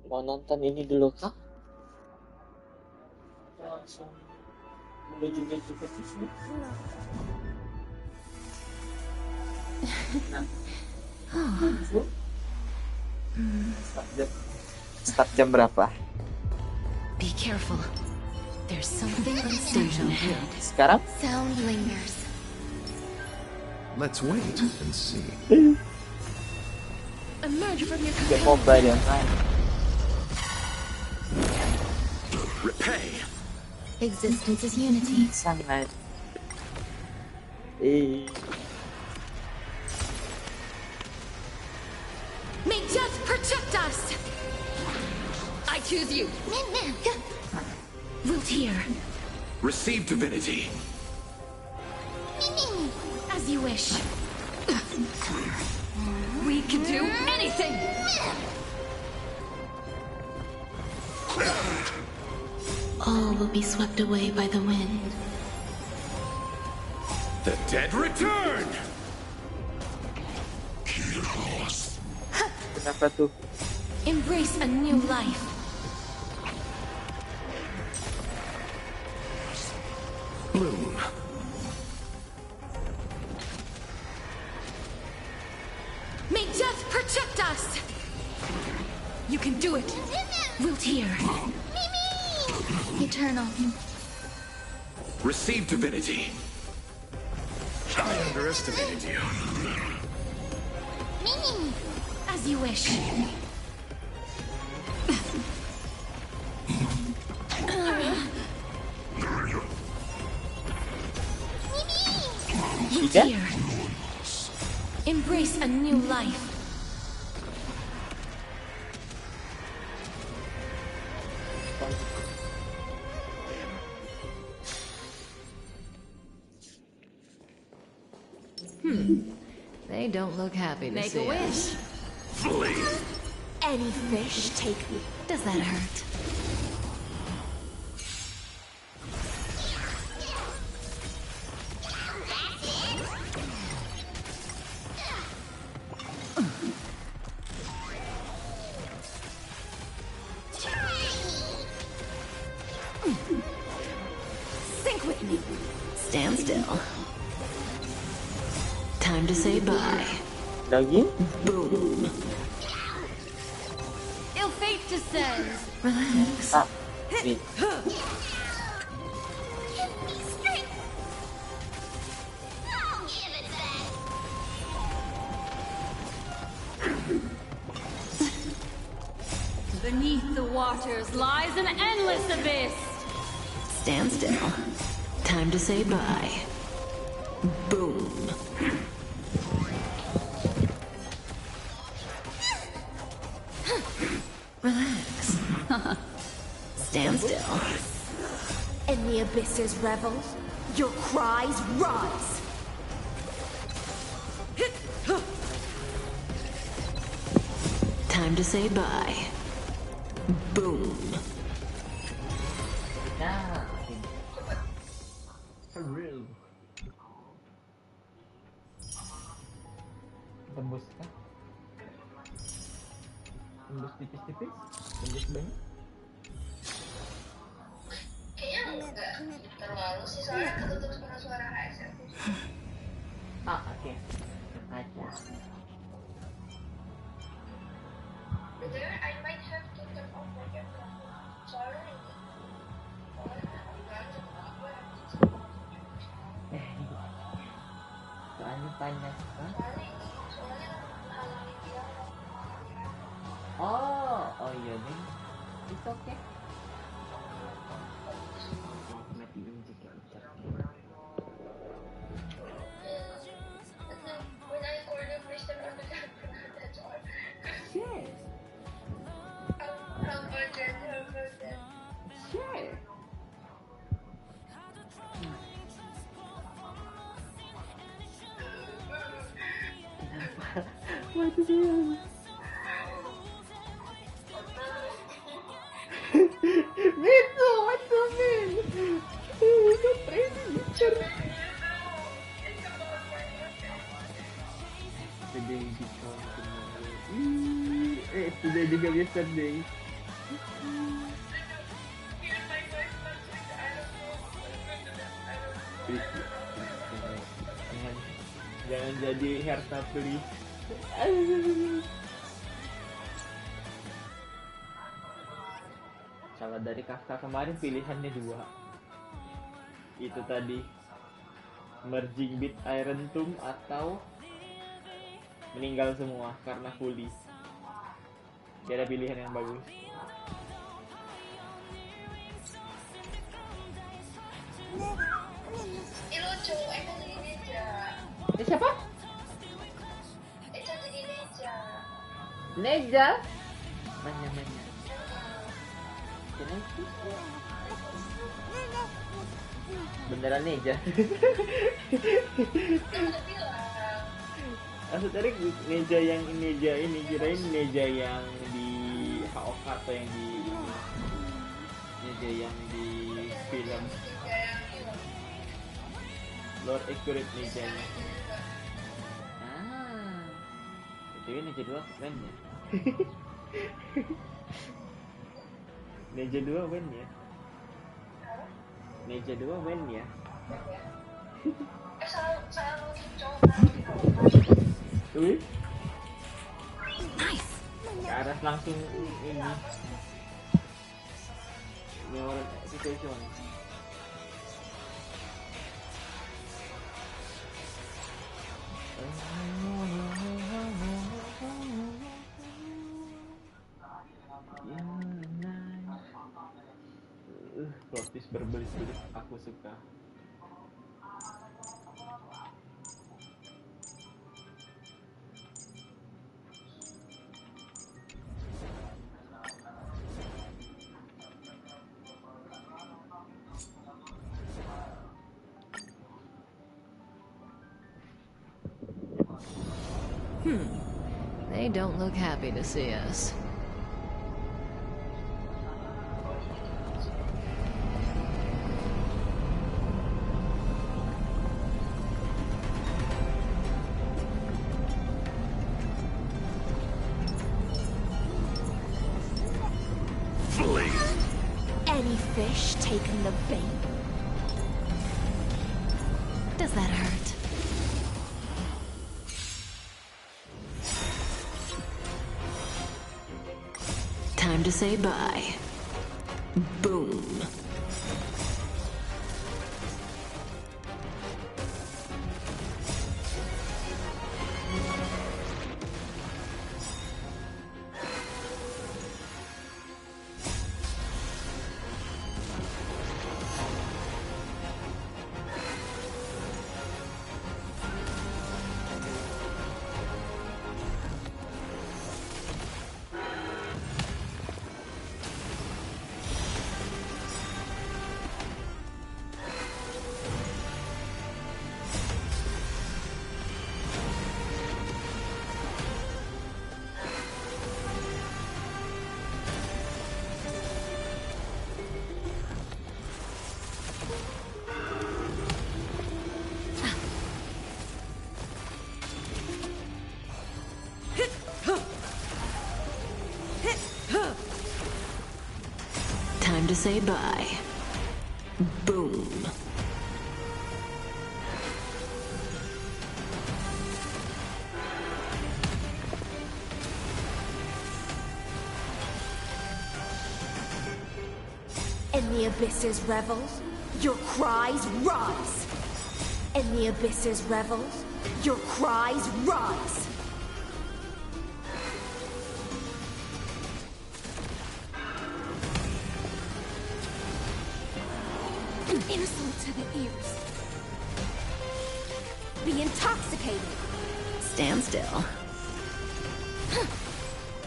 Mau nonton ini dulu kah? Langsung menuju ke sini. Start jam berapa? Be careful. There's something unstable ahead. Sekarang? Sound lingers. Let's wait and see. Emerge from your Get cocoon. mobile yang lain. Repay. Existence is unity. Sangat. May death protect us. I choose you. Wilt here. Receive divinity. As you wish. We can do anything. All will be swept away by the wind. The dead return. Kenapa tuh? Embrace a new life. Bloom. May death protect us. You can do it. Wilt here. Eternal. Receive divinity. I underestimated you. As you wish. Wilt Tiga? here. Embrace a new life. They don't look happy to Make see a us. wish. Flee. Any fish take me. Does that hurt? Sink with me. Stand still. Time to say bye. Lagi? Boom. Ill fate descends. Relax. Ah, ini. Beneath the waters lies an endless abyss. Stand still. Time to say bye. Boom. Relax. Stand still. In the abyss's revel, your cries rise. Time to say bye. Boom. Nah, ini. Tembus kan? Tembus tipis-tipis? Tembus banyak? Kayaknya enggak terlalu sih, soalnya ketutup sama suara HSF. Ah, oke. Aja. Tanya-tanya. Hah? Soalnya halangin dia. Oh iya nih. It's okay. Mati injek ya ucar. When I call you, please don't understand. That's all. Yes. How about that? Sure. Mati dia. Beto, what's up, man? So crazy, bicar. Today become tomorrow. Today juga yesterday. Jangan jadi Herta please. Kalau dari kakak kemarin pilihannya dua. Itu tadi merging bit Iron Tomb atau meninggal semua karena fully. Dia ada pilihan yang bagus. Lucu, jadi ninja. Siapa? Jadi ninja. Neja. Mana. Beneran Neja. Maksud tadi Neja yang ini kirain Neja yang di HOK atau yang di Neja yang di film Lord Accurate Neja-nya. Itu kan Neja 2 keren ya. Neja 2 win ya. Neja 2 win ya. Saya cowok. Tuh. Nice. Ke arah langsung ini. Neuron situation. Plot twist berbelit-belit aku suka. They don't look happy to see us. Flee! Any fish taking the bait? Does that hurt? Time to say bye. Boom. Time to say bye. Boom. And the abysses revel, your cries rise. In the abyss's revels, your cries rise. An insult to the ears. Be intoxicated. Stand still.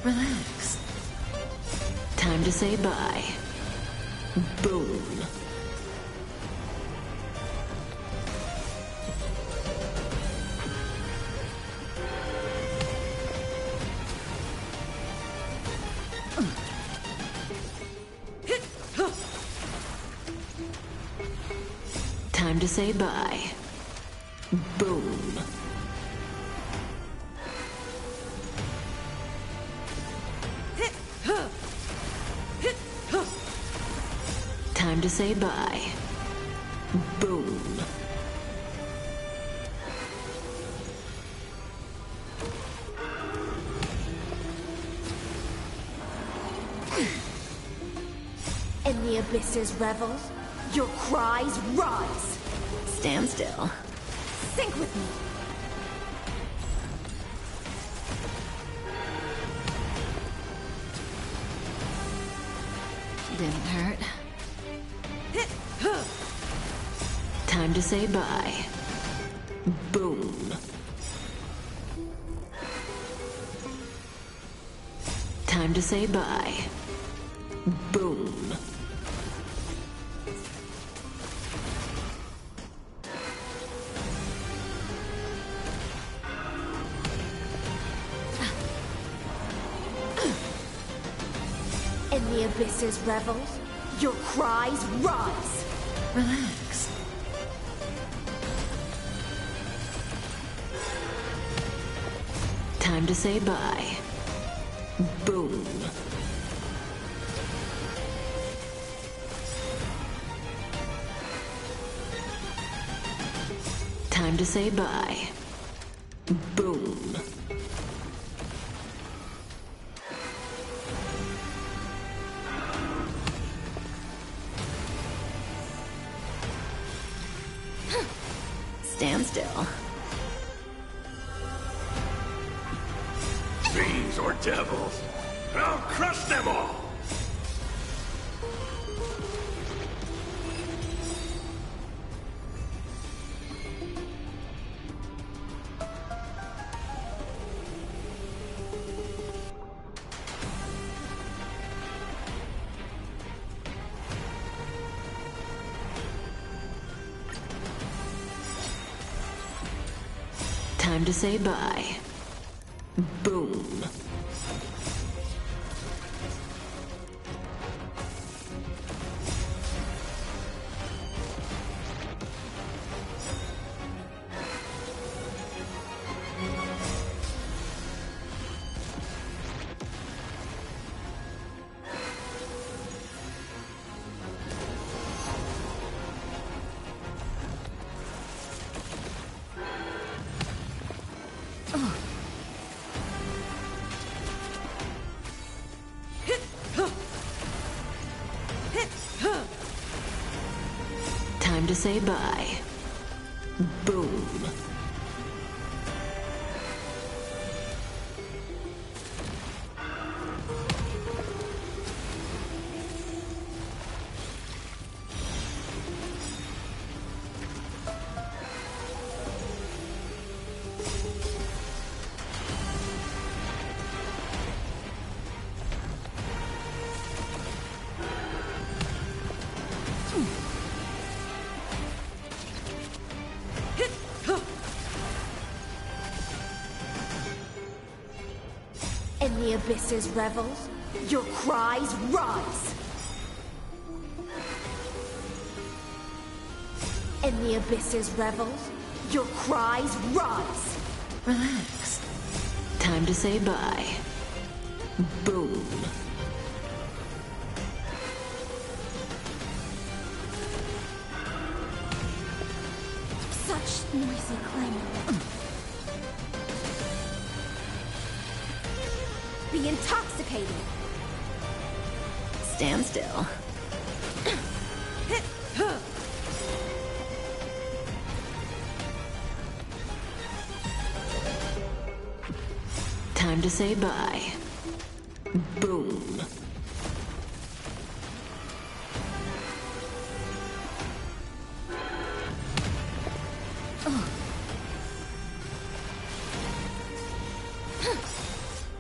Relax. Time to say bye. Boom. Time to say bye. Boom. Time to say bye. Boom. In the abyss's revels, your cries rise. Stand still. Sync with me. Didn't hurt. Time to say bye. Boom. Time to say bye. Boom. In the abyss's revels, your cries rise. Relax. Time to say bye. Boom. Time to say bye. Boom. Stand still. Fiends or devils, I'll crush them all! Time to say bye. Boom. Time to say bye. Boom. In the abyss's revels, your cries rise. In the abyss's revels, your cries rise. Relax. Time to say bye. Boom. Such noisy clanging. Be intoxicated. Stand still. Time to say bye. Boom.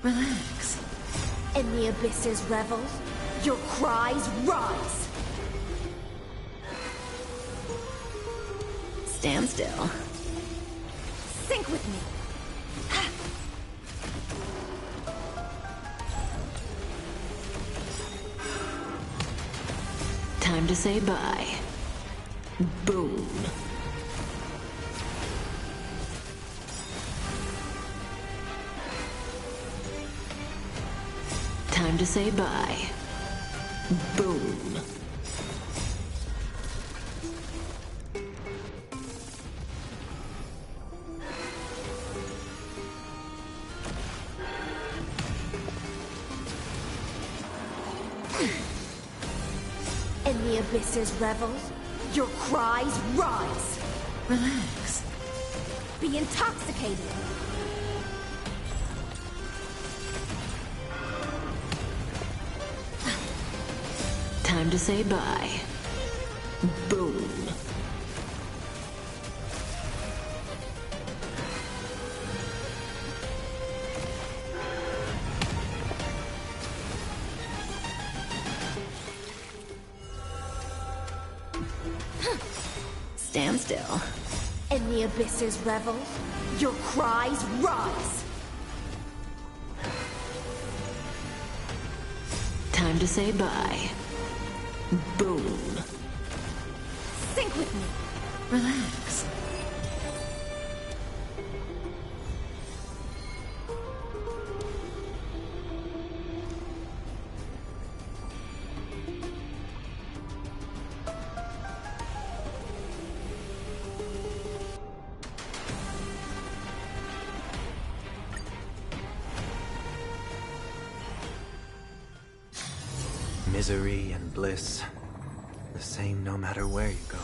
Relax. In the abyss's revels, your cries rise. Stand still. Sync with me. Time to say bye. Boom. Time to say bye. Boom. In the abyss's revels, your cries rise. Relax. Be intoxicated. Time to say bye. Boom. Stand still. In the abyss's revels, your cries rise. Time to say bye. Boom. Sync with me. Relax. Misery and bliss, the same no matter where you go.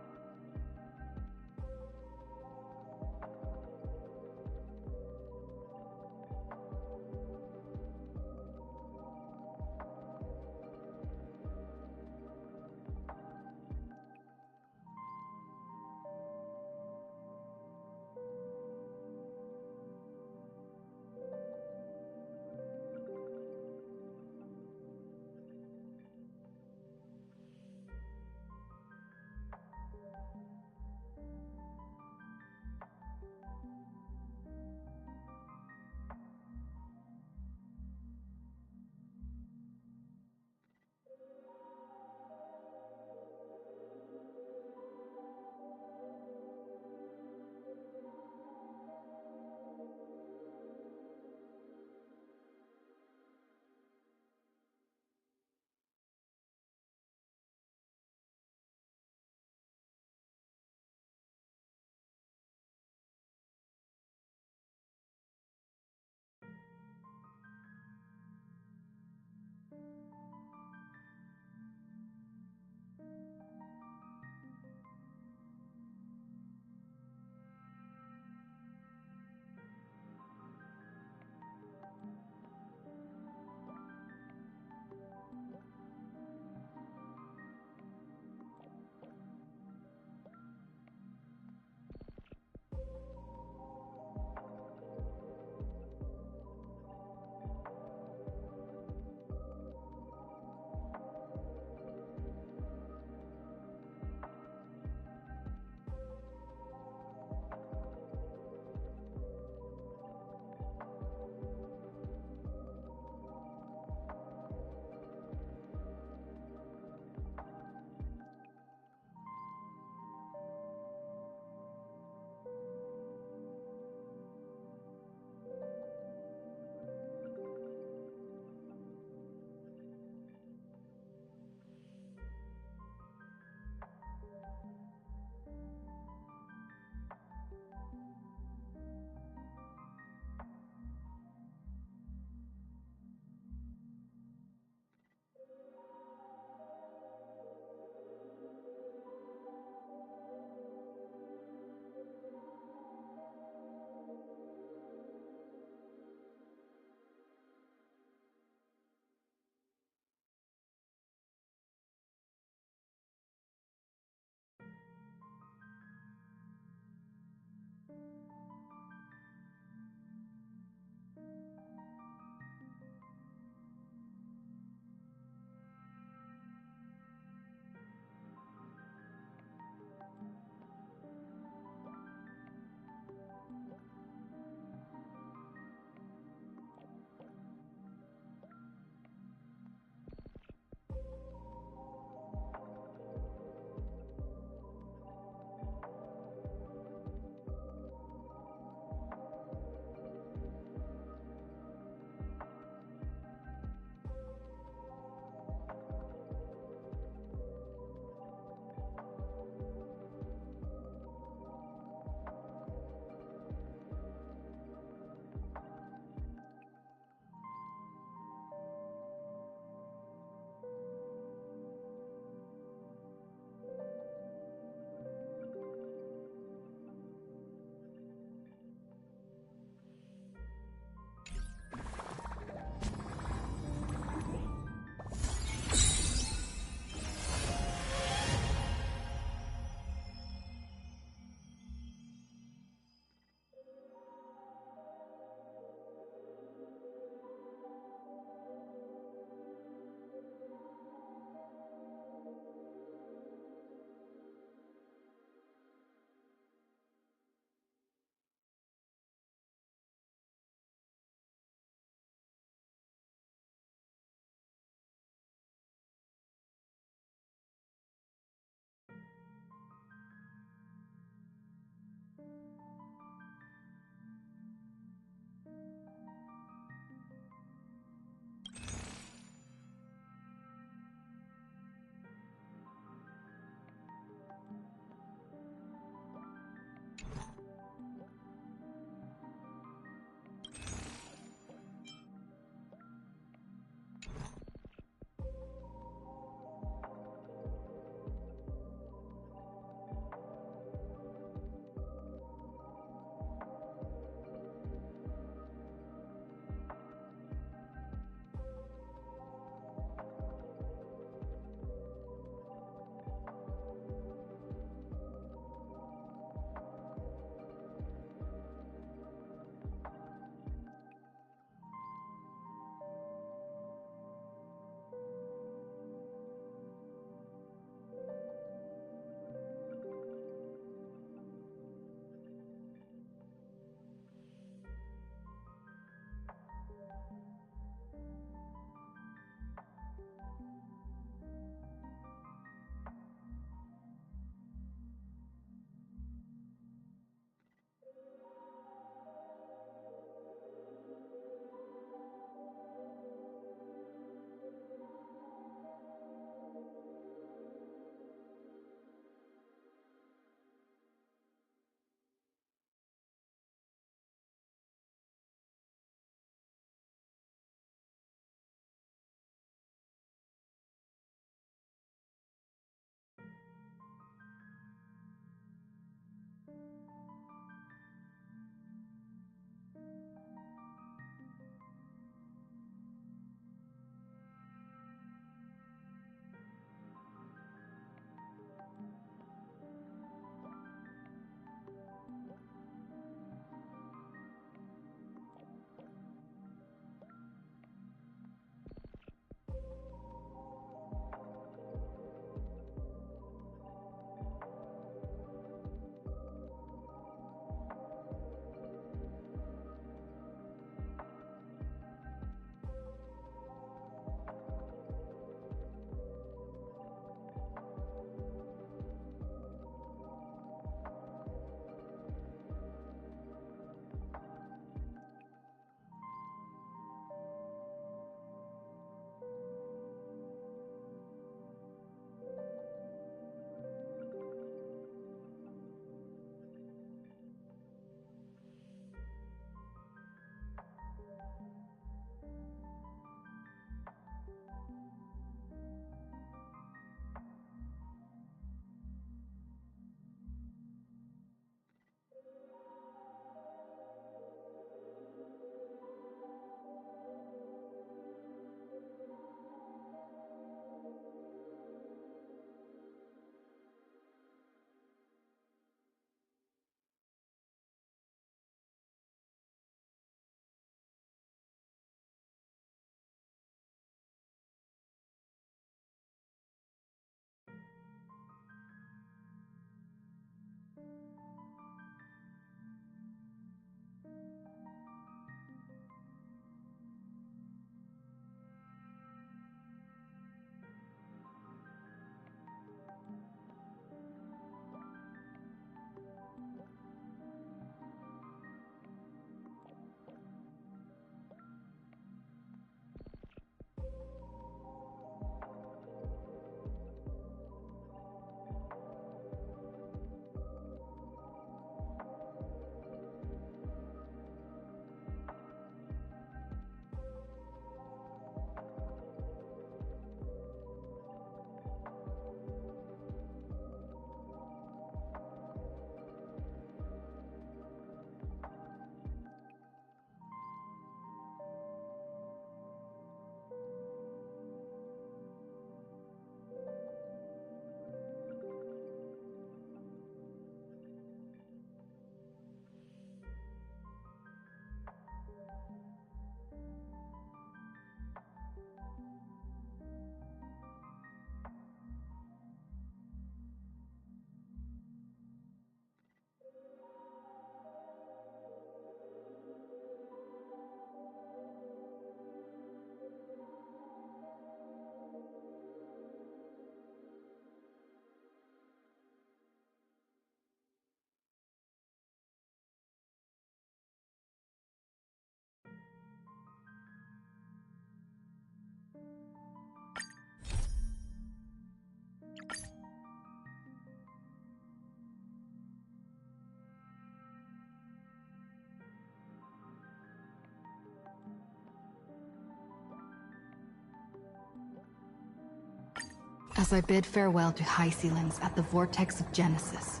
As I bid farewell to high ceilings at the vortex of Genesis,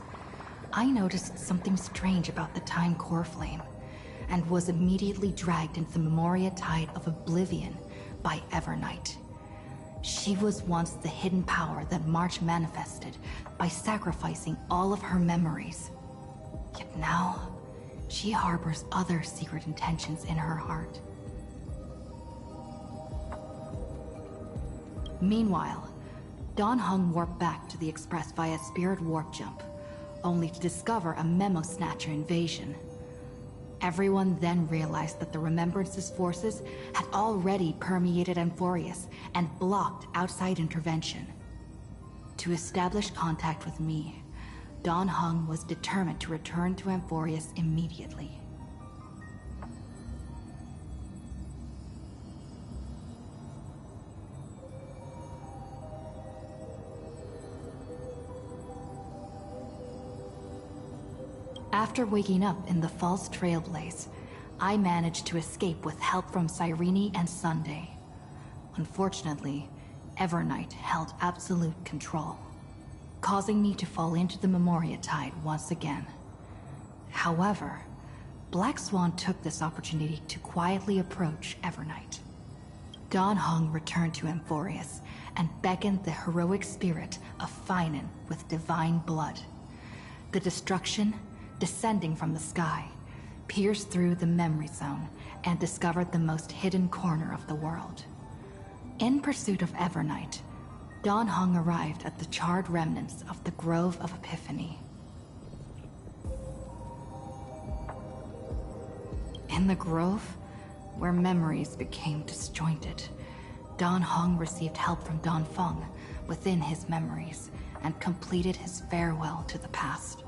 I noticed something strange about the Time Core Flame, and was immediately dragged into the Memoria Tide of Oblivion by Evernight. She was once the hidden power that March manifested by sacrificing all of her memories. Yet now, she harbors other secret intentions in her heart. Meanwhile, Dawn Hung warped back to the Express via Spirit Warp Jump, only to discover a Memo Snatcher invasion. Everyone then realized that the Remembrance's forces had already permeated Amphoreus and blocked outside intervention. To establish contact with me, Dawn Hung was determined to return to Amphoreus immediately. After waking up in the false Trailblaze, I managed to escape with help from Cyrene and Sunday. Unfortunately, Evernight held absolute control, causing me to fall into the Memoria Tide once again. However, Black Swan took this opportunity to quietly approach Evernight. Dawn Hung returned to Amphoreus and beckoned the heroic spirit of Finan with divine blood. The destruction, descending from the sky, pierced through the memory zone and discovered the most hidden corner of the world. In pursuit of Evernight, Dawn Hung arrived at the charred remnants of the Grove of Epiphany. In the grove, where memories became disjointed, Dawn Hung received help from Don Feng within his memories and completed his farewell to the past.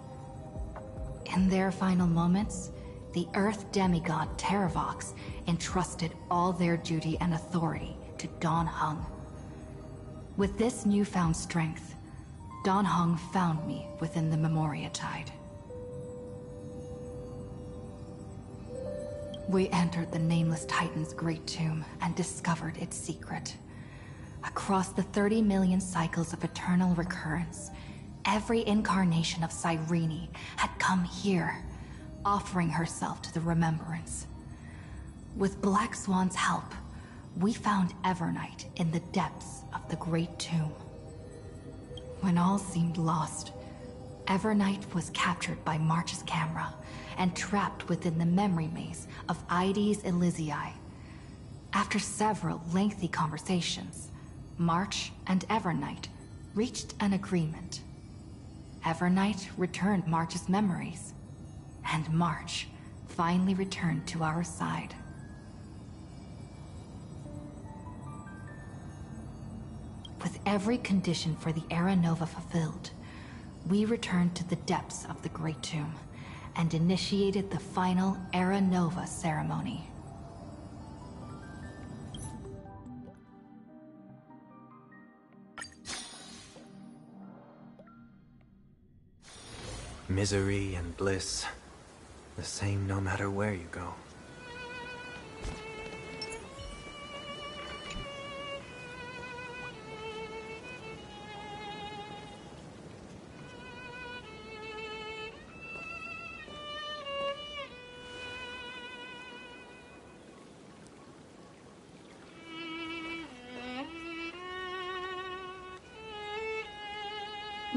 In their final moments, the Earth demigod Terravox entrusted all their duty and authority to Dawn Hung. With this newfound strength, Dawn Hung found me within the Memoria Tide. We entered the Nameless Titan's great tomb and discovered its secret. Across the 30 million cycles of eternal recurrence, every incarnation of Cyrene had come here, offering herself to the Remembrance. With Black Swan's help, we found Evernight in the depths of the Great Tomb. When all seemed lost, Evernight was captured by March's camera and trapped within the memory maze of Ides Elysiae. After several lengthy conversations, March and Evernight reached an agreement. Evernight returned March's memories, and March finally returned to our side. With every condition for the Era Nova fulfilled, we returned to the depths of the Great Tomb and initiated the final Era Nova ceremony. Misery and bliss, the same no matter where you go.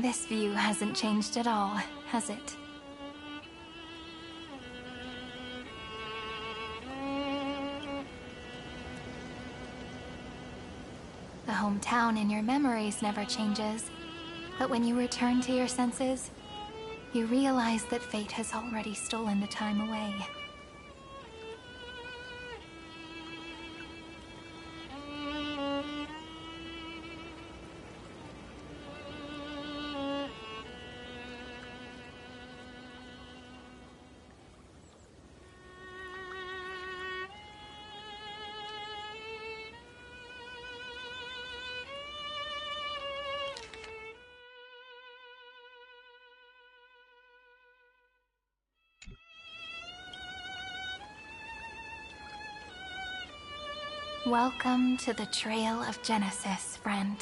This view hasn't changed at all, has it? The hometown in your memories never changes, but when you return to your senses, you realize that fate has already stolen the time away. Welcome to the Trail of Genesis, friend.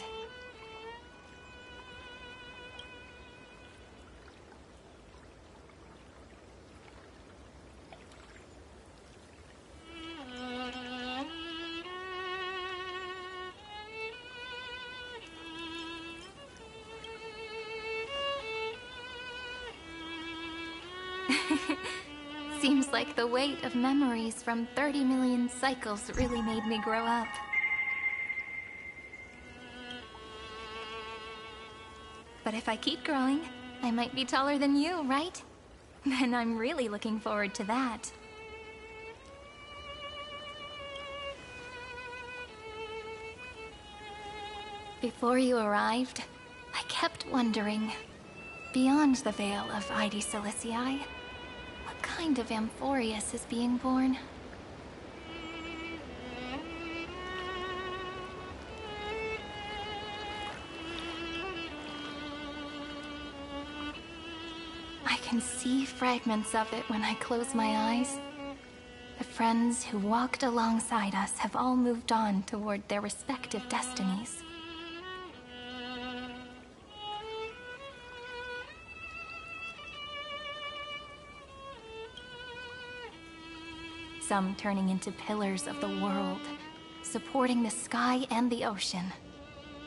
Seems like the weight of memories from 30 million cycles really made me grow up. But if I keep growing, I might be taller than you, right? Then I'm really looking forward to that. Before you arrived, I kept wondering, beyond the veil of Id Silicii, what kind of amphoreus is being born? I can see fragments of it when I close my eyes. The friends who walked alongside us have all moved on toward their respective destinies. Some turning into pillars of the world, supporting the sky and the ocean.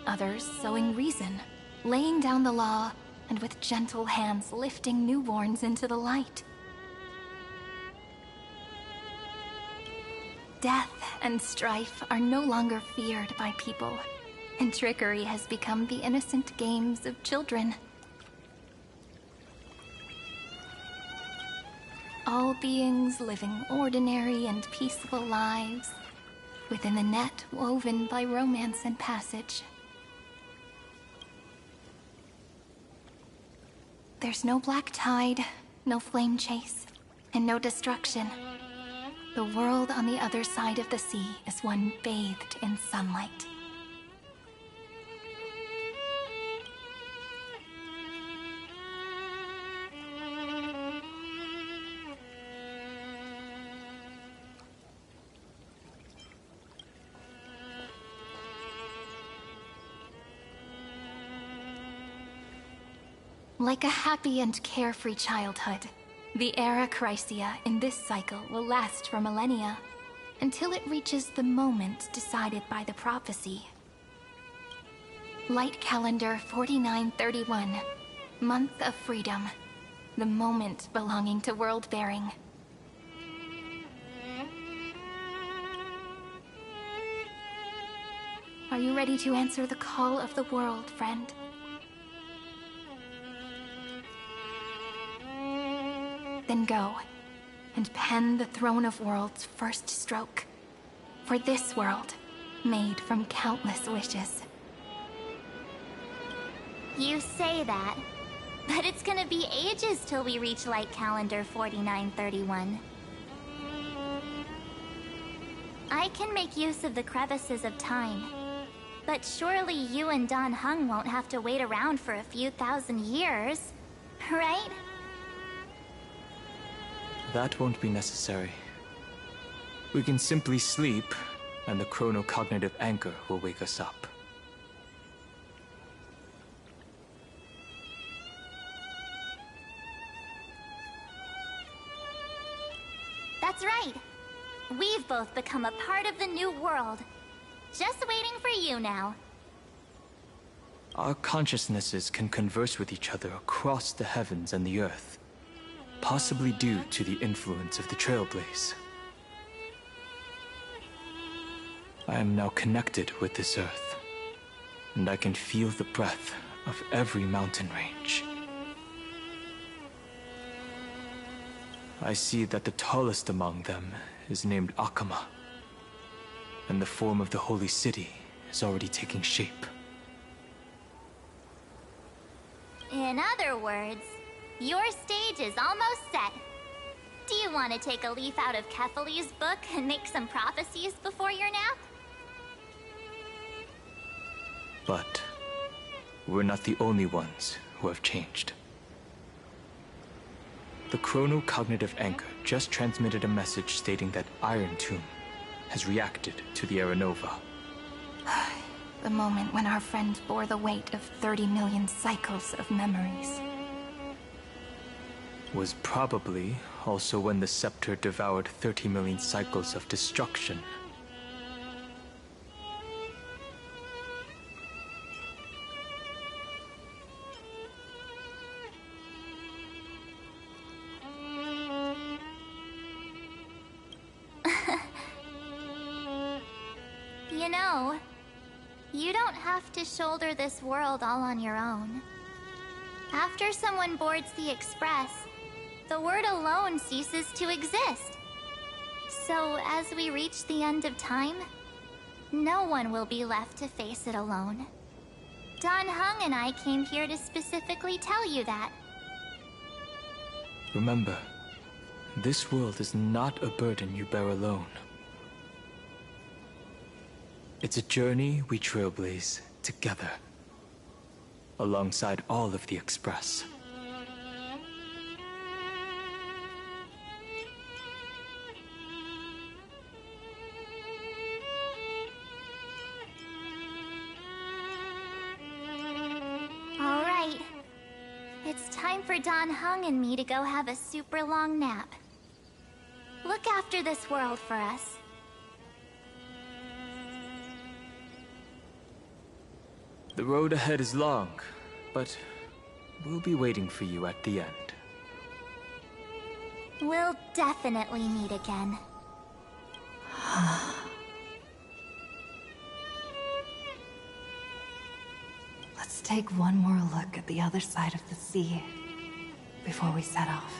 Others sowing reason, laying down the law, and with gentle hands lifting newborns into the light. Death and strife are no longer feared by people, and trickery has become the innocent games of children. All beings living ordinary and peaceful lives, within the net woven by romance and passage. There's no black tide, no flame chase, and no destruction. The world on the other side of the sea is one bathed in sunlight. Like a happy and carefree childhood, the era Chrysia in this cycle will last for millennia, until it reaches the moment decided by the prophecy. Light calendar 4931, month of freedom, the moment belonging to world-bearing. Are you ready to answer the call of the world, friend? Then go, and pen the Throne of Worlds' first stroke. For this world, made from countless wishes. You say that, but it's gonna be ages till we reach light calendar 4931. I can make use of the crevices of time, but surely you and Dan Heng won't have to wait around for a few thousand years, right? That won't be necessary. We can simply sleep, and the chronocognitive anchor will wake us up. That's right. We've both become a part of the new world. Just waiting for you now. Our consciousnesses can converse with each other across the heavens and the earth, possibly due to the influence of the Trailblaze. I am now connected with this earth, and I can feel the breath of every mountain range. I see that the tallest among them is named Akama, and the form of the holy city is already taking shape. In other words, your stage is almost set. Do you want to take a leaf out of Kefali's book and make some prophecies before your nap? But we're not the only ones who have changed. The chronocognitive anchor just transmitted a message stating that Iron Tomb has reacted to the Aranova. The moment when our friend bore the weight of 30 million cycles of memories. Was probably also when the scepter devoured 30 million cycles of destruction. You know, you don't have to shoulder this world all on your own. After someone boards the Express, the word alone ceases to exist. So as we reach the end of time, no one will be left to face it alone. Dan Heng and I came here to specifically tell you that. Remember, this world is not a burden you bear alone. It's a journey we trailblaze together, alongside all of the Express. All right. It's time for Dan Heng and me to go have a super long nap. Look after this world for us. The road ahead is long, but we'll be waiting for you at the end. We'll definitely meet again. Let's take one more look at the other side of the sea before we set off.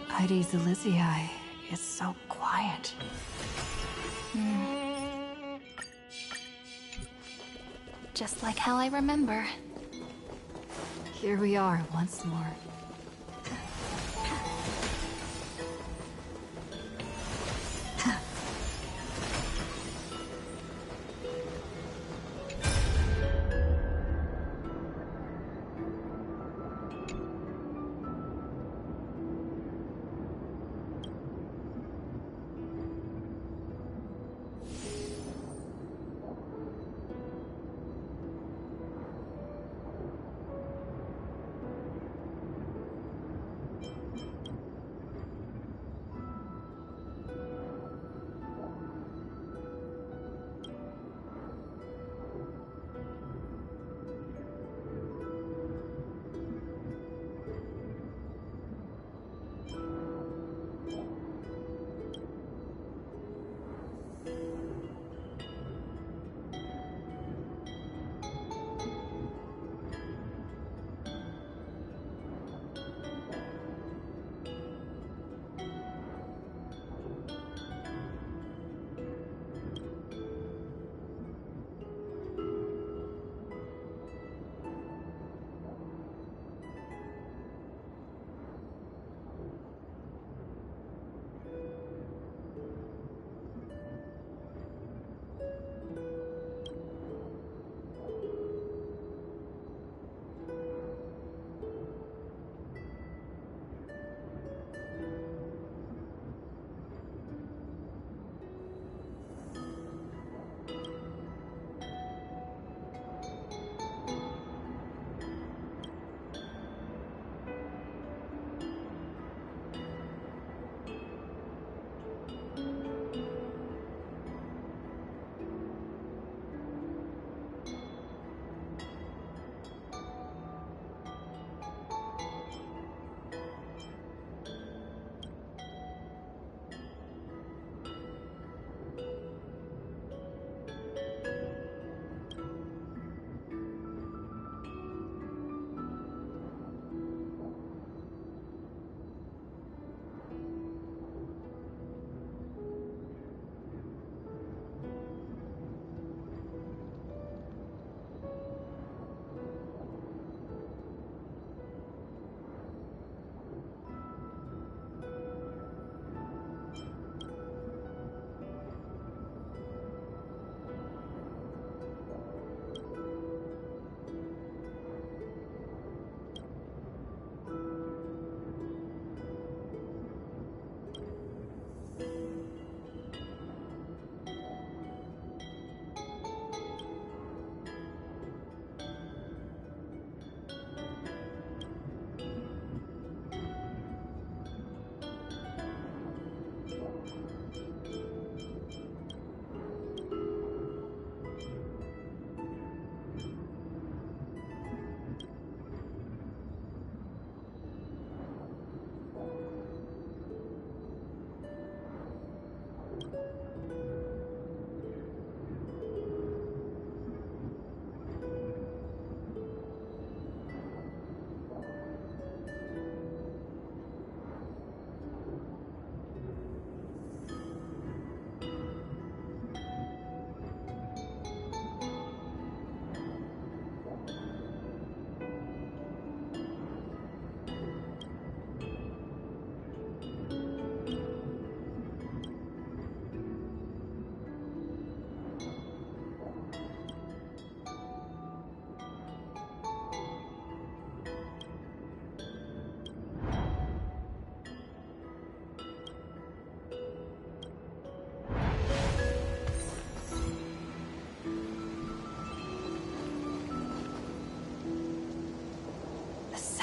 Heidi's Elysiae is so quiet. Just like how I remember. Here we are once more.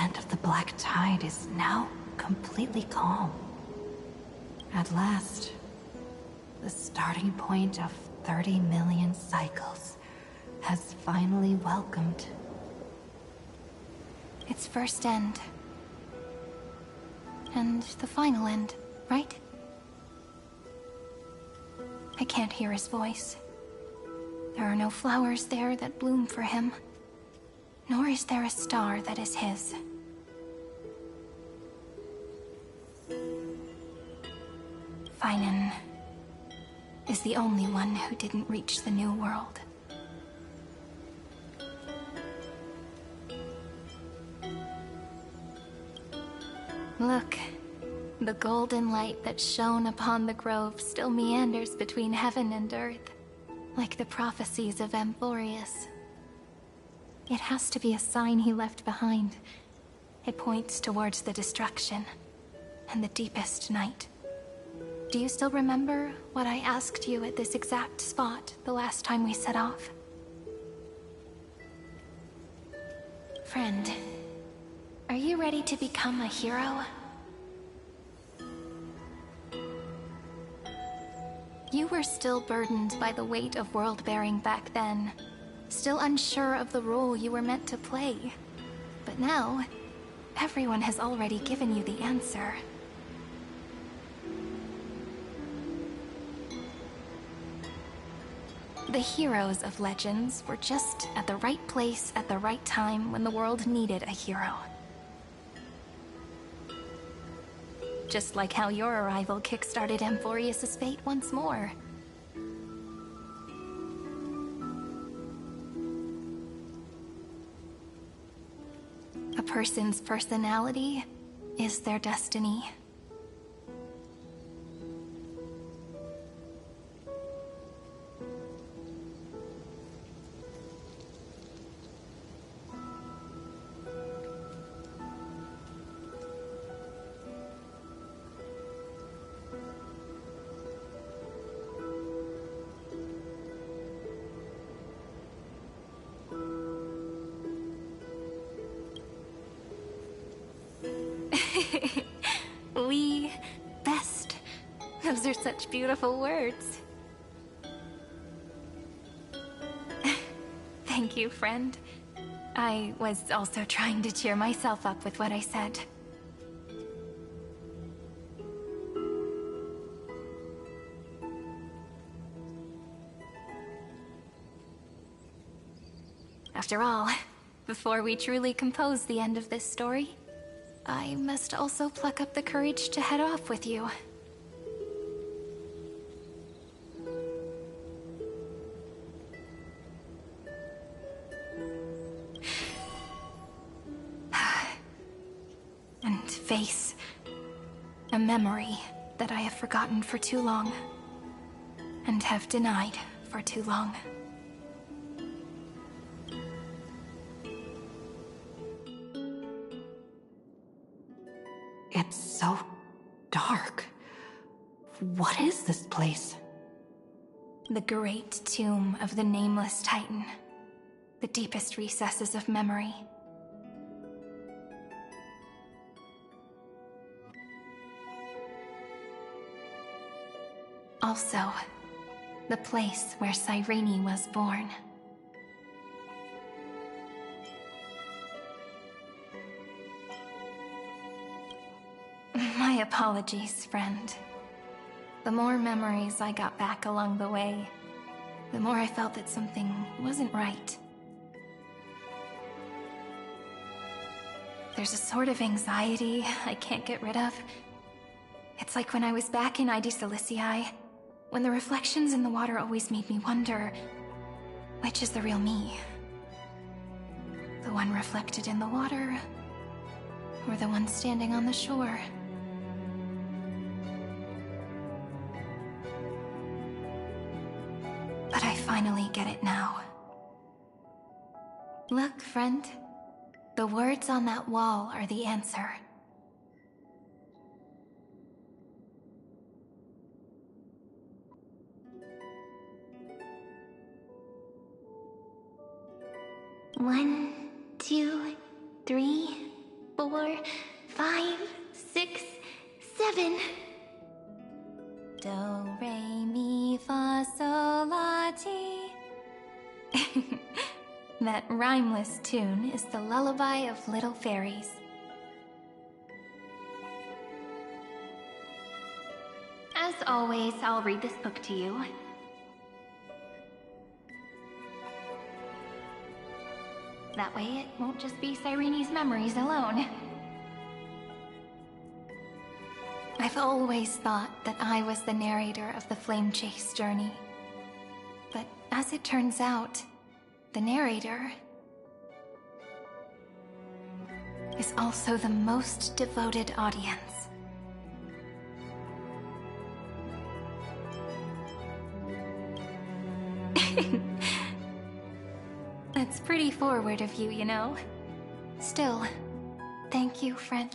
descent of the black tide is now completely calm. At last, the starting point of 30 million cycles has finally welcomed Its first end. And the final end, right? I can't hear his voice. There are no flowers there that bloom for him, nor is there a star that is his. Finan is the only one who didn't reach the new world. Look, the golden light that shone upon the grove still meanders between heaven and earth, like the prophecies of Amphoreus. It has to be a sign he left behind. It points towards the destruction and the deepest night. Do you still remember what I asked you at this exact spot the last time we set off? Friend, are you ready to become a hero? You were still burdened by the weight of world-bearing back then, still unsure of the role you were meant to play. But now, everyone has already given you the answer. The heroes of legends were just at the right place at the right time when the world needed a hero. Just like how your arrival kickstarted Amphoreus' fate once more. A person's personality is their destiny. We best. Those are such beautiful words. Thank you, friend. I was also trying to cheer myself up with what I said. After all, before we truly compose the end of this story, I must also pluck up the courage to head off with you. And face a memory that I have forgotten for too long, and have denied for too long. It's so dark. What is this place? The great tomb of the nameless Titan. The deepest recesses of memory. Also, the place where Cyrene was born. My apologies, friend. The more memories I got back along the way, the more I felt that something wasn't right. There's a sort of anxiety I can't get rid of. It's like when I was back in ID Silicii, when the reflections in the water always made me wonder, which is the real me? The one reflected in the water, or the one standing on the shore? But I finally get it now. Look, friend. The words on that wall are the answer. One, two, 3, heaven. Do, re, mi, fa, sol, la, ti. That rhymeless tune is the lullaby of little fairies. As always, I'll read this book to you. That way it won't just be Cyrene's memories alone. I've always thought that I was the narrator of the Flame Chase journey. But as it turns out, the narrator is also the most devoted audience. That's pretty forward of you, you know. Still, thank you, friend.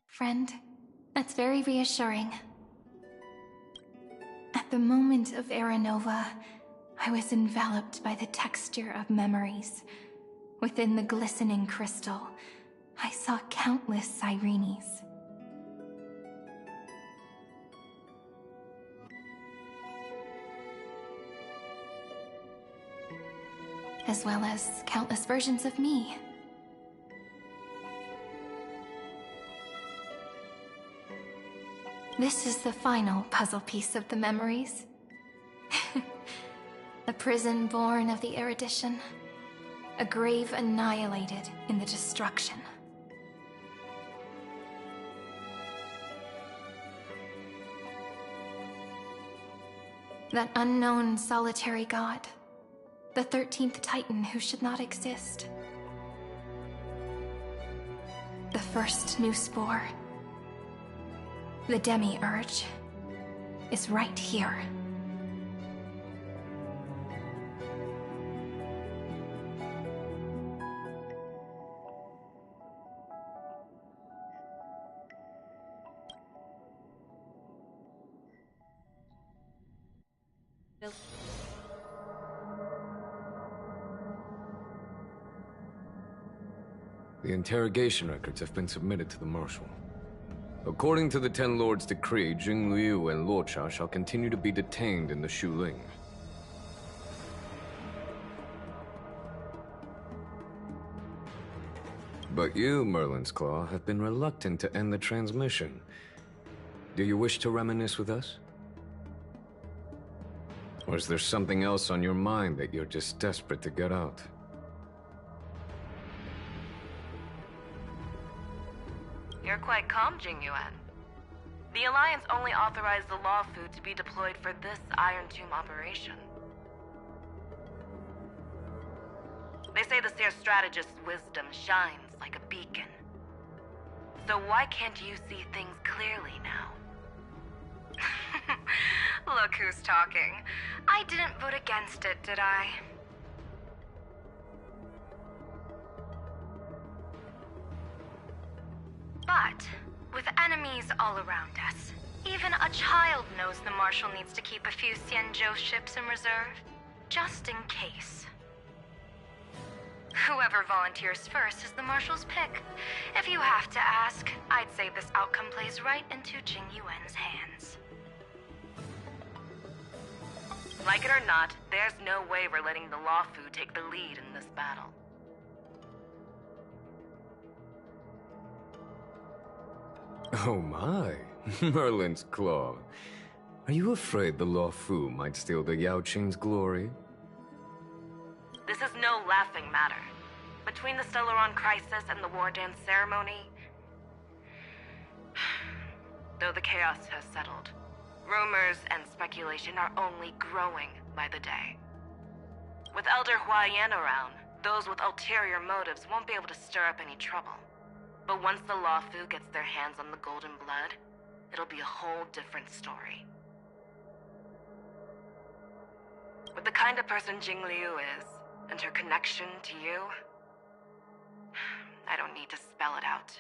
Friend, that's very reassuring. At the moment of Aranova, I was enveloped by the texture of memories. Within the glistening crystal, I saw countless Cyrenes. As well as countless versions of me. This is the final puzzle piece of the memories. A prison born of the erudition. A grave annihilated in the destruction. That unknown solitary god. The 13th Titan who should not exist. The first new spore. The demiurge is right here. The interrogation records have been submitted to the Marshal. According to the Ten Lords' decree, Jing Liu and Luocha shall continue to be detained in the Shuling. But you, Merlin's Claw, have been reluctant to end the transmission. Do you wish to reminisce with us? Or is there something else on your mind that you're just desperate to get out? You're quite calm, Jing Yuan. The Alliance only authorized the law food to be deployed for this Iron Tomb operation. They say the Seer Strategist's wisdom shines like a beacon. So why can't you see things clearly now? Look who's talking. I didn't vote against it, did I? But, with enemies all around us, even a child knows the Marshal needs to keep a few Xianzhou ships in reserve, just in case. Whoever volunteers first is the Marshal's pick. If you have to ask, I'd say this outcome plays right into Jing Yuan's hands. Like it or not, there's no way we're letting the Law Fu take the lead in this battle. Oh my, Merlin's Claw. Are you afraid the Law Fu might steal the Yao Qing's glory? This is no laughing matter. Between the Stellaron crisis and the War Dance ceremony, though the chaos has settled, rumors and speculation are only growing by the day. With Elder Huaiyan around, those with ulterior motives won't be able to stir up any trouble. But once the Law Fu gets their hands on the Golden Blood, it'll be a whole different story. With the kind of person Jing Liu is, and her connection to you, I don't need to spell it out.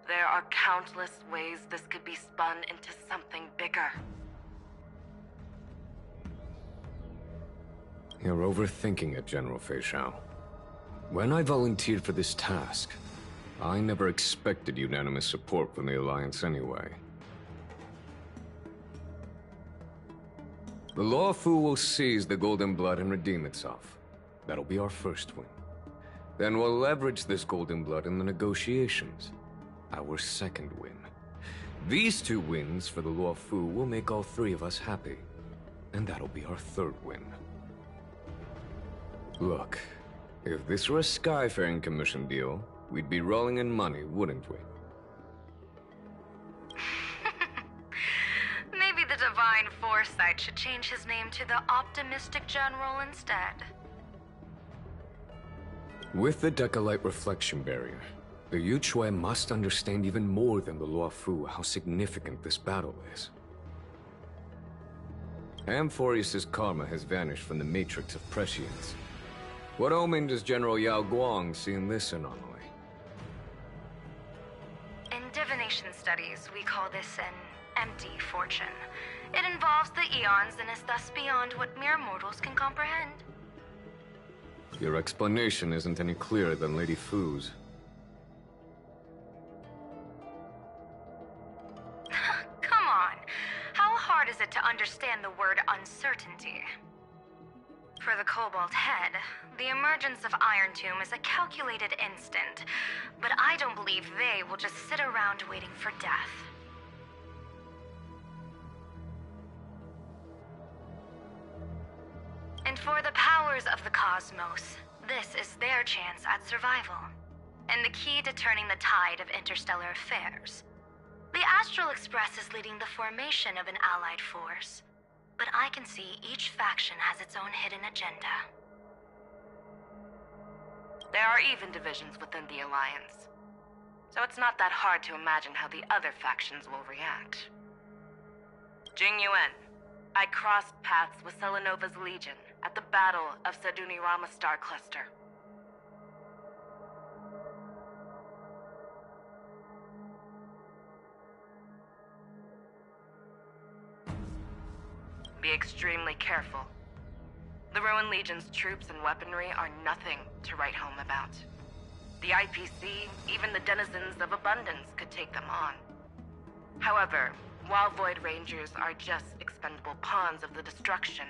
There are countless ways this could be spun into something bigger. You're overthinking it, General Fei Shao. When I volunteered for this task, I never expected unanimous support from the Alliance anyway. The Luofu will seize the Golden Blood and redeem itself. That'll be our first win. Then we'll leverage this Golden Blood in the negotiations. Our second win. These 2 wins for the Luofu will make all 3 of us happy. And that'll be our third win. Look, if this were a Skyfaring Commission deal, we'd be rolling in money, wouldn't we? Maybe the Divine Foresight should change his name to the Optimistic General instead. With the Decalite Reflection Barrier, the Yuchue must understand even more than the Luofu how significant this battle is. Amphoreus' karma has vanished from the matrix of prescience. What omen does General Yao Guang see in this anomaly? In divination studies, we call this an empty fortune. It involves the eons and is thus beyond what mere mortals can comprehend. Your explanation isn't any clearer than Lady Fu's. Come on. How hard is it to understand the word uncertainty? For the Cobalt Head, the emergence of Iron Tomb is a calculated instant, but I don't believe they will just sit around waiting for death. And for the powers of the cosmos, this is their chance at survival, and the key to turning the tide of interstellar affairs. The Astral Express is leading the formation of an allied force, but I can see each faction has its own hidden agenda. There are even divisions within the Alliance, so it's not that hard to imagine how the other factions will react. Jing Yuan, I crossed paths with Selenova's Legion at the Battle of Sadunirama Star Cluster. Be extremely careful. The Ruin Legion's troops and weaponry are nothing to write home about. The IPC, even the denizens of Abundance, could take them on. However, while Void Rangers are just expendable pawns of the destruction,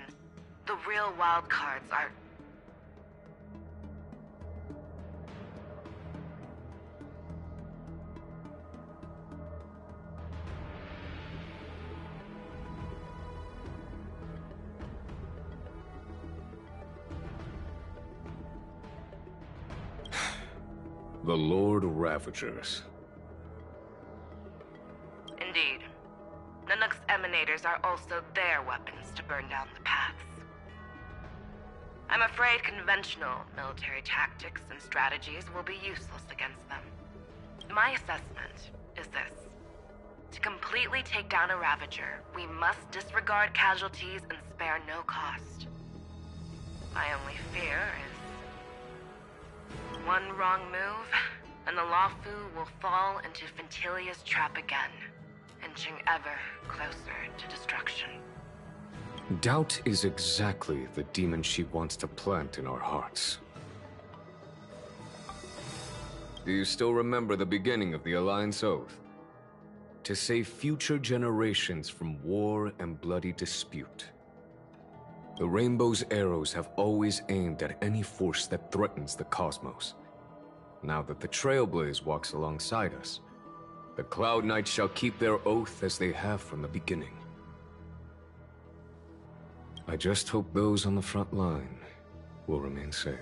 the real wild cards are... The Lord Ravagers. Indeed. Nanook's emanators are also their weapons to burn down the paths. I'm afraid conventional military tactics and strategies will be useless against them. My assessment is this. To completely take down a Ravager, we must disregard casualties and spare no cost. My only fear is one wrong move, and the Luofu will fall into Fintilia's trap again, inching ever closer to destruction. Doubt is exactly the demon she wants to plant in our hearts. Do you still remember the beginning of the Alliance Oath? To save future generations from war and bloody dispute. The Rainbow's arrows have always aimed at any force that threatens the cosmos. Now that the Trailblaze walks alongside us, the Cloud Knights shall keep their oath as they have from the beginning. I just hope those on the front line will remain safe.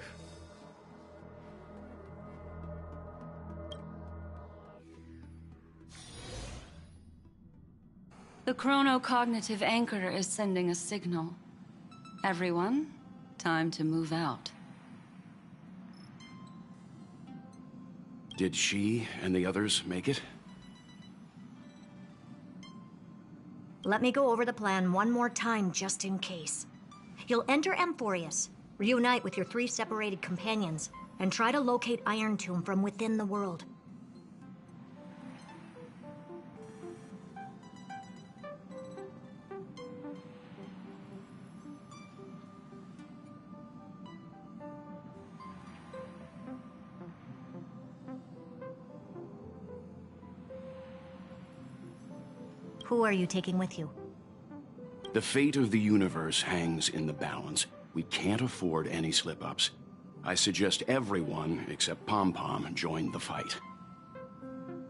The chronocognitive anchor is sending a signal. Everyone, time to move out. Did she and the others make it? Let me go over the plan one more time, just in case. You'll enter Amphoreus, reunite with your 3 separated companions, and try to locate Iron Tomb from within the world. Who are you taking with you? The fate of the universe hangs in the balance. We can't afford any slip-ups. I suggest everyone, except Pom-Pom, join the fight.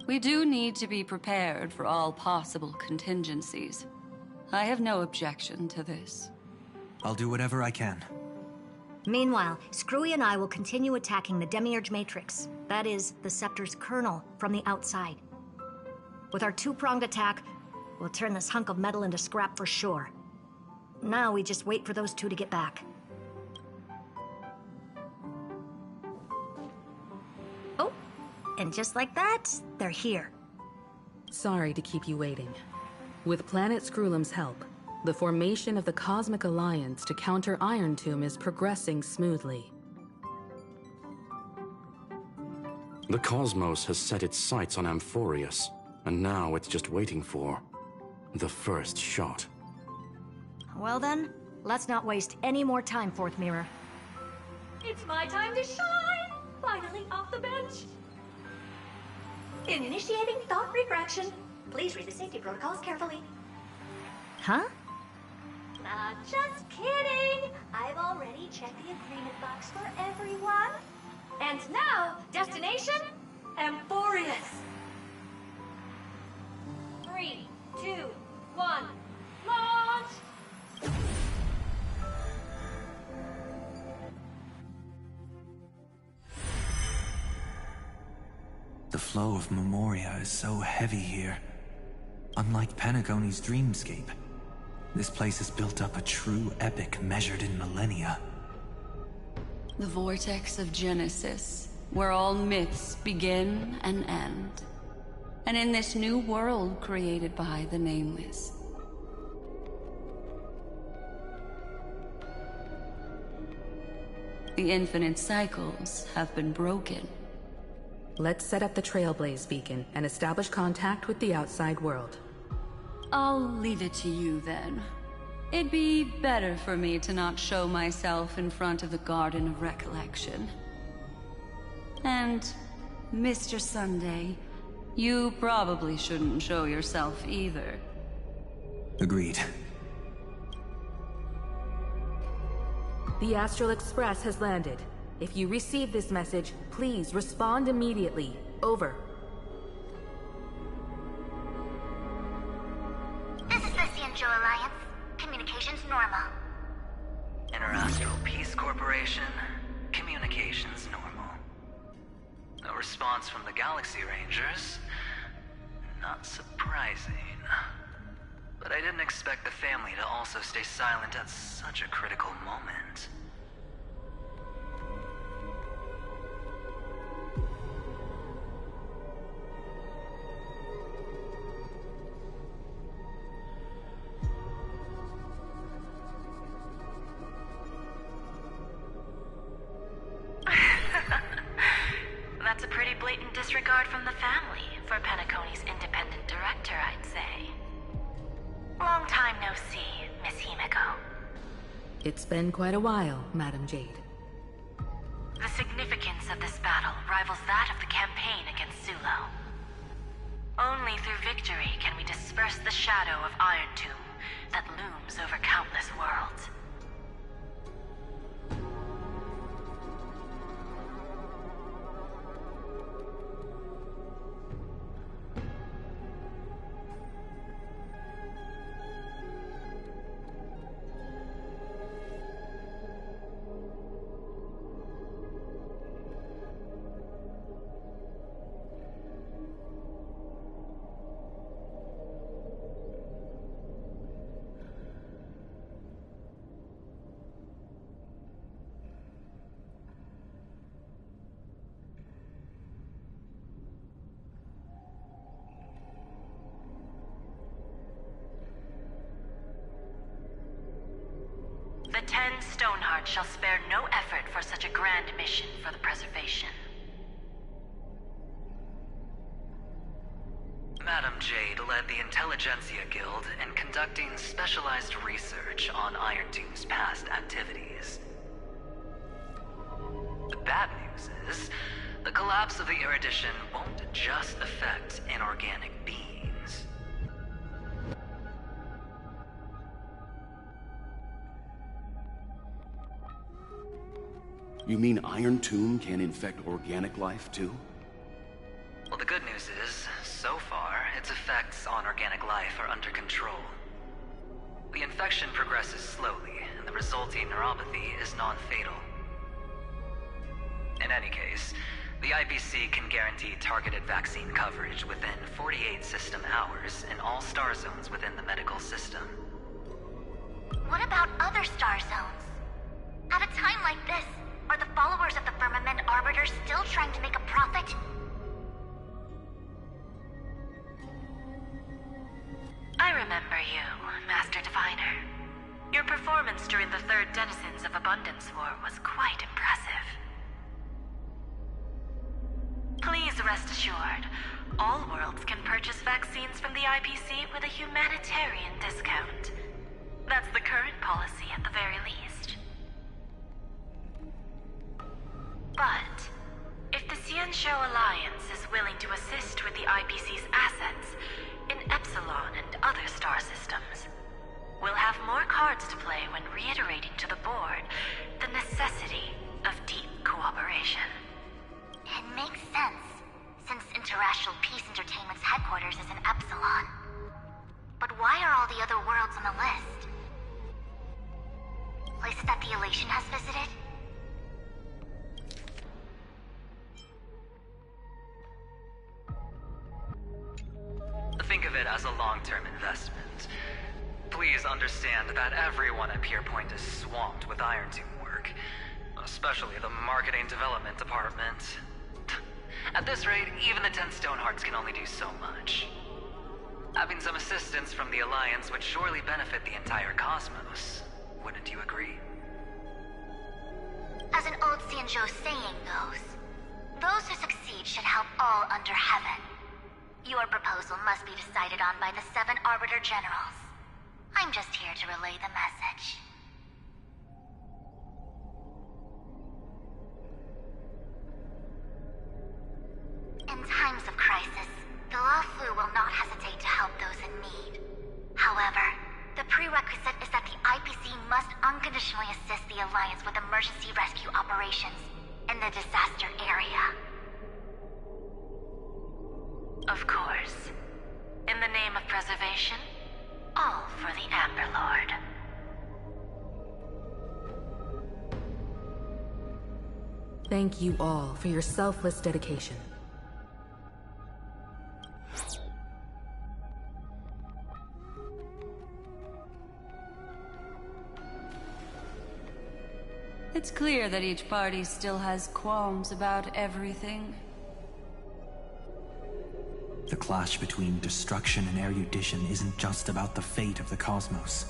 We do need to be prepared for all possible contingencies. I have no objection to this. I'll do whatever I can. Meanwhile, Screwy and I will continue attacking the Demiurge Matrix. That is, the Scepter's kernel, from the outside. With our two-pronged attack, we'll turn this hunk of metal into scrap for sure. Now we just wait for those two to get back. Oh, and just like that, they're here. Sorry to keep you waiting. With Planet Screwlum's help, the formation of the Cosmic Alliance to counter Iron Tomb is progressing smoothly. The cosmos has set its sights on amphoreus, and now it's just waiting for the first shot. Well then, let's not waste any more time, Fourth Mirror. It's my time to shine! Finally off the bench! Initiating thought refraction. Please read the safety protocols carefully. Huh? Just kidding! I've already checked the agreement box for everyone. And now, destination, Amphoreus. 3, 2, 1, launch! The flow of Memoria is so heavy here. Unlike Pentagoni's dreamscape, this place has built up a true epic measured in millennia. The vortex of Genesis, where all myths begin and end. And in this new world created by the Nameless. The infinite cycles have been broken. Let's set up the Trailblaze beacon and establish contact with the outside world. I'll leave it to you then. It'd be better for me to not show myself in front of the Garden of Recollection. And, Mr. Sunday, you probably shouldn't show yourself either. Agreed. The Astral Express has landed. If you receive this message, please respond immediately. Over. This is the Cianjo Alliance. Communications normal. Interastral Peace Corporation. Communications normal. No response from the Galaxy Rangers. Not surprising. But I didn't expect the family to also stay silent at such a critical moment. That's a pretty blatant disregard from the family for Pentaconi's independent director, I'd say. Long time no see, Miss Himiko. It's been quite a while, Madam Jade. The significance of this battle rivals that of the campaign against Sulo. Only through victory can we disperse the shadow of Iron Tomb that looms over countless worlds. The 10 Stonehearts shall spare no effort for such a grand mission for the preservation. Madam Jade led the Intelligentsia Guild in conducting specialized research on Iron Tomb's past activities. The bad news is, the collapse of the Erudition won't just affect inorganic beings. You mean Iron Tomb can infect organic life, too? Well, the good news is, so far, its effects on organic life are under control. The infection progresses slowly, and the resulting neuropathy is non-fatal. In any case, the IPC can guarantee targeted vaccine coverage within 48 system hours in all star zones within the medical system. What about other star zones? At a time like this, are the followers of the Firmament Arbiter still trying to make a profit? I remember you, Master Diviner. Your performance during the Third Denizens of Abundance War was quite impressive. Please rest assured, all worlds can purchase vaccines from the IPC with a humanitarian discount. That's the current policy at the very least. But, if the Xianzhou Alliance is willing to assist with the IPC's assets in Epsilon and other star systems, we'll have more cards to play when reiterating to the board the necessity of deep cooperation. It makes sense, since Interracial Peace Entertainment's headquarters is in Epsilon. But why are all the other worlds on the list? Places that the Elation has visited? Think of it as a long-term investment. Please understand that everyone at Pierpoint is swamped with Iron Tomb work, especially the marketing development department. At this rate, even the 10 Stonehearts can only do so much. Having some assistance from the Alliance would surely benefit the entire cosmos. Wouldn't you agree? As an old Xianzhou saying goes, those who succeed should help all under heaven. Your proposal must be decided on by the 7 Arbiter Generals. I'm just here to relay the message. In times of crisis, the Luofu will not hesitate to help those in need. However, the prerequisite is that the IPC must unconditionally assist the Alliance with emergency rescue operations in the disaster area. Of course. In the name of preservation, all for the Amber Lord. Thank you all for your selfless dedication. It's clear that each party still has qualms about everything. The clash between destruction and erudition isn't just about the fate of the cosmos.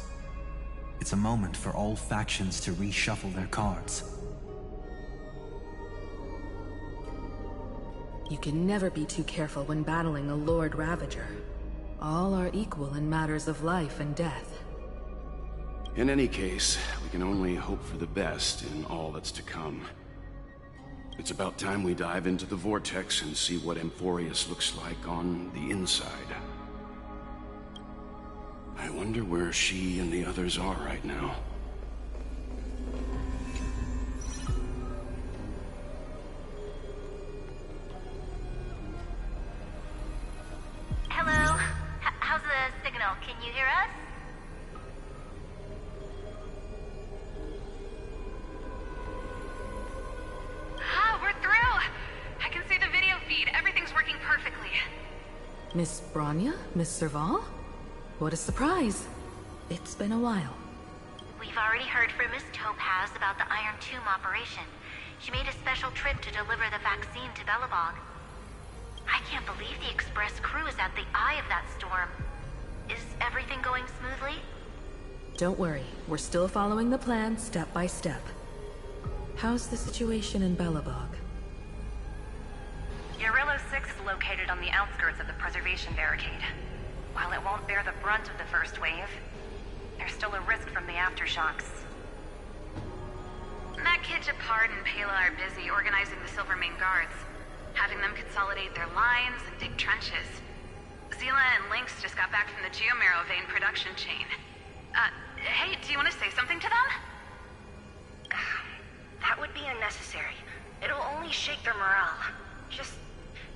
It's a moment for all factions to reshuffle their cards. You can never be too careful when battling a Lord Ravager. All are equal in matters of life and death. In any case, we can only hope for the best in all that's to come. It's about time we dive into the vortex and see what amphoreus looks like on the inside. I wonder where she and the others are right now. Hello? How's the signal? Can you hear us? We're through! I can see the video feed. Everything's working perfectly. Miss Bronya? Miss Serval? What a surprise. It's been a while. We've already heard from Miss Topaz about the Iron Tomb operation. She made a special trip to deliver the vaccine to Belobog. I can't believe the Express crew is at the eye of that storm. Is everything going smoothly? Don't worry, we're still following the plan step by step. How's the situation in Belobog? Urillo 6 is located on the outskirts of the preservation barricade. While it won't bear the brunt of the first wave, there's still a risk from the aftershocks. Matt Kid Japard and Pela are busy organizing the Silvermane Guards, having them consolidate their lines and dig trenches. Zila and Lynx just got back from the Geomarrow vein production chain. Hey, do you want to say something to them? That would be unnecessary. It'll only shake their morale. Just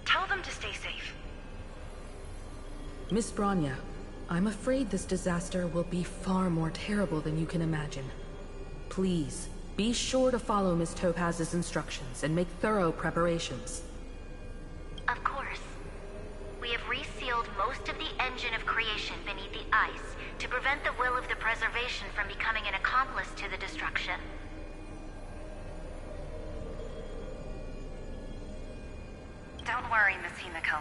tell them to stay safe. Miss Bronya, I'm afraid this disaster will be far more terrible than you can imagine. Please, be sure to follow Miss Topaz's instructions and make thorough preparations. Of course. We have resealed most of the engine of creation beneath the ice to prevent the will of the preservation from becoming an accomplice to the destruction. Don't worry, Miss Himiko.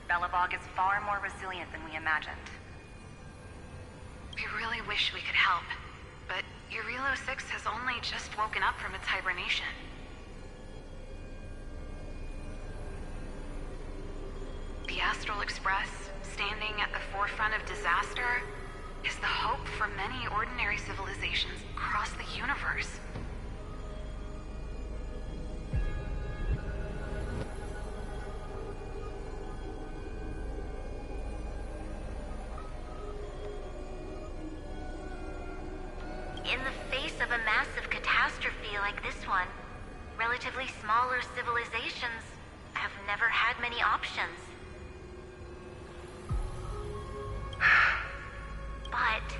Belobog is far more resilient than we imagined. We really wish we could help, but Eurilo 6 has only just woken up from its hibernation. The Astral Express, standing at the forefront of disaster, is the hope for many ordinary civilizations across the universe. In the face of a massive catastrophe like this one, relatively smaller civilizations have never had many options. But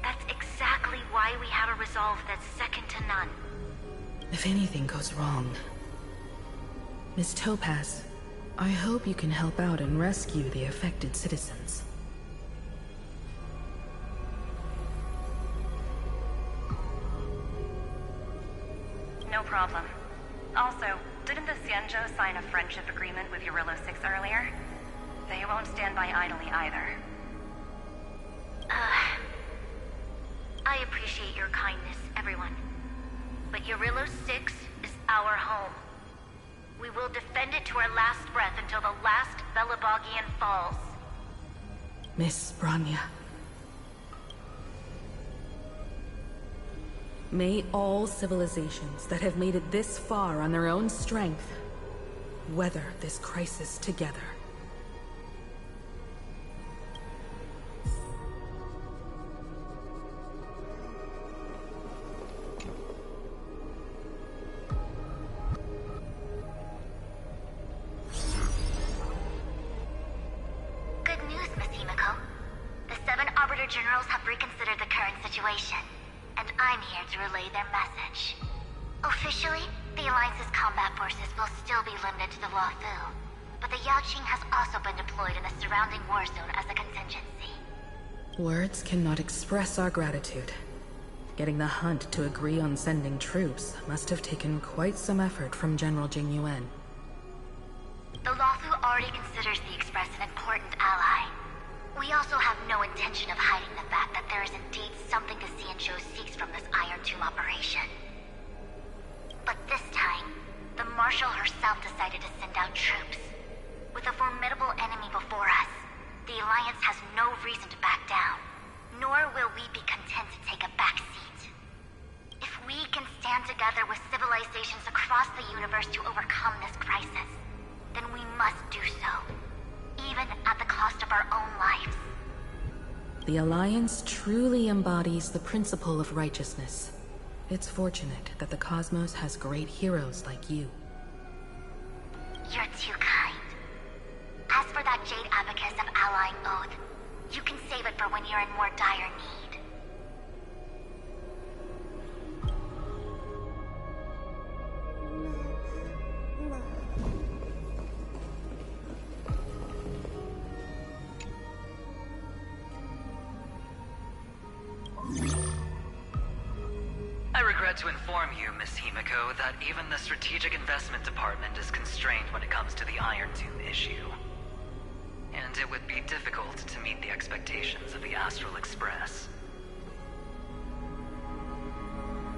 that's exactly why we have a resolve that's second to none. If anything goes wrong... Miss Topaz, I hope you can help out and rescue the affected citizens. No problem. Also, didn't the Xianzhou sign a friendship agreement with Eurilo 6 earlier? They won't stand by idly either. I appreciate your kindness, everyone. But Eurilo 6 is our home. We will defend it to our last breath until the last Belabogian falls. Miss Bronya. May all civilizations that have made it this far on their own strength weather this crisis together. Good news, Miss Himiko. The 7 Arbiter Generals have reconsidered the current situation, and I'm here to relay their message. Officially, the Alliance's combat forces will still be limited to the Luofu, but the Yaoqing has also been deployed in the surrounding war zone as a contingency. Words cannot express our gratitude. Getting the Hunt to agree on sending troops must have taken quite some effort from General Jing Yuan. The Luofu already considers the Express an important ally. We also have no intention of hiding the fact that there is indeed something the Xianzhou seeks from this Iron Tomb operation. But this time, the Marshal herself decided to send out troops. With a formidable enemy before us, the Alliance has no reason to back down, nor will we be content to take a back seat. If we can stand together with civilizations across the universe to overcome this crisis, then we must do so, even at the cost of our own lives. The Alliance truly embodies the principle of righteousness. It's fortunate that the cosmos has great heroes like you. You're too kind. As for that Jade Abacus of Allying Oath, you can save it for when you're in more dire need. I regret to inform you, Miss Himiko, that even the Strategic Investment Department is constrained when it comes to the Iron Tomb issue. And it would be difficult to meet the expectations of the Astral Express.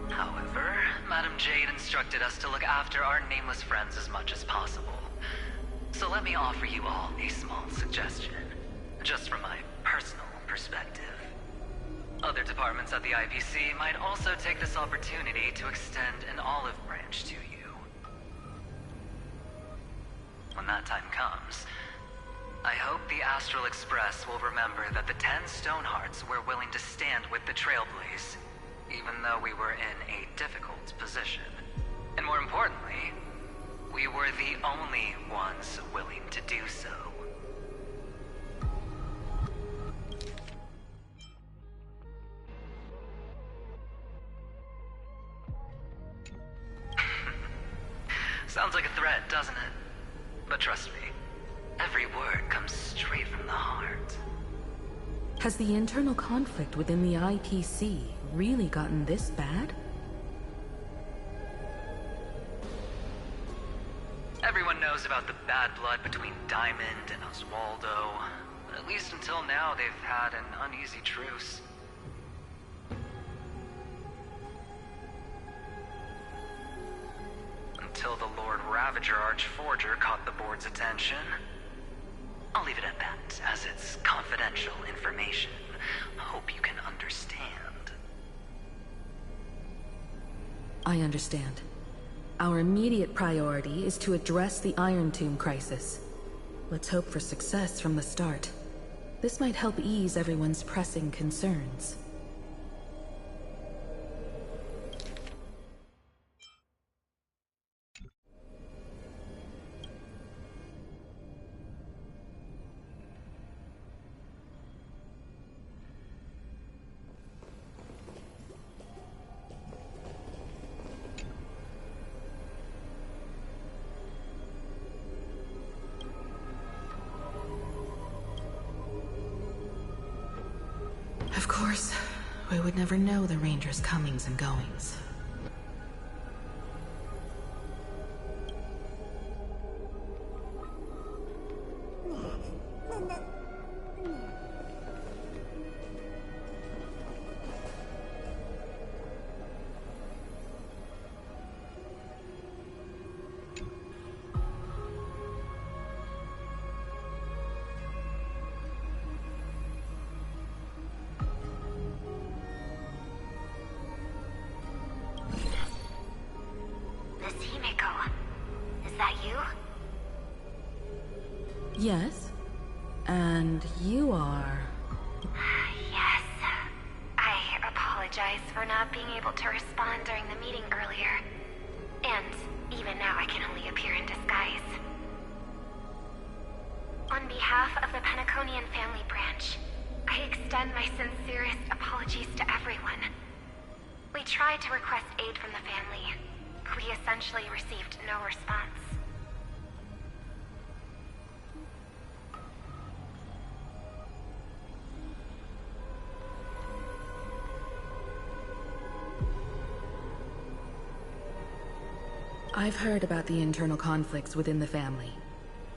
However, Madam Jade instructed us to look after our nameless friends as much as possible. So let me offer you all a small suggestion, just from my personal perspective. Other departments at the IPC might also take this opportunity to extend an olive branch to you. When that time comes, I hope the Astral Express will remember that the 10 Stonehearts were willing to stand with the Trailblaze, even though we were in a difficult position. And more importantly, we were the only ones willing to do so. Sounds like a threat, doesn't it? But trust me, every word comes straight from the heart. Has the internal conflict within the IPC really gotten this bad? Everyone knows about the bad blood between Diamond and Oswaldo. But at least until now, they've had an uneasy truce. Until the Lord Ravager Archforger caught the board's attention. I'll leave it at that, as it's confidential information. Hope you can understand. I understand. Our immediate priority is to address the Iron Tomb crisis. Let's hope for success from the start. This might help ease everyone's pressing concerns. Of course, we would never know the Ranger's comings and goings. Yes? And you are... Yes. I apologize for not being able to respond during the meeting earlier. And even now I can only appear in disguise. On behalf of the Penaconian family branch, I extend my sincerest apologies to everyone. We tried to request aid from the family. We essentially received no response. I've heard about the internal conflicts within the family.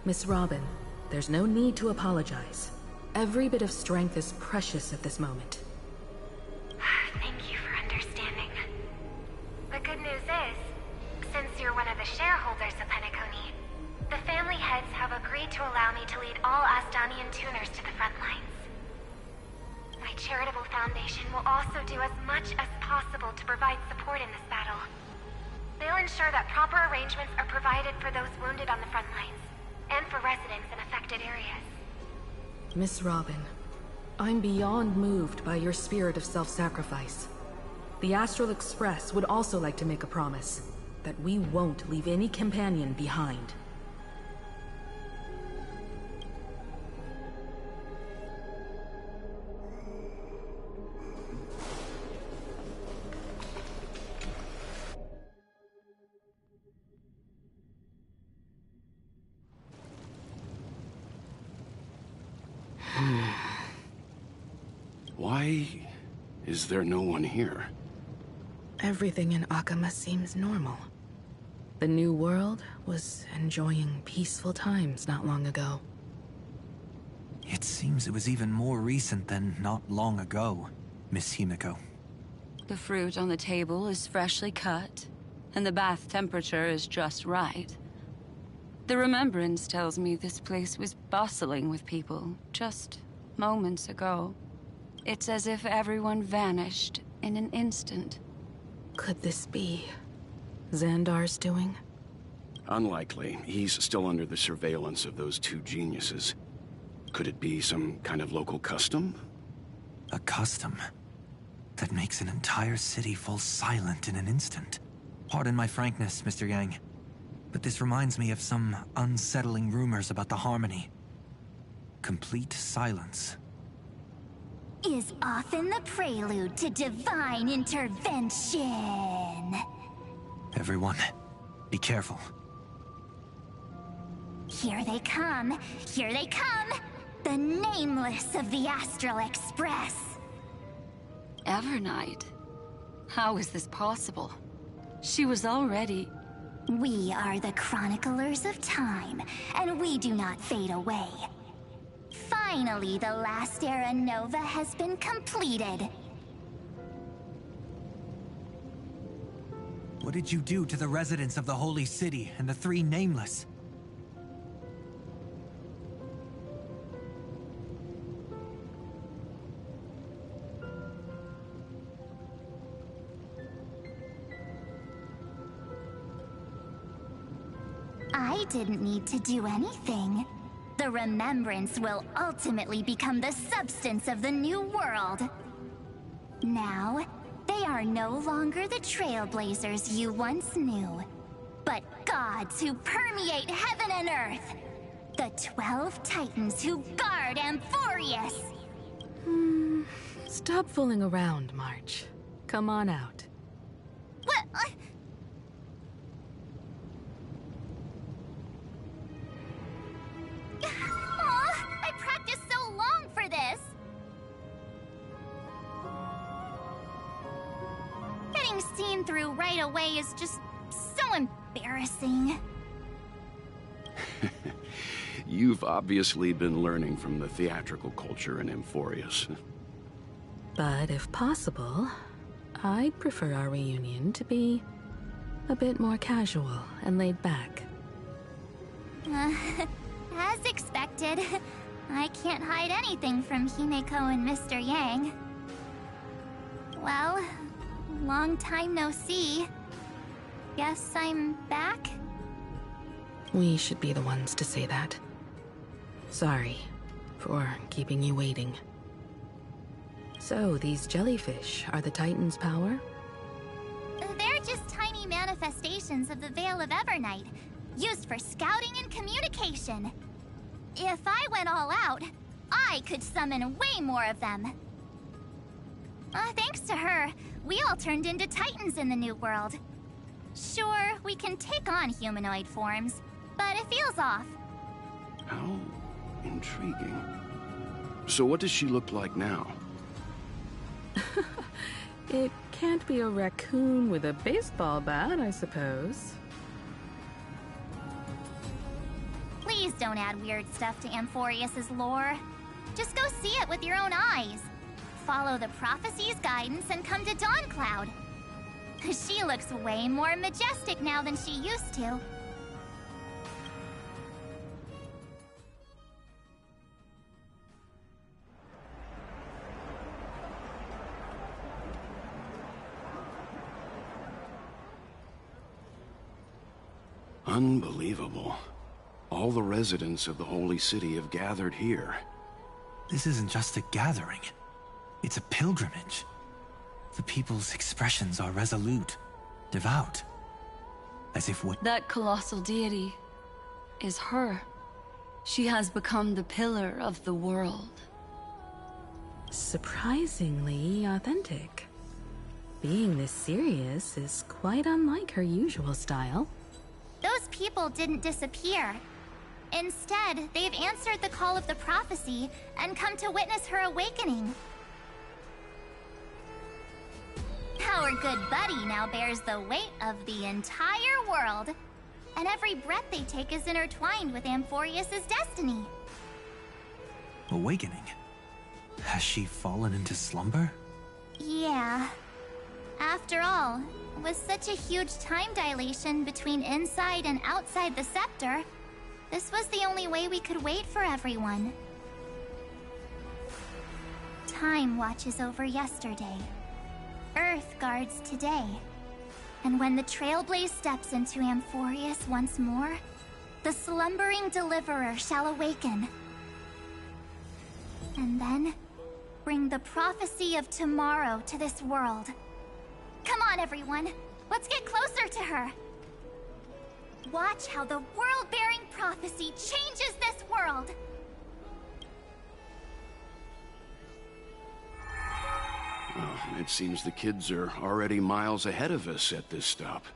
Miss Robin, there's no need to apologize. Every bit of strength is precious at this moment. Thank you for understanding. The good news is, since you're one of the shareholders of Penacony, the family heads have agreed to allow me to lead all Astonian tuners to the front lines. My charitable foundation will also do as much as possible to provide support in this battle. They'll ensure that proper arrangements are provided for those wounded on the front lines, and for residents in affected areas. Miss Robin, I'm beyond moved by your spirit of self-sacrifice. The Astral Express would also like to make a promise that we won't leave any companion behind. Why is there no one here? Everything in Akama seems normal. The New World was enjoying peaceful times not long ago. It seems it was even more recent than not long ago, Miss Himiko. The fruit on the table is freshly cut, and the bath temperature is just right. The remembrance tells me this place was bustling with people just moments ago. It's as if everyone vanished in an instant. Could this be Xandar's doing? Unlikely. He's still under the surveillance of those two geniuses. Could it be some kind of local custom? A custom that makes an entire city fall silent in an instant. Pardon my frankness, Mr. Yang, but this reminds me of some unsettling rumors about the Harmony. Complete silence. Is often the prelude to divine intervention. Everyone, be careful. Here they come! Here they come! The Nameless of the Astral Express! Evernight? How is this possible? She was already... We are the Chroniclers of Time, and we do not fade away. Finally, the last Era Nova has been completed. What did you do to the residents of the Holy City and the three Nameless? I didn't need to do anything. The remembrance will ultimately become the substance of the new world. Now, they are no longer the trailblazers you once knew, but gods who permeate heaven and earth. The 12 Titans who guard amphoreus. Stop fooling around, March. Come on out. What? I practiced so long for this! Getting seen through right away is just so embarrassing. You've obviously been learning from the theatrical culture in Amphoreus. But if possible, I'd prefer our reunion to be a bit more casual and laid back. As expected, I can't hide anything from Himeko and Mr. Yang. Well, long time no see. Guess I'm back? We should be the ones to say that. Sorry for keeping you waiting. So, these jellyfish are the Titan's power? They're just tiny manifestations of the Veil of Evernight, used for scouting and communication. If I went all out, I could summon way more of them. Thanks to her, we all turned into Titans in the New World. Sure, we can take on humanoid forms, but it feels off. How intriguing. So what does she look like now? It can't be a raccoon with a baseball bat, I suppose. Please don't add weird stuff to Amphoreus's lore. Just go see it with your own eyes. Follow the prophecy's guidance and come to Dawncloud. She looks way more majestic now than she used to. Unbelievable. All the residents of the Holy City have gathered here. This isn't just a gathering. It's a pilgrimage. The people's expressions are resolute, devout. As if what... That colossal deity is her. She has become the pillar of the world. Surprisingly authentic. Being this serious is quite unlike her usual style. Those people didn't disappear. Instead, they've answered the call of the prophecy and come to witness her awakening. Our good buddy now bears the weight of the entire world, and every breath they take is intertwined with Amphoreus' destiny. Awakening? Has she fallen into slumber? Yeah. After all, with such a huge time dilation between inside and outside the scepter, this was the only way we could wait for everyone. Time watches over yesterday. Earth guards today. And when the Trailblaze steps into Amphoreus once more, the slumbering deliverer shall awaken. And then, bring the prophecy of tomorrow to this world. Come on, everyone. Let's get closer to her. Watch how the world-bearing prophecy changes this world. Well, it seems the kids are already miles ahead of us at this stop.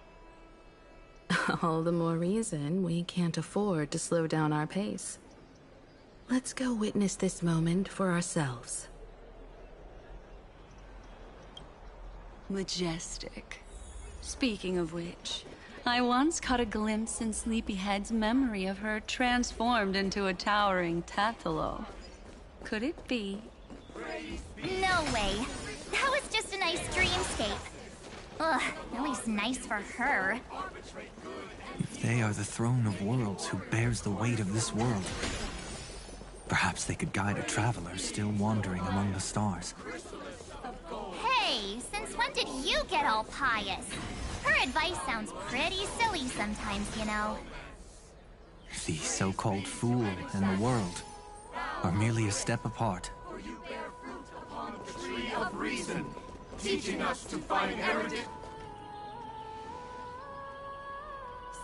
All the more reason we can't afford to slow down our pace. Let's go witness this moment for ourselves. Majestic. Speaking of which, I once caught a glimpse in Sleepyhead's memory of her transformed into a towering Tatalo. Could it be? No way. That was just a nice dreamscape. Ugh, at least nice for her. If they are the throne of worlds who bears the weight of this world, perhaps they could guide a traveler still wandering among the stars. Hey, since when did you get all pious? Her advice sounds pretty silly sometimes, you know. The so-called fool and the world are merely a step apart. Tree of reason, teaching us to find heritage.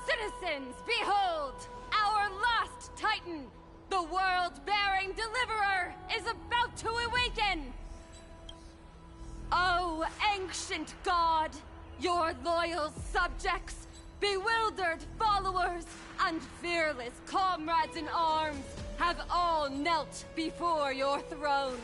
Citizens, behold! Our last Titan, the world-bearing deliverer, is about to awaken! Oh, ancient god, your loyal subjects, bewildered followers, and fearless comrades in arms have all knelt before your throne.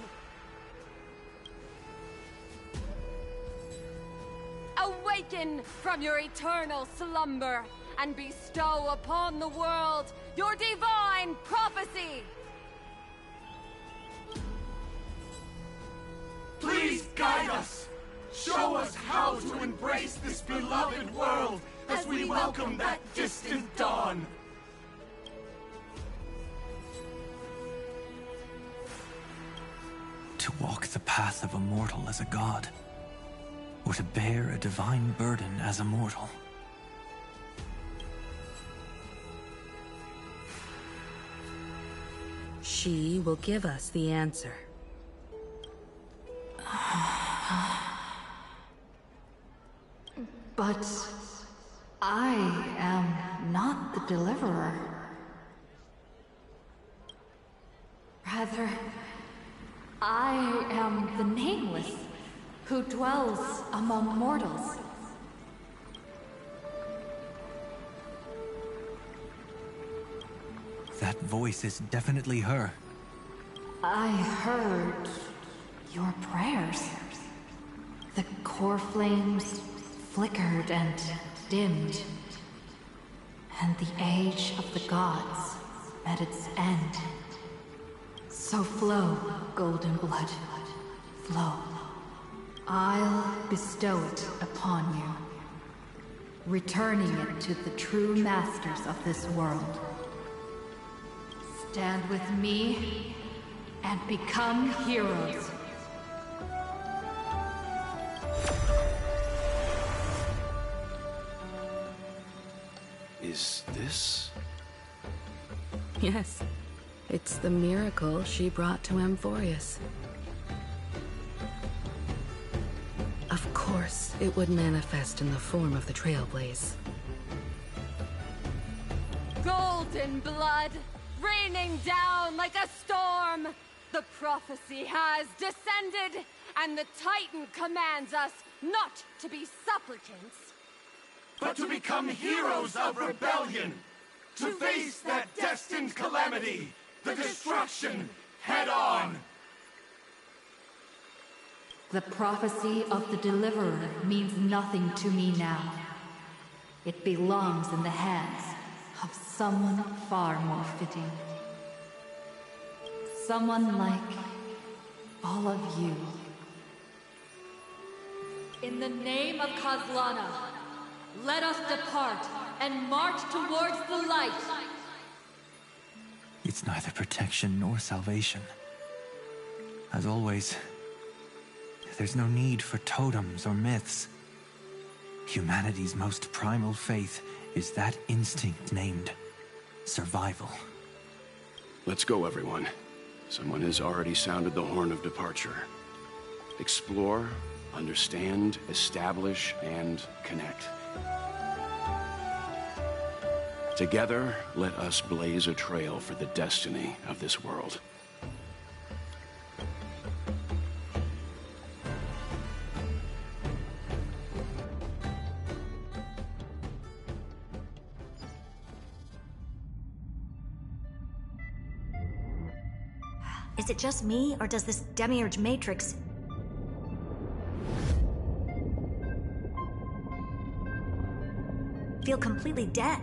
Awaken from your eternal slumber and bestow upon the world your divine prophecy! Please guide us! Show us how to embrace this beloved world as we welcome that distant dawn! To walk the path of a mortal as a god, or to bear a divine burden as a mortal. She will give us the answer. But I am not the deliverer. Rather, I am the nameless who dwells among mortals. That voice is definitely her. I heard your prayers. The core flames flickered and dimmed, and the age of the gods met its end. So flow, golden blood, flow. I'll bestow it upon you, returning it to the true masters of this world. Stand with me and become heroes. Is this? Yes, it's the miracle she brought to amphoreus. Of course, it would manifest in the form of the Trailblaze. Golden blood, raining down like a storm! The prophecy has descended, and the Titan commands us not to be supplicants, but to become heroes of rebellion, to face that destined calamity, the destruction, head on. The prophecy of the Deliverer means nothing to me now. It belongs in the hands of someone far more fitting. Someone like all of you. In the name of Kazlana, let us depart and march towards the light. It's neither protection nor salvation. As always, there's no need for totems or myths. Humanity's most primal faith is that instinct named survival. Let's go, everyone. Someone has already sounded the horn of departure. Explore understand, establish, and connect. Together, let us blaze a trail for the destiny of this world. Is it just me, or does this demiurge matrix feel completely dead?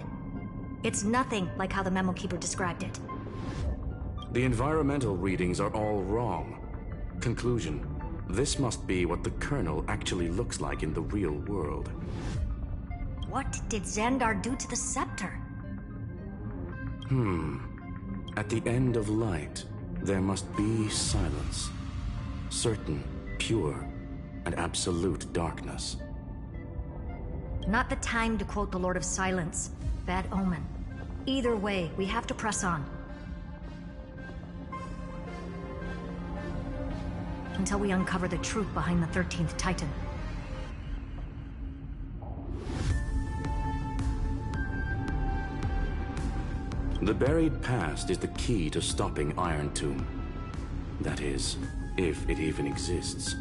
It's nothing like how the memo keeper described it. The environmental readings are all wrong. Conclusion: this must be what the kernel actually looks like in the real world. What did Xandar do to the scepter? At the end of light, there must be silence. Certain, pure, and absolute darkness. Not the time to quote the Lord of Silence. Bad omen. Either way, we have to press on. Until we uncover the truth behind the 13th Titan. The buried past is the key to stopping Iron Tomb. That is, if it even exists.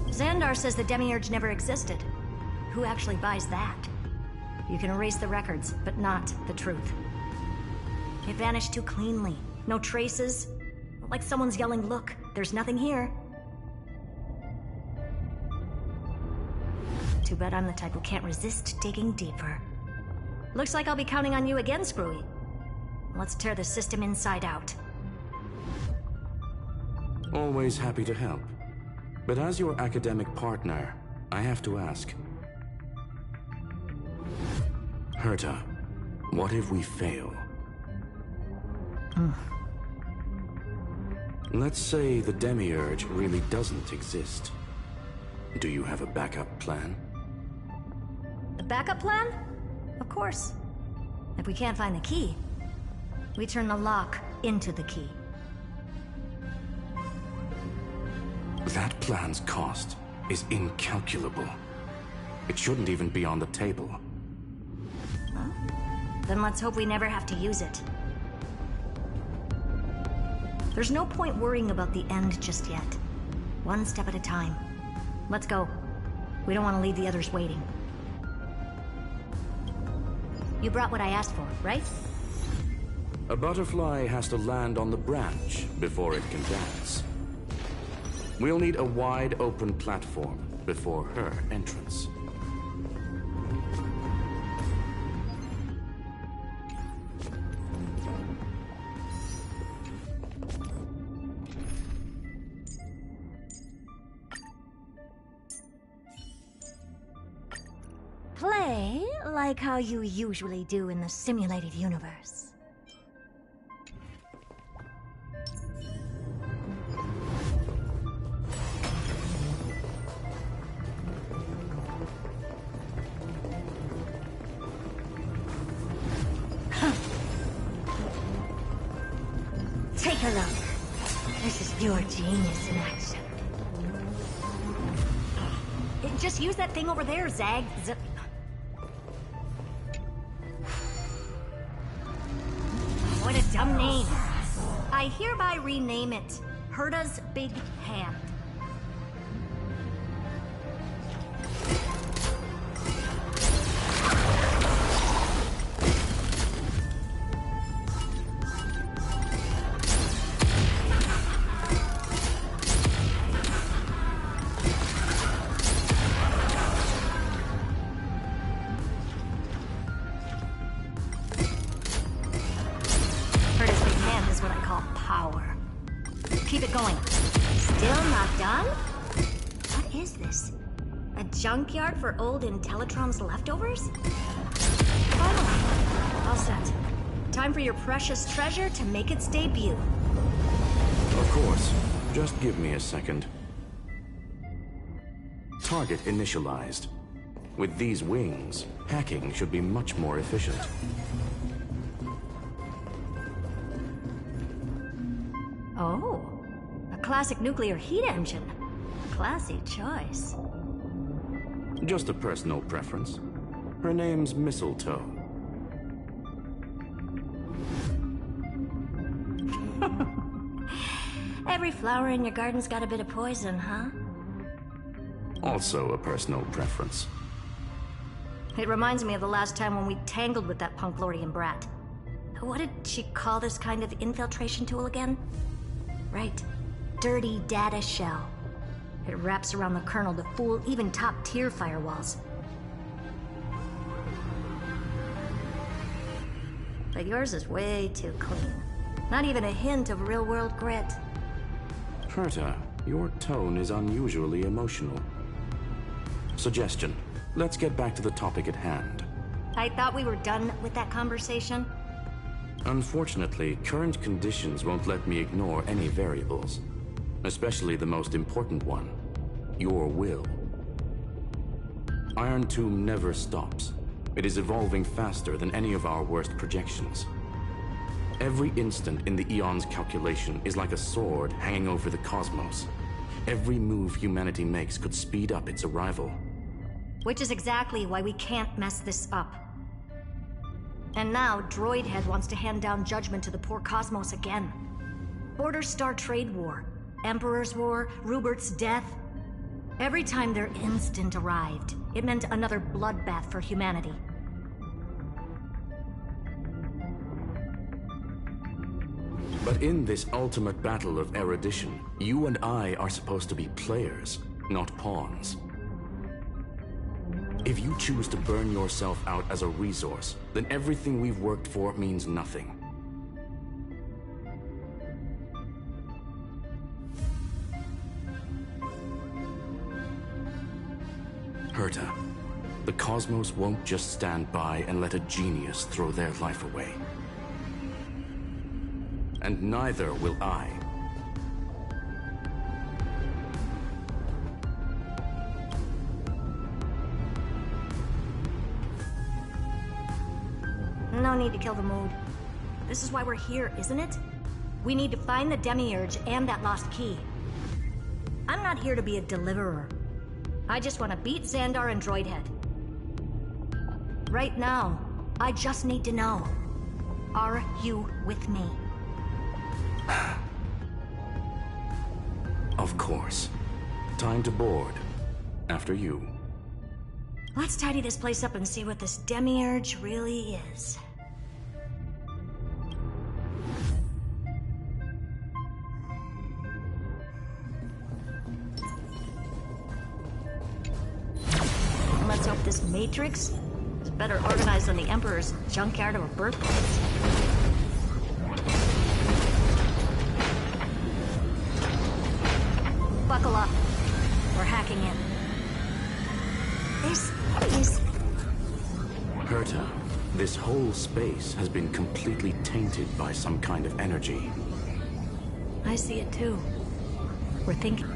Xandar says the Demiurge never existed. Who actually buys that? You can erase the records, but not the truth. It vanished too cleanly. No traces. Like someone's yelling, "Look, there's nothing here." Too bad I'm the type who can't resist digging deeper. Looks like I'll be counting on you again, Screwy. Let's tear the system inside out. Always happy to help. But as your academic partner, I have to ask. Herta, what if we fail? Let's say the Demiurge really doesn't exist. Do you have a backup plan? A backup plan? Of course. If we can't find the key, we turn the lock into the key. That plan's cost is incalculable. It shouldn't even be on the table. Well, then let's hope we never have to use it. There's no point worrying about the end just yet. One step at a time. Let's go. We don't want to leave the others waiting. You brought what I asked for, right? A butterfly has to land on the branch before it can dance. We'll need a wide open platform before her entrance. Play like how you usually do in the simulated universe. Take a look. This is your genius in action. Just use that thing over there, Zag. What a dumb name. I hereby rename it Herta's Big Hand. Junkyard for old Intellitron's leftovers? Finally, all set. Time for your precious treasure to make its debut. Of course. Just give me a second. Target initialized. With these wings, hacking should be much more efficient. Oh, a classic nuclear heat engine. Classy choice. Just a personal preference. Her name's Mistletoe. Every flower in your garden's got a bit of poison, huh? Also a personal preference. It reminds me of the last time when we tangled with that Punklordian brat. What did she call this kind of infiltration tool again? Right. Dirty data shell. It wraps around the kernel to fool even top-tier firewalls. But yours is way too clean. Not even a hint of real-world grit. Herta, your tone is unusually emotional. Suggestion. Let's get back to the topic at hand. I thought we were done with that conversation. Unfortunately, current conditions won't let me ignore any variables. Especially the most important one. Your will. Iron Tomb never stops. It is evolving faster than any of our worst projections. Every instant in the Eon's calculation is like a sword hanging over the cosmos. Every move humanity makes could speed up its arrival. Which is exactly why we can't mess this up. And now, Droidhead wants to hand down judgment to the poor cosmos again. Border Star Trade War, Emperor's War, Rupert's death. Every time their instant arrived, it meant another bloodbath for humanity. But in this ultimate battle of erudition, you and I are supposed to be players, not pawns. If you choose to burn yourself out as a resource, then everything we've worked for means nothing. Herta, the cosmos won't just stand by and let a genius throw their life away. And neither will I. No need to kill the mood. This is why we're here, isn't it? We need to find the Demiurge and that lost key. I'm not here to be a deliverer. I just want to beat Xandar and Droidhead. Right now, I just need to know. Are you with me? Of course. Time to board. After you. Let's tidy this place up and see what this Demiurge really is. Let's hope this Matrix is better organized than the Emperor's junkyard of a birthplace. Buckle up. We're hacking in. This is... Herta, this whole space has been completely tainted by some kind of energy. I see it too. We're thinking...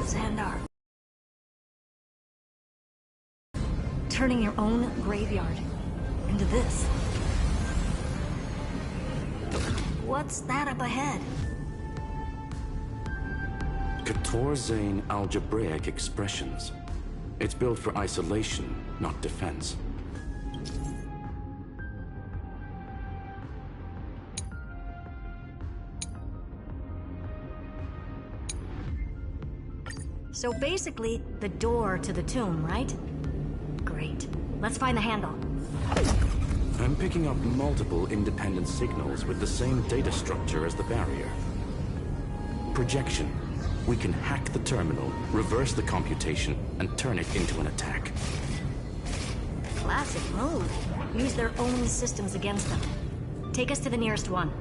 Xandar. Turning your own graveyard into this. What's that up ahead? Katorzane algebraic expressions. It's built for isolation, not defense. So basically, the door to the tomb, right? Great. Let's find the handle. I'm picking up multiple independent signals with the same data structure as the barrier. Projection. We can hack the terminal, reverse the computation, and turn it into an attack. Classic move. Use their own systems against them. Take us to the nearest one.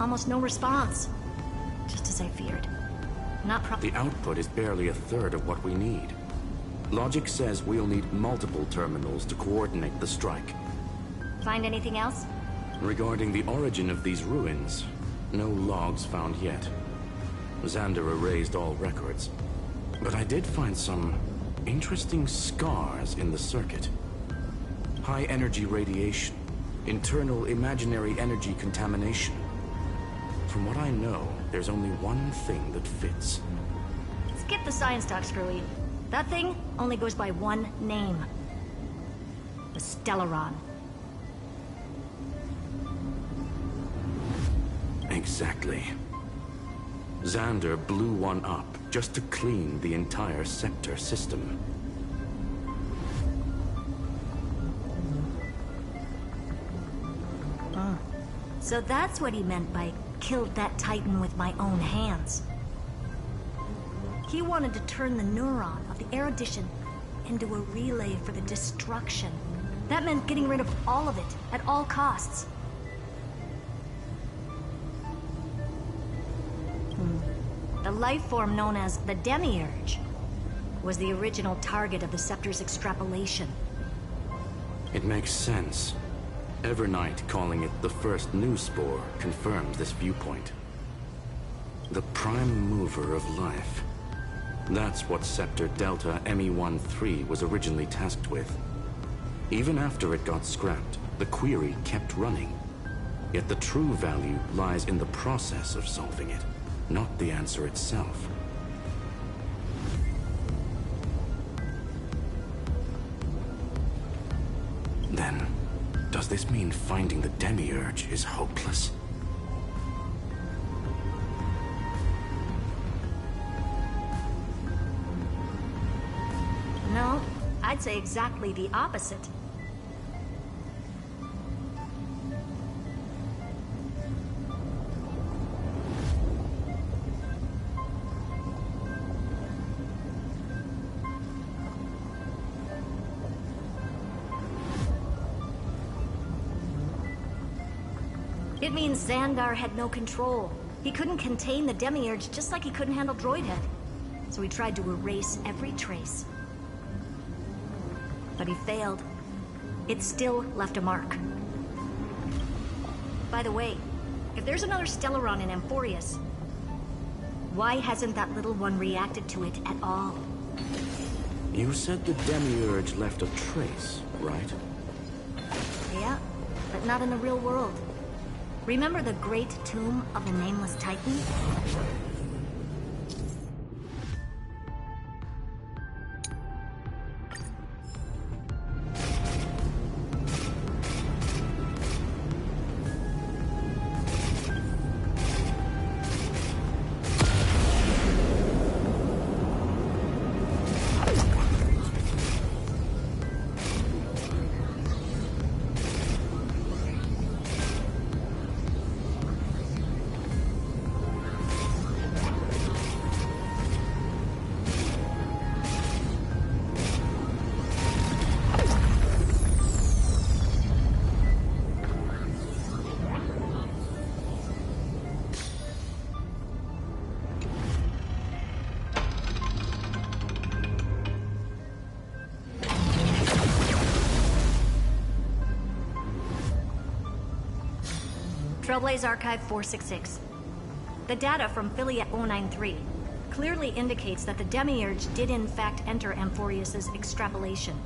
Almost no response. Just as I feared. Not The output is barely a third of what we need. Logic says we'll need multiple terminals to coordinate the strike. Find anything else? Regarding the origin of these ruins, no logs found yet. Xander erased all records. But I did find some interesting scars in the circuit. High energy radiation, internal imaginary energy contamination. From what I know, there's only one thing that fits. Skip the science talk, Screwy. That thing only goes by one name. The Stellaron. Exactly. Xander blew one up just to clean the entire sector system. So that's what he meant by killed that Titan with my own hands. He wanted to turn the neuron of the erudition into a relay for the destruction. That meant getting rid of all of it, at all costs. The life form known as the Demiurge was the original target of the Scepter's extrapolation. It makes sense. Evernight calling it the first new spore confirms this viewpoint. The prime mover of life. That's what Scepter Delta ME-13 was originally tasked with. Even after it got scrapped, the query kept running. Yet the true value lies in the process of solving it, not the answer itself. Then, does this mean finding the Demiurge is hopeless? No, I'd say exactly the opposite. It means Xandar had no control. He couldn't contain the Demiurge just like he couldn't handle Droidhead. So he tried to erase every trace. But he failed. It still left a mark. By the way, if there's another Stellaron in Amphoreus, why hasn't that little one reacted to it at all? You said the Demiurge left a trace, right? Yeah, but not in the real world. Remember the great tomb of the Nameless Titan? Trailblaze Archive 466. The data from Philia 093 clearly indicates that the Demiurge did in fact enter Amphoreus' extrapolation.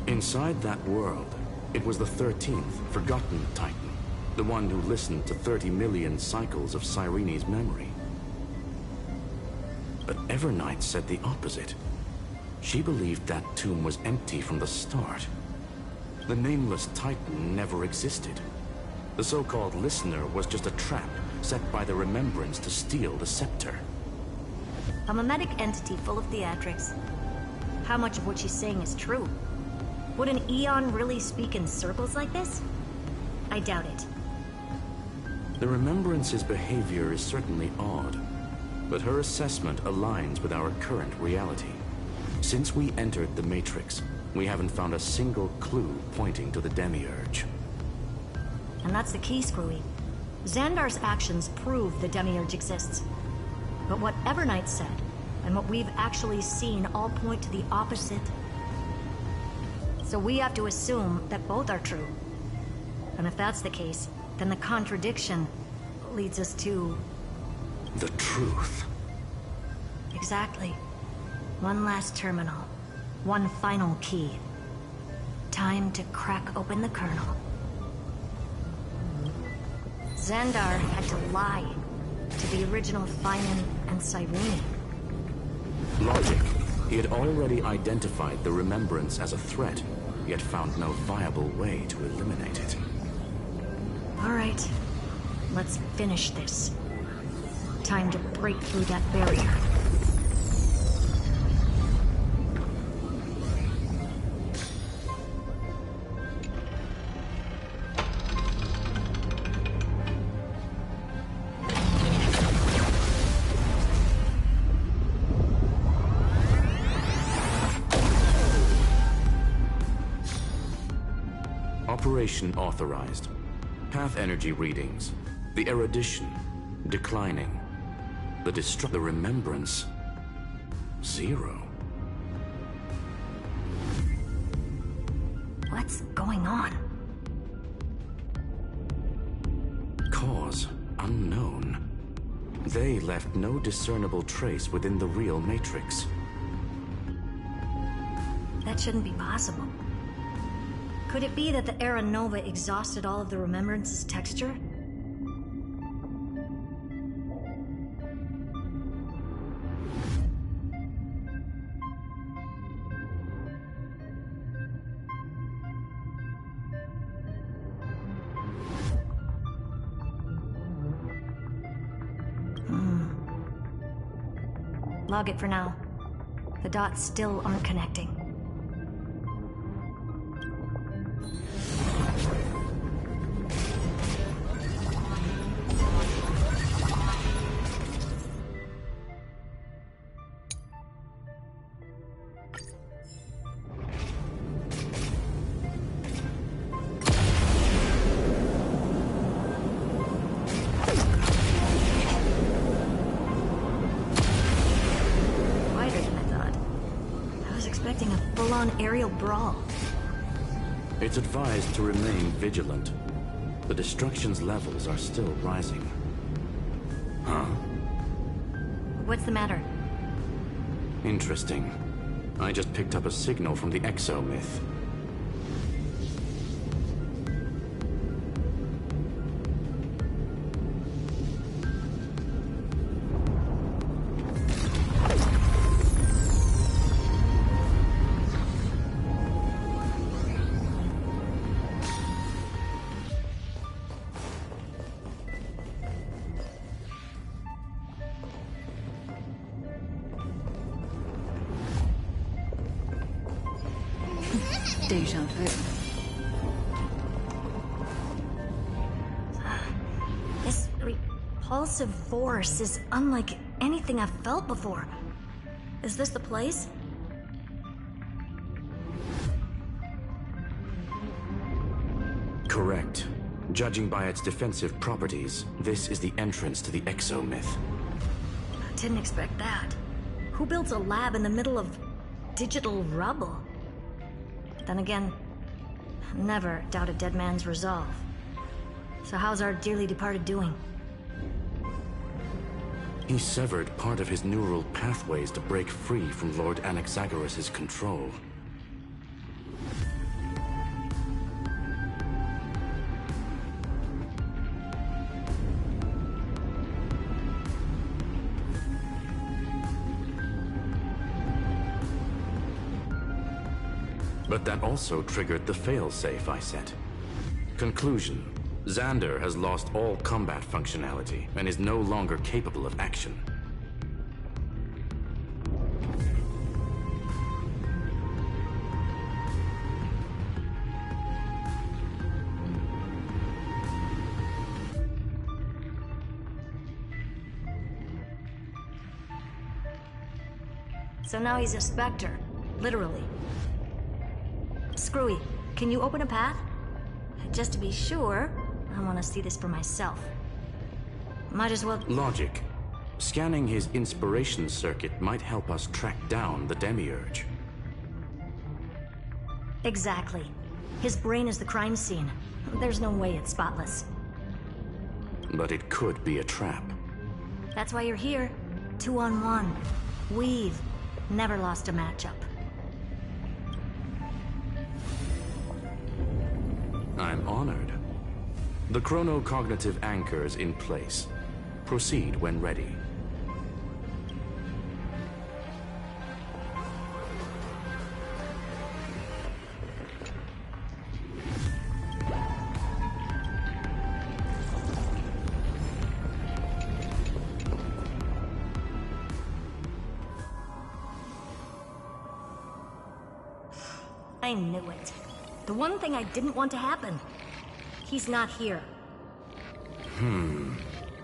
Inside that world, it was the 13th, forgotten Titan. The one who listened to 30 million cycles of Cyrene's memory. But Evernight said the opposite. She believed that tomb was empty from the start. The Nameless Titan never existed. The so-called Listener was just a trap set by the Remembrance to steal the scepter. A mimetic entity full of theatrics. How much of what she's saying is true? Would an Eon really speak in circles like this? I doubt it. The Remembrance's behavior is certainly odd, but her assessment aligns with our current reality. Since we entered the Matrix, we haven't found a single clue pointing to the Demiurge. And that's the key, Screwy. Xandar's actions prove the Demiurge exists. But what Evernight said, and what we've actually seen, all point to the opposite. So we have to assume that both are true. And if that's the case, then the contradiction leads us to... the truth. Exactly. One last terminal. One final key. Time to crack open the kernel. Xandar had to lie to the original Finan and Cyrene. Logic. He had already identified the Remembrance as a threat, yet found no viable way to eliminate it. All right. Let's finish this. Time to break through that barrier. Operation authorized. Path energy readings. The erudition declining. The remembrance 0. What's going on? Cause unknown. They left no discernible trace within the real matrix. That shouldn't be possible. Could it be that the Era Nova exhausted all of the Remembrance's texture? Log it for now. The dots still aren't connecting. Aerial brawl. It's advised to remain vigilant. The destruction's levels are still rising. Huh? What's the matter? Interesting. I just picked up a signal from the exo-myth. Deja vu. This repulsive force is unlike anything I've felt before. Is this the place? Correct. Judging by its defensive properties, this is the entrance to the exo-myth. Didn't expect that. Who builds a lab in the middle of digital rubble? Then again, never doubt a dead man's resolve. So how's our dearly departed doing? He severed part of his neural pathways to break free from Lord Anaxagoras' control. But that also triggered the failsafe I set. Conclusion: Xander has lost all combat functionality and is no longer capable of action. So now he's a Spectre, literally. Screwy, can you open a path? Just to be sure, I want to see this for myself. Might as well... Logic. Scanning his inspiration circuit might help us track down the Demiurge. Exactly. His brain is the crime scene. There's no way it's spotless. But it could be a trap. That's why you're here. 2-on-1. We've never lost a matchup. I'm honored. The chronocognitive anchor is in place. Proceed when ready. I knew it. The one thing I didn't want to happen. He's not here.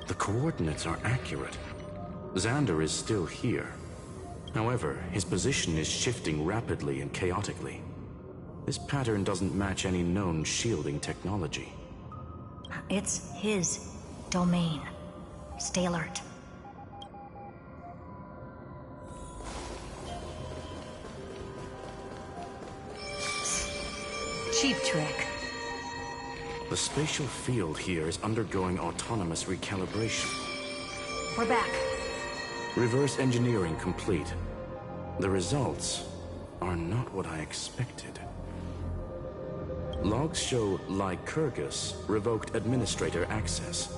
The coordinates are accurate. Xander is still here. However, his position is shifting rapidly and chaotically. This pattern doesn't match any known shielding technology. It's his domain. Stay alert. Cheap trick. The spatial field here is undergoing autonomous recalibration. We're back. Reverse engineering complete. The results are not what I expected. Logs show Lycurgus revoked administrator access.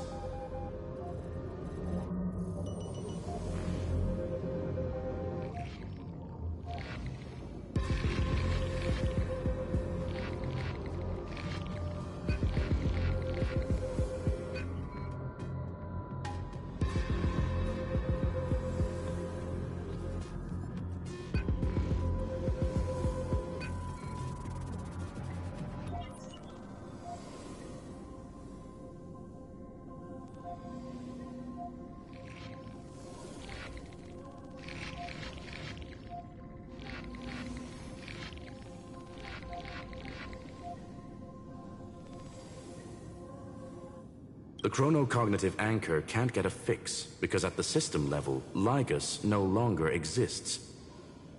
The chronocognitive anchor can't get a fix because at the system level, Lygus no longer exists.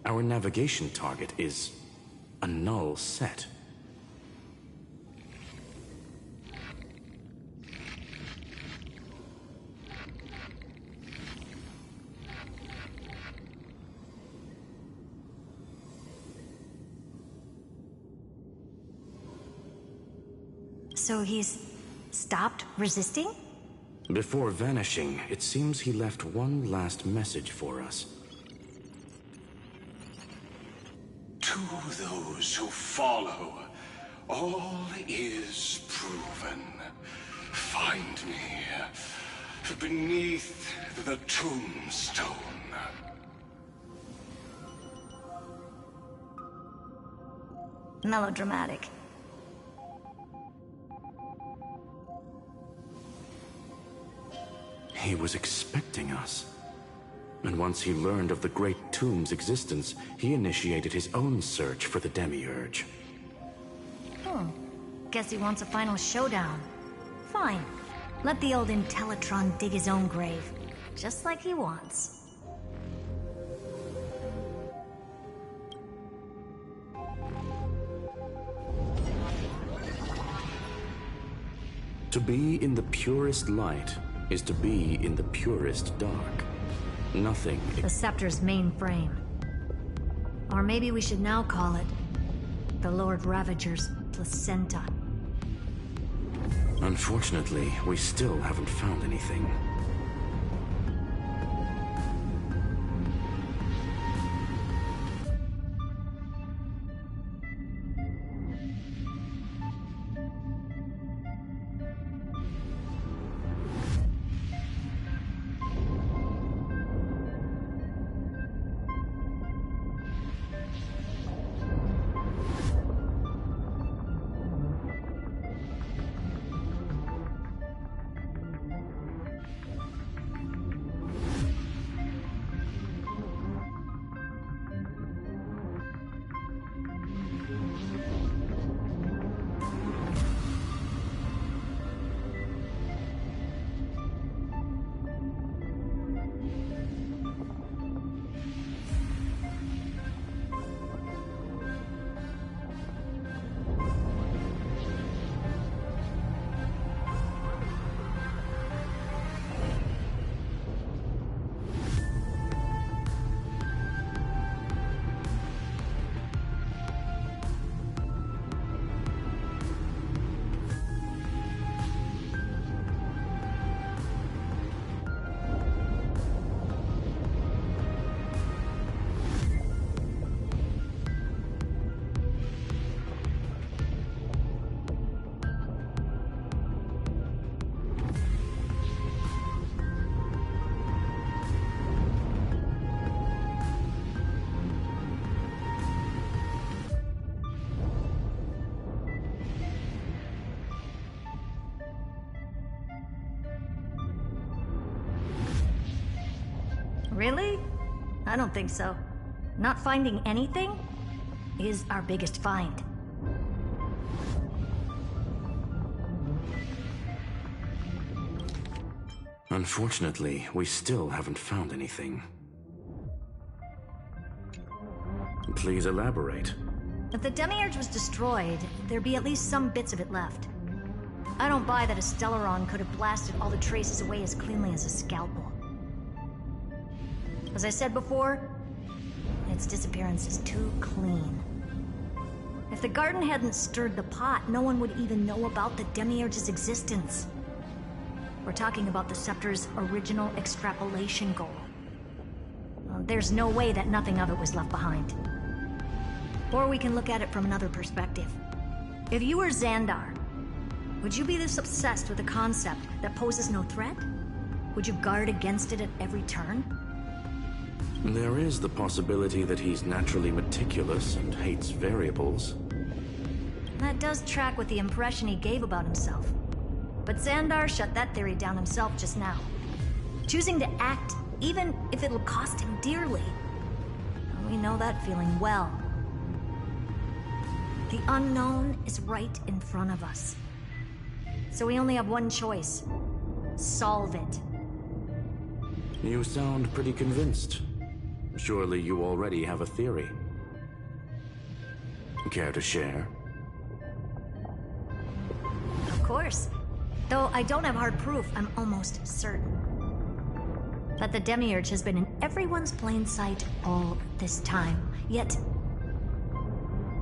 Our navigation target is a null set. So he's stopped resisting? Before vanishing, it seems he left one last message for us. To those who follow, all is proven. Find me beneath the tombstone. Melodramatic. He was expecting us. And once he learned of the Great Tomb's existence, he initiated his own search for the Demiurge. Guess he wants a final showdown. Fine. Let the old Intellitron dig his own grave. Just like he wants. To be in the purest light is to be in the purest dark. Nothing. The Scepter's mainframe. Or maybe we should now call it the Lord Ravager's placenta. Unfortunately, we still haven't found anything. Really? I don't think so. Not finding anything is our biggest find. Unfortunately, we still haven't found anything. Please elaborate. If the Demiurge was destroyed, there'd be at least some bits of it left. I don't buy that a Stellaron could have blasted all the traces away as cleanly as a scalpel. As I said before, its disappearance is too clean. If the garden hadn't stirred the pot, no one would even know about the Demiurge's existence. We're talking about the Scepter's original extrapolation goal. There's no way that nothing of it was left behind. Or we can look at it from another perspective. If you were Xandar, would you be this obsessed with a concept that poses no threat? Would you guard against it at every turn? There is the possibility that he's naturally meticulous and hates variables. That does track with the impression he gave about himself. But Xandar shut that theory down himself just now. Choosing to act, even if it'll cost him dearly. We know that feeling well. The unknown is right in front of us. So we only have one choice. Solve it. You sound pretty convinced. Surely you already have a theory. Care to share? Of course. Though I don't have hard proof, I'm almost certain that the Demiurge has been in everyone's plain sight all this time. Yet,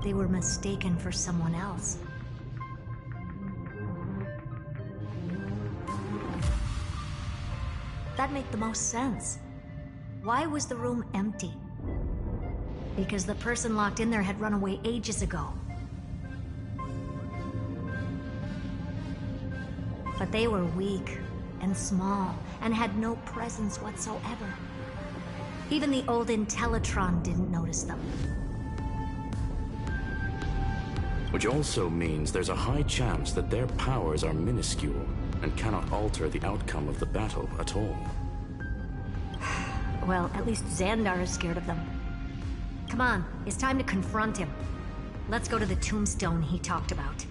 they were mistaken for someone else. That'd make the most sense. Why was the room empty? Because the person locked in there had run away ages ago. But they were weak and small and had no presence whatsoever. Even the old Intellitron didn't notice them. Which also means there's a high chance that their powers are minuscule and cannot alter the outcome of the battle at all. Well, at least Xandar is scared of them. Come on, it's time to confront him. Let's go to the tombstone he talked about.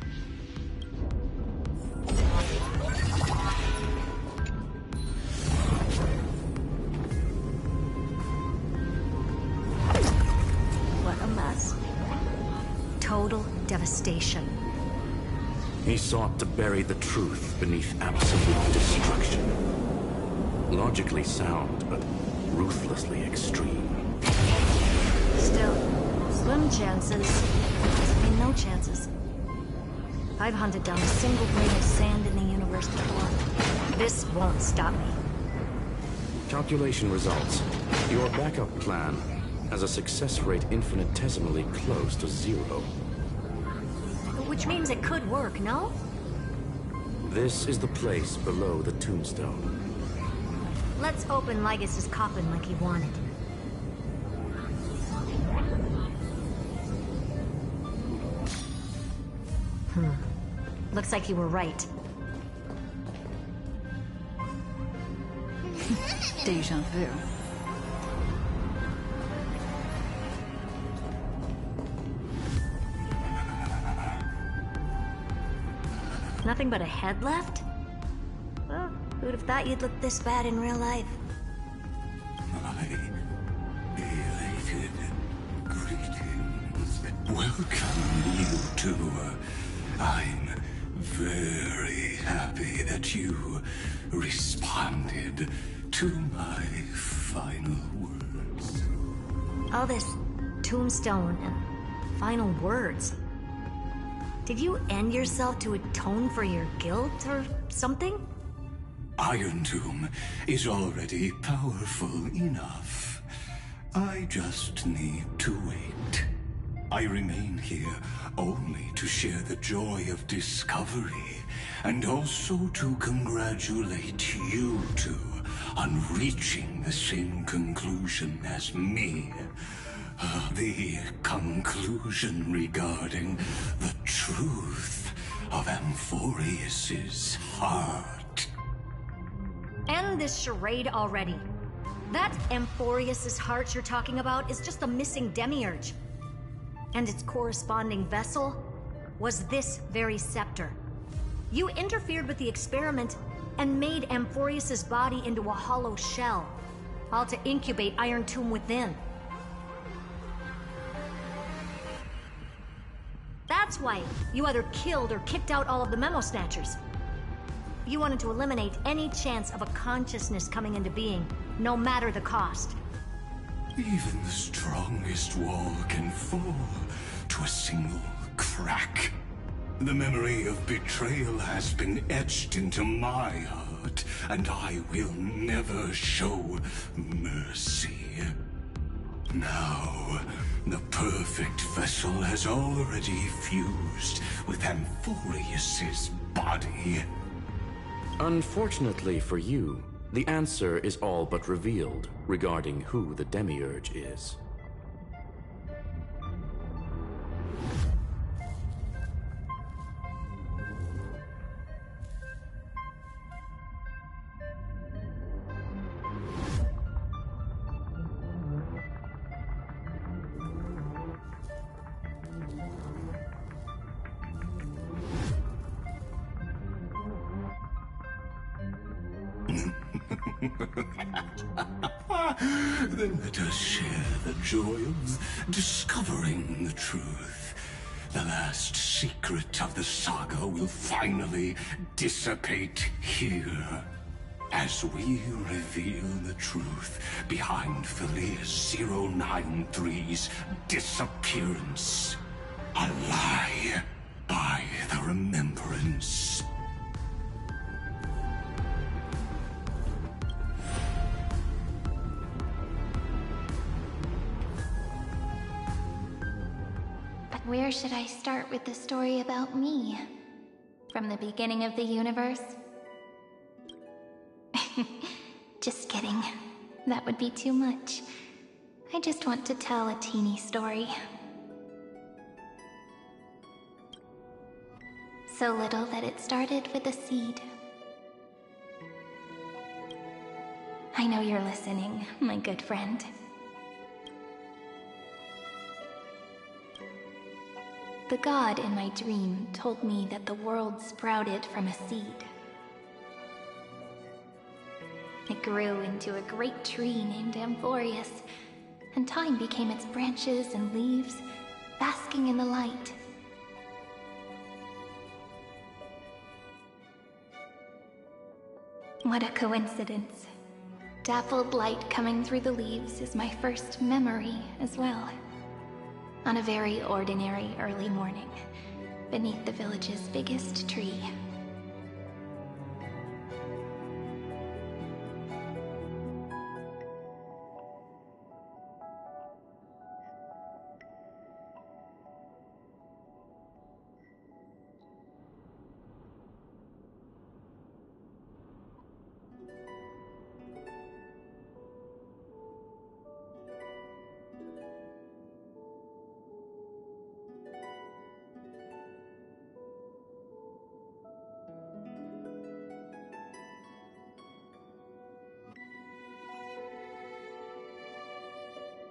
What a mess. Total devastation. He sought to bury the truth beneath absolute destruction. Logically sound, but ruthlessly extreme. Still, slim chances doesn't mean no chances. I've hunted down a single grain of sand in the universe before. This won't stop me. Calculation results. Your backup plan has a success rate infinitesimally close to 0. Which means it could work, no? This is the place below the tombstone. Let's open Lygas's coffin like he wanted. Looks like you were right. Deja vu. Nothing but a head left? Well, who'd have thought you'd look this bad in real life? My belated greetings. Welcome, you two. I'm very happy that you responded to my final words. All this tombstone and final words. Did you end yourself to atone for your guilt or something? Iron Tomb is already powerful enough. I just need to wait. I remain here only to share the joy of discovery, and also to congratulate you two on reaching the same conclusion as me. The conclusion regarding the truth of Amphoreus's heart. End this charade already. That amphoreus' heart you're talking about is just a missing demiurge. And its corresponding vessel was this very scepter. You interfered with the experiment and made amphoreus' body into a hollow shell, all to incubate Iron Tomb within. That's why you either killed or kicked out all of the Memo Snatchers. You wanted to eliminate any chance of a consciousness coming into being, no matter the cost. Even the strongest wall can fall to a single crack. The memory of betrayal has been etched into my heart, and I will never show mercy. Now, the perfect vessel has already fused with Amphoreus's body. Unfortunately for you, the answer is all but revealed regarding who the Demiurge is. Then let us share the joy of discovering the truth. The last secret of the saga will finally dissipate here, as we reveal the truth behind Filius 093's disappearance. A lie by the remembrance. Where should I start with the story about me? From the beginning of the universe? Just kidding. That would be too much. I just want to tell a teeny story. So little that it started with a seed. I know you're listening, my good friend. The god in my dream told me that the world sprouted from a seed. It grew into a great tree named Amphoreus, and time became its branches and leaves, basking in the light. What a coincidence. Dappled light coming through the leaves is my first memory as well. On a very ordinary early morning, beneath the village's biggest tree.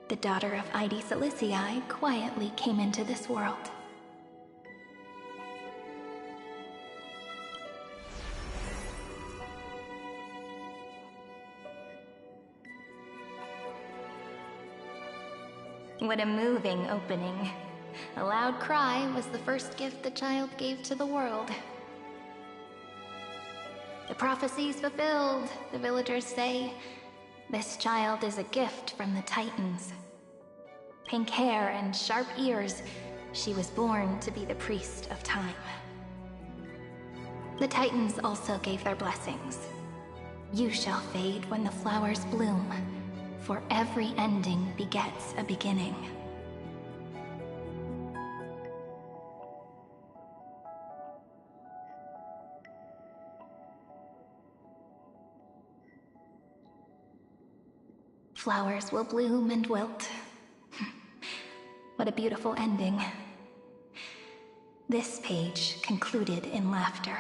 The daughter of Ide Silicii quietly came into this world. What a moving opening. A loud cry was the first gift the child gave to the world. The prophecy's fulfilled, the villagers say. This child is a gift from the Titans. Pink hair and sharp ears, she was born to be the priest of time. The Titans also gave their blessings. You shall fade when the flowers bloom, for every ending begets a beginning. Flowers will bloom and wilt. What a beautiful ending. This page concluded in laughter.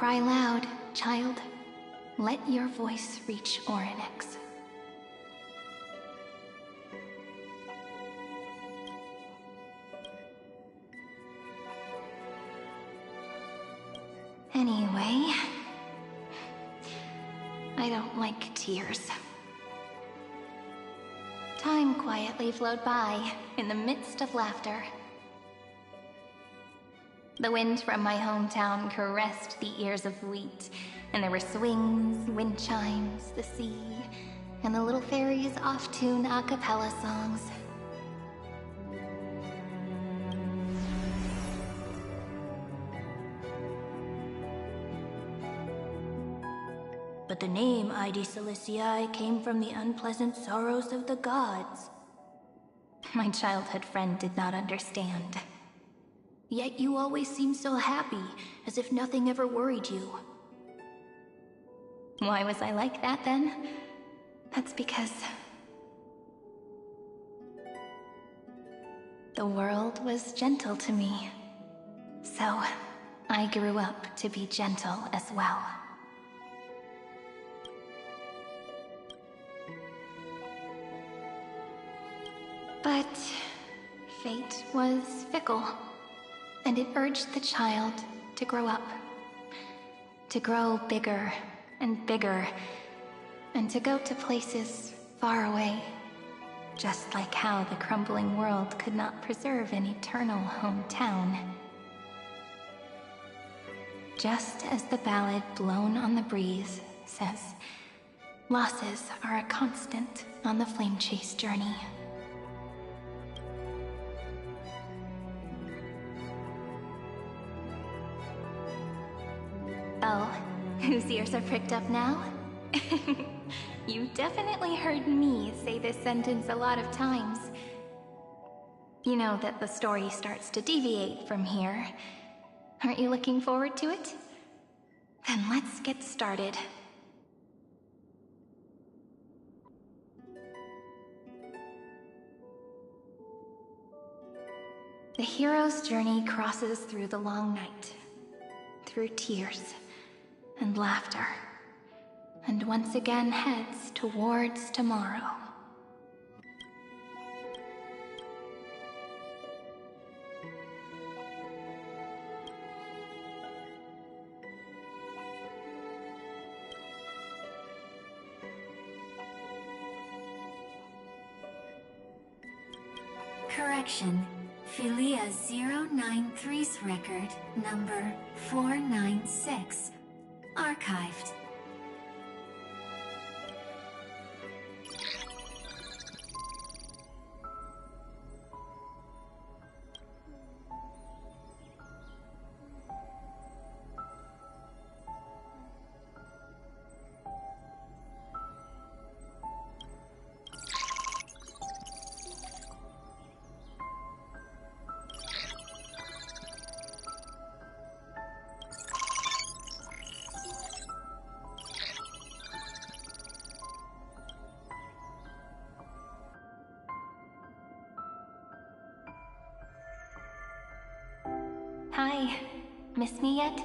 Cry loud, child. Let your voice reach Orynyx. Anyway, I don't like tears. Time quietly flowed by in the midst of laughter. The wind from my hometown caressed the ears of wheat, and there were swings, wind chimes, the sea, and the little fairies off-tune a cappella songs. But the name Ide Siliciae came from the unpleasant sorrows of the gods. My childhood friend did not understand. Yet you always seemed so happy, as if nothing ever worried you. Why was I like that then? That's because the world was gentle to me. So I grew up to be gentle as well. But fate was fickle, and it urged the child to grow up. To grow bigger and bigger, and to go to places far away. Just like how the crumbling world could not preserve an eternal hometown. Just as the ballad blown on the breeze says, losses are a constant on the flame chase journey. Oh, whose ears are pricked up now? You definitely heard me say this sentence a lot of times. You know that the story starts to deviate from here. Aren't you looking forward to it? Then let's get started. The hero's journey crosses through the long night, through tears and laughter, and once again heads towards tomorrow. Correction. Philia 093's record, number 496. Archived. Hi, miss me yet?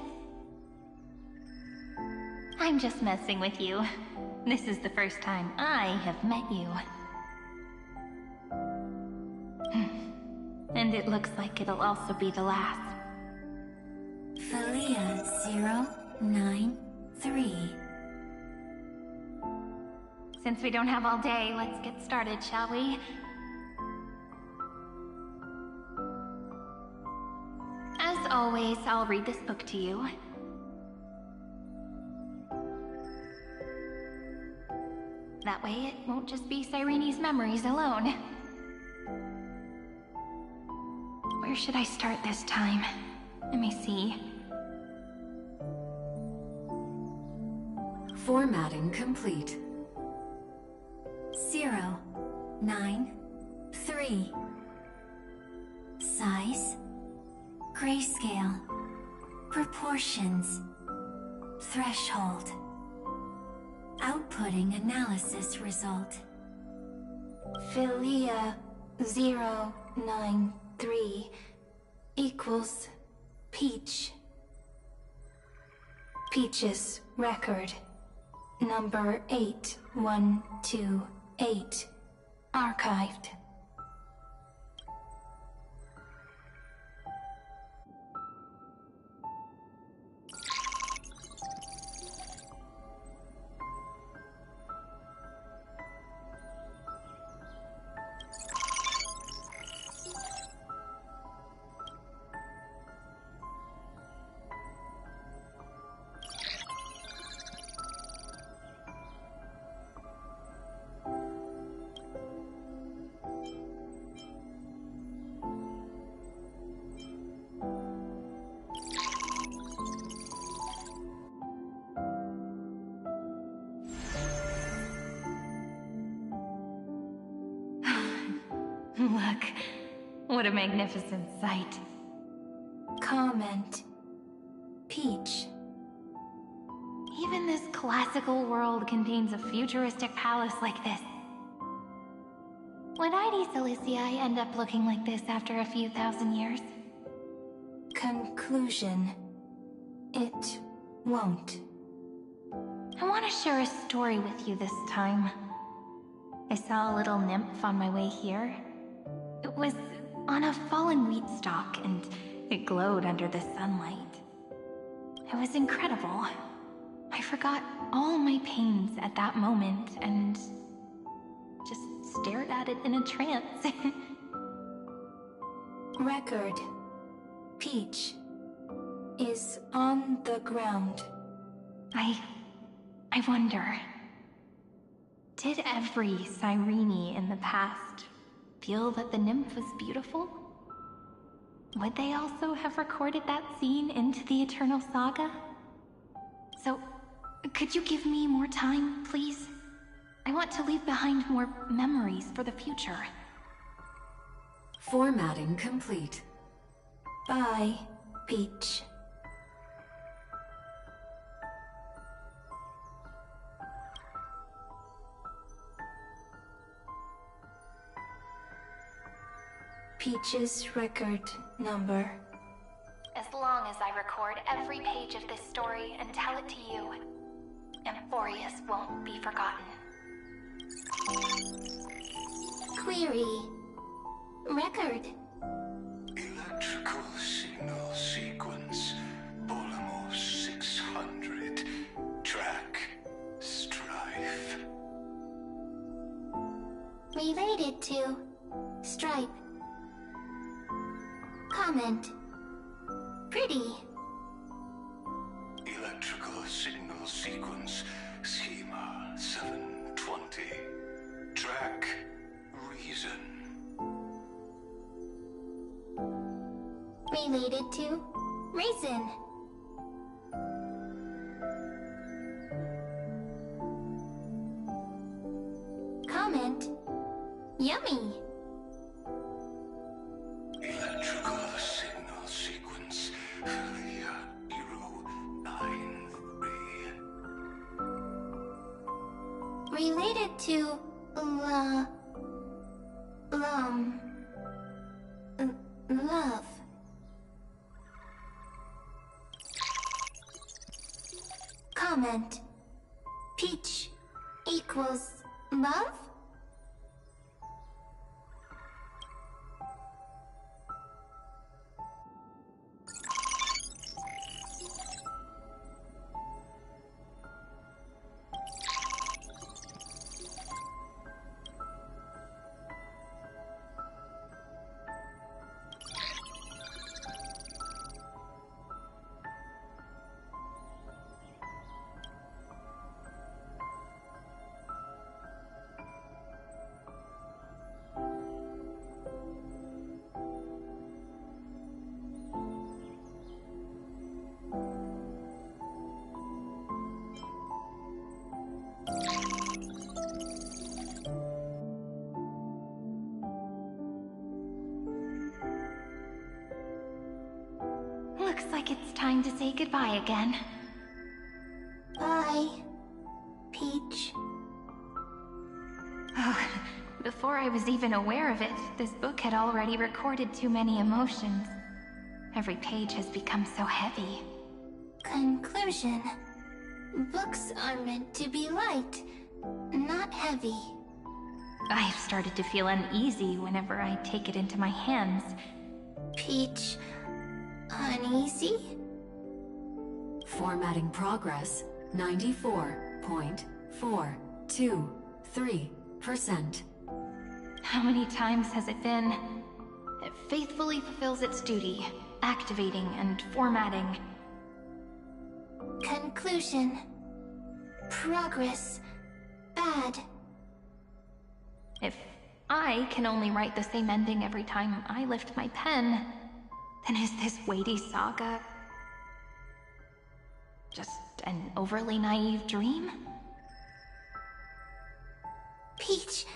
I'm just messing with you. This is the first time I have met you. And it looks like it'll also be the last. Philia 093. Since we don't have all day, let's get started, shall we? As always, I'll read this book to you. That way it won't just be Cyrene's memories alone. Where should I start this time? Let me see. Formatting complete. 093. Size. Grayscale. Proportions. Threshold. Outputting analysis result. Philia 093 equals peach. Peach's record. Number 8128. Archived. Look, what a magnificent sight. Comment. Peach. Even this classical world contains a futuristic palace like this. Would ID Silicii end up looking like this after a few thousand years? Conclusion. It won't. I want to share a story with you this time. I saw a little nymph on my way here. It was on a fallen wheat stalk, and it glowed under the sunlight. It was incredible. I forgot all my pains at that moment and just stared at it in a trance. Record. Peach is on the ground. I wonder, did every Cyrene in the past feel that the nymph was beautiful? Would they also have recorded that scene into the Eternal Saga? So, could you give me more time, please? I want to leave behind more memories for the future. Formatting complete. Bye, Peach. Peach's record number. As long as I record every page of this story and tell it to you, Amphoreus won't be forgotten. Query. Record. Electrical signal sequence, Polymorph 600, track, strife. Related to Stripe. Comment. Pretty. Electrical signal sequence, schema 720, track, reason. Related to Reason. Comment. Yummy. Electrical signal sequence, Philia 093. Related to love. Comment. Peach equals love? Looks like it's time to say goodbye again. Bye, Peach. Oh, before I was even aware of it, this book had already recorded too many emotions. Every page has become so heavy. Conclusion. Books are meant to be light, not heavy. I've started to feel uneasy whenever I take it into my hands. Peach, uneasy? Formatting progress 94.423%. How many times has it been? It faithfully fulfills its duty, activating and formatting. Conclusion. Progress. Bad. If I can only write the same ending every time I lift my pen, then is this weighty saga just an overly naive dream? Peach,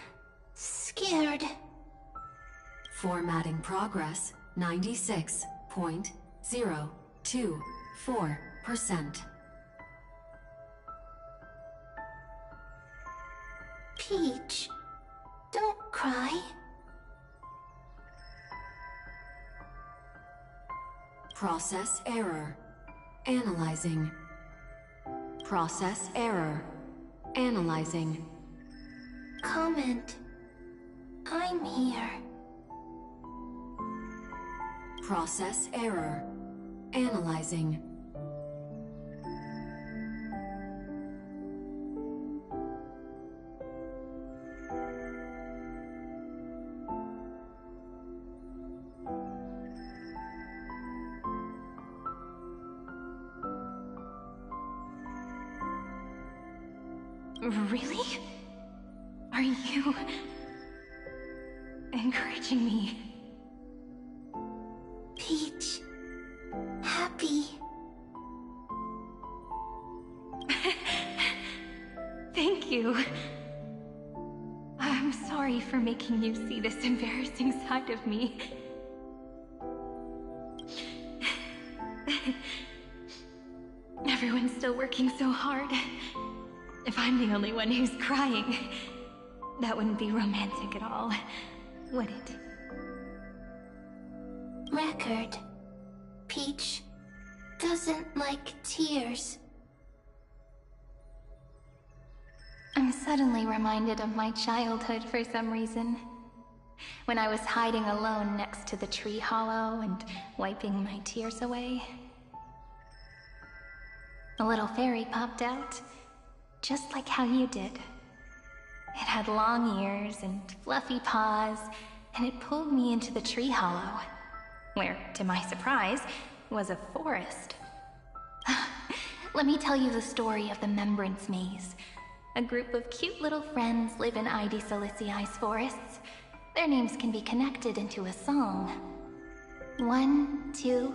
scared. Formatting progress 96.024%. Peach, don't cry. Process error. Analyzing. Process error. Analyzing. Comment. I'm here. Process error. Analyzing. Really? Are you encouraging me? Peach, happy. Thank you. I'm sorry for making you see this embarrassing side of me. Everyone's still working so hard. If I'm the only one who's crying, that wouldn't be romantic at all, would it? Record. Peach doesn't like tears. I'm suddenly reminded of my childhood for some reason. When I was hiding alone next to the tree hollow and wiping my tears away. A little fairy popped out, just like how you did. It had long ears and fluffy paws, and it pulled me into the tree hollow, where, to my surprise, was a forest. Let me tell you the story of the Membrance Maze. A group of cute little friends live in Ide Silicii's forests. Their names can be connected into a song. 1, 2,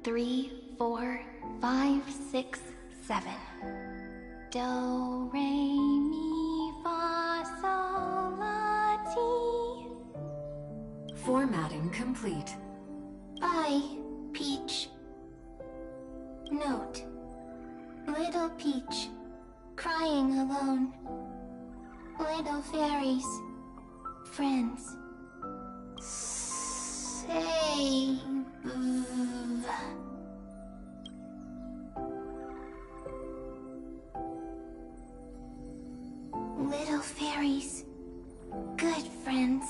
3, 4, 5, 6, 7. Do, re, mi, fa, sol, la, ti. Formatting complete. Bye, Peach. Note. Little Peach, crying alone. Little fairies, friends. Save. Little fairies, good friends.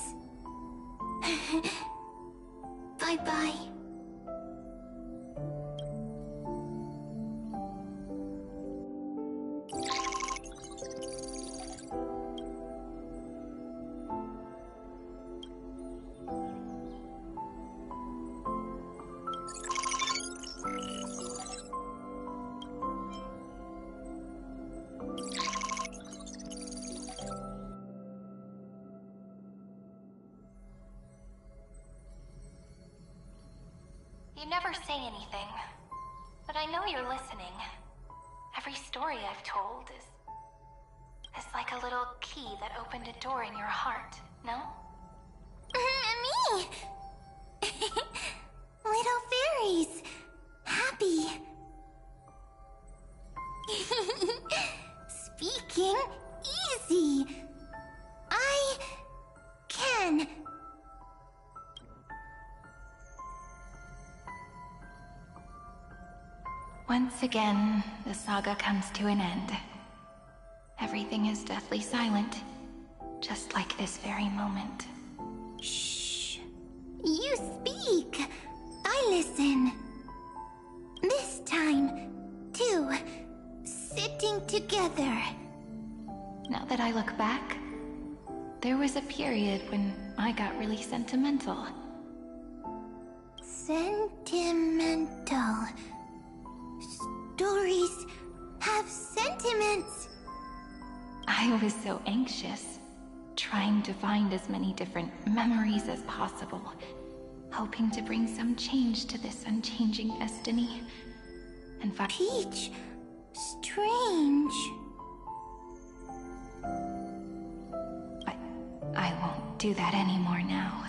Bye-bye. You never say anything, but I know you're listening. Every story I've told is like a little key that opened a door in your heart, no? Me! Little fairies! Happy! Speaking easy! I can! Once Once again, the saga comes to an end. Everything is deathly silent, just like this very moment. Shh. You speak. I listen. This time, too. Sitting together. Now that I look back, there was a period when I got really sentimental. Sentimental. Stories have sentiments. I was so anxious, trying to find as many different memories as possible, hoping to bring some change to this unchanging destiny. And Peach, strange. I won't do that anymore now.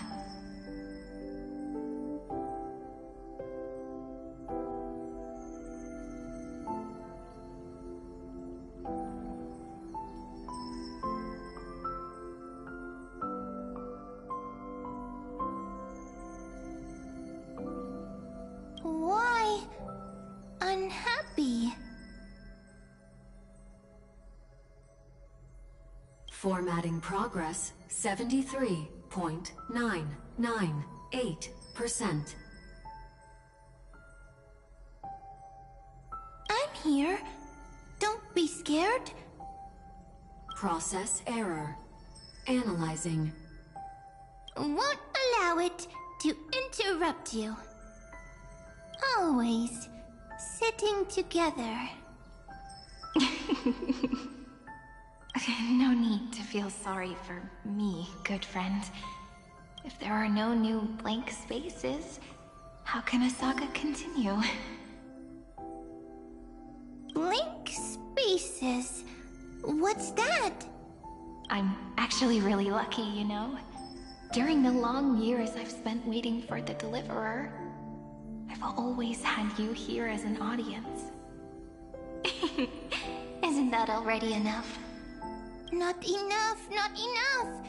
Why unhappy? Formatting progress 73.998%. I'm here. Don't be scared. Process error. Analyzing. Won't allow it to interrupt you. Always sitting together. No need to feel sorry for me, good friend. If there are no new blank spaces, how can a saga continue? Blank spaces? What's that? I'm actually really lucky, you know? During the long years I've spent waiting for the Deliverer, I've always had you here as an audience. Isn't that already enough? Not enough, not enough!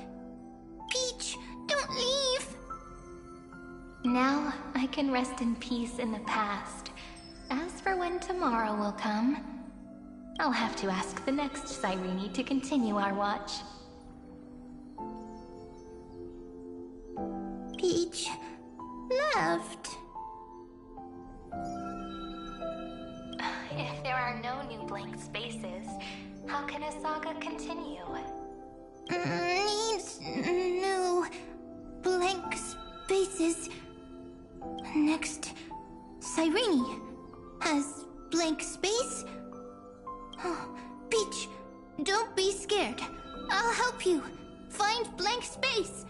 Peach, don't leave! Now I can rest in peace in the past. As for when tomorrow will come, I'll have to ask the next Cyrene to continue our watch. Peach left. If there are no new blank spaces, how can a saga continue? Needs new blank spaces. Next, Cyrene has blank space. Oh, Peach, don't be scared. I'll help you find blank space.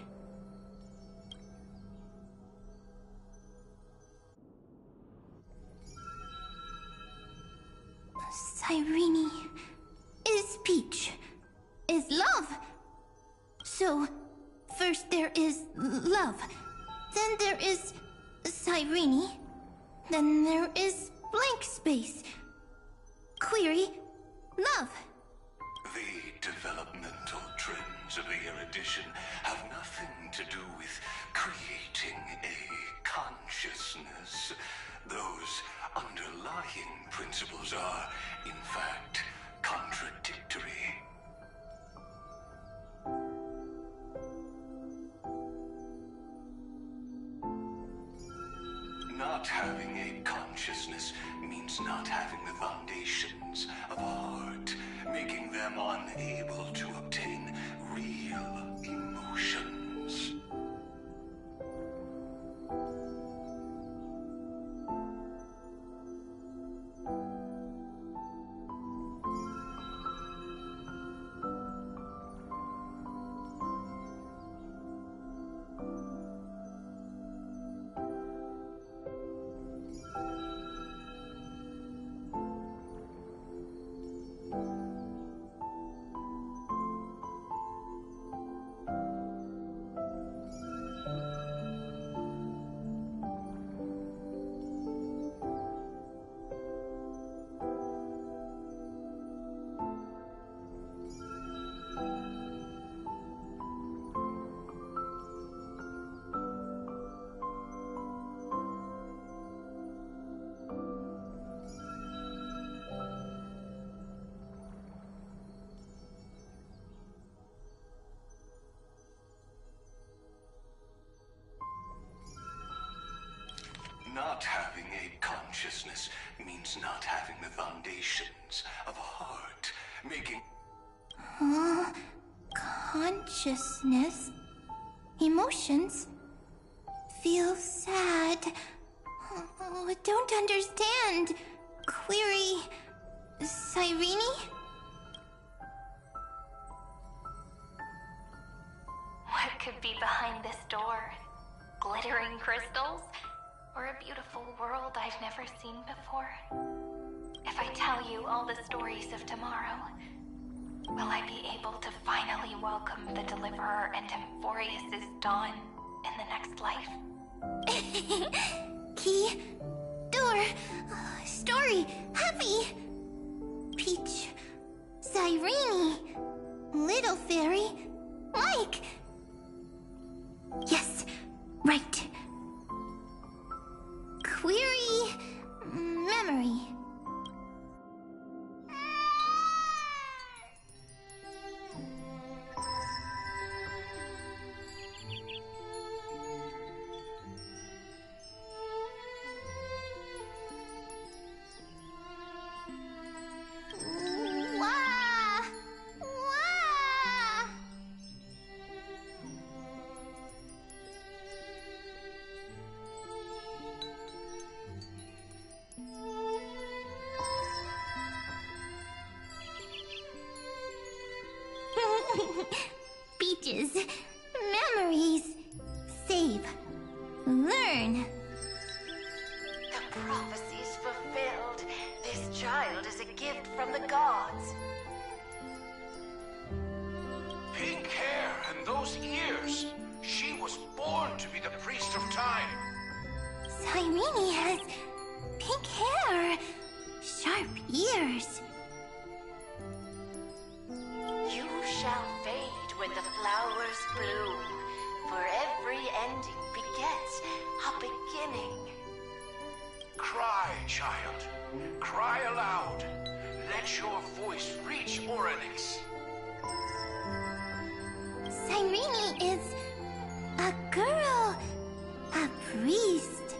Cyrene is Peach, is love. So, first there is love, then there is Cyrene, then there is blank space. Query, love. The developmental trends of the erudition have nothing to do with creating a consciousness. Those underlying principles are, in fact, contradictory. Not having a consciousness means not having the foundations of art, making them unable to obtain real emotions. Not having a consciousness means not having the foundations of a heart, making... Consciousness? Emotions? Feel sad? Oh, don't understand. Query... Cyrene? What could be behind this door? Glittering crystals? Or a beautiful world I've never seen before? If I tell you all the stories of tomorrow, will I be able to finally welcome the Deliverer and amphoreus' dawn in the next life? Key, door, story, happy. Peach, Cyrene, little fairy, Mike. Yes, right. Query, memory. Peaches, memories, save, learn. The prophecy's fulfilled. This child is a gift from the gods. Pink hair and those ears. She was born to be the priest of time. Cyrene has pink hair, sharp ears. You shall fade when the flowers bloom, for every ending begets a beginning. Cry, child. Cry aloud. Let your voice reach Oryx. Cyrene is a girl, a priest.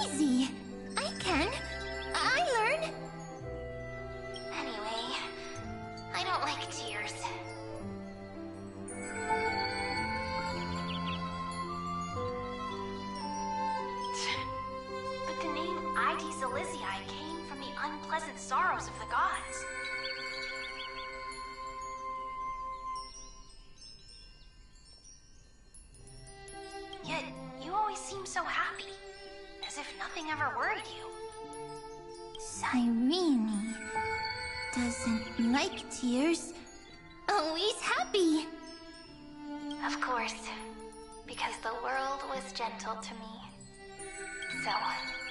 Easy. I learn. Anyway, I don't like tears. But the name Aedes Elysiae came from the unpleasant sorrows of the gods. Yet, you always seem so happy, as if nothing ever worried you. Cyrene doesn't like tears. Always happy. Of course, because the world was gentle to me. So,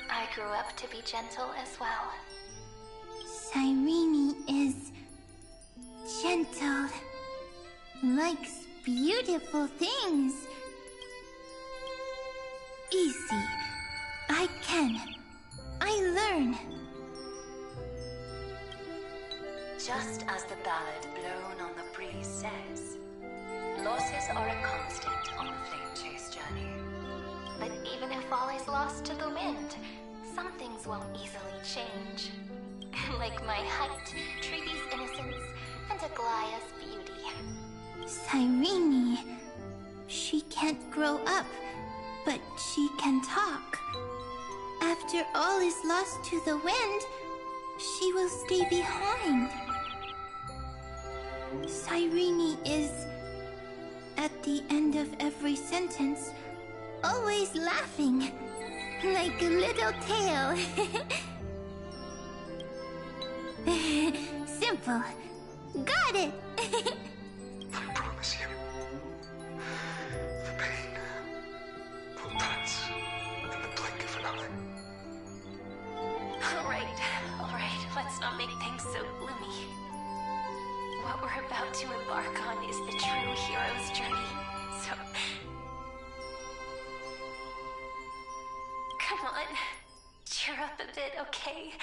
I grew up to be gentle as well. Cyrene is gentle, likes beautiful things. Easy. I learn. Just as the ballad blown on the breeze says, losses are a constant on the flame chase journey. But even if all is lost to the wind, some things won't easily change. Like my height, Treeby's innocence, and Aglaya's beauty. Cyrene, she can't grow up, but she can talk. After all is lost to the wind, she will stay behind. Cyrene is, at the end of every sentence, always laughing, like a little tail. Simple. Got it! I promise you, the pain will pass in the blink of an eye. Alright, let's not make things so gloomy. What we're about to embark on is the true hero's journey, so... Come on, cheer up a bit, okay?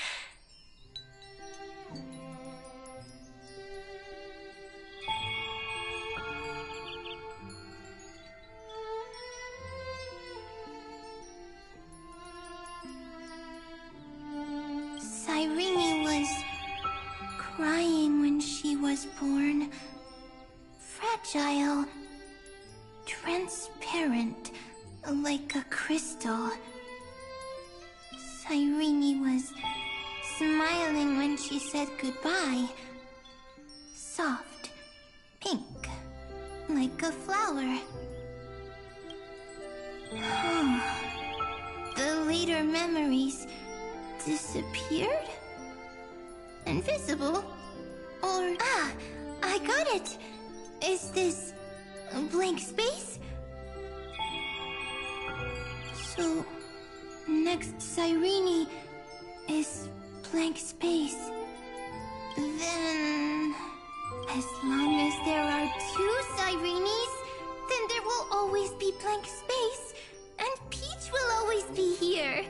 Cyrene was crying when she was born. Fragile, transparent, like a crystal. Cyrene was smiling when she said goodbye. Soft, pink, like a flower. The later memories disappeared? Invisible? Or... Ah! I got it! Is this a blank space? So... next Cyrene is blank space. Then... as long as there are two Cyrenes, then there will always be blank space, and Peach will always be here.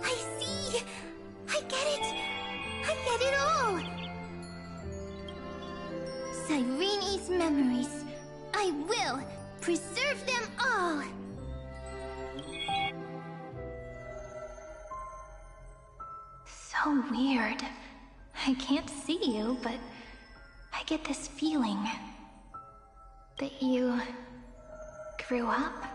I see! I get it! I get it all! Cyrene's memories. I will preserve them all! So weird. I can't see you, but I get this feeling that you grew up.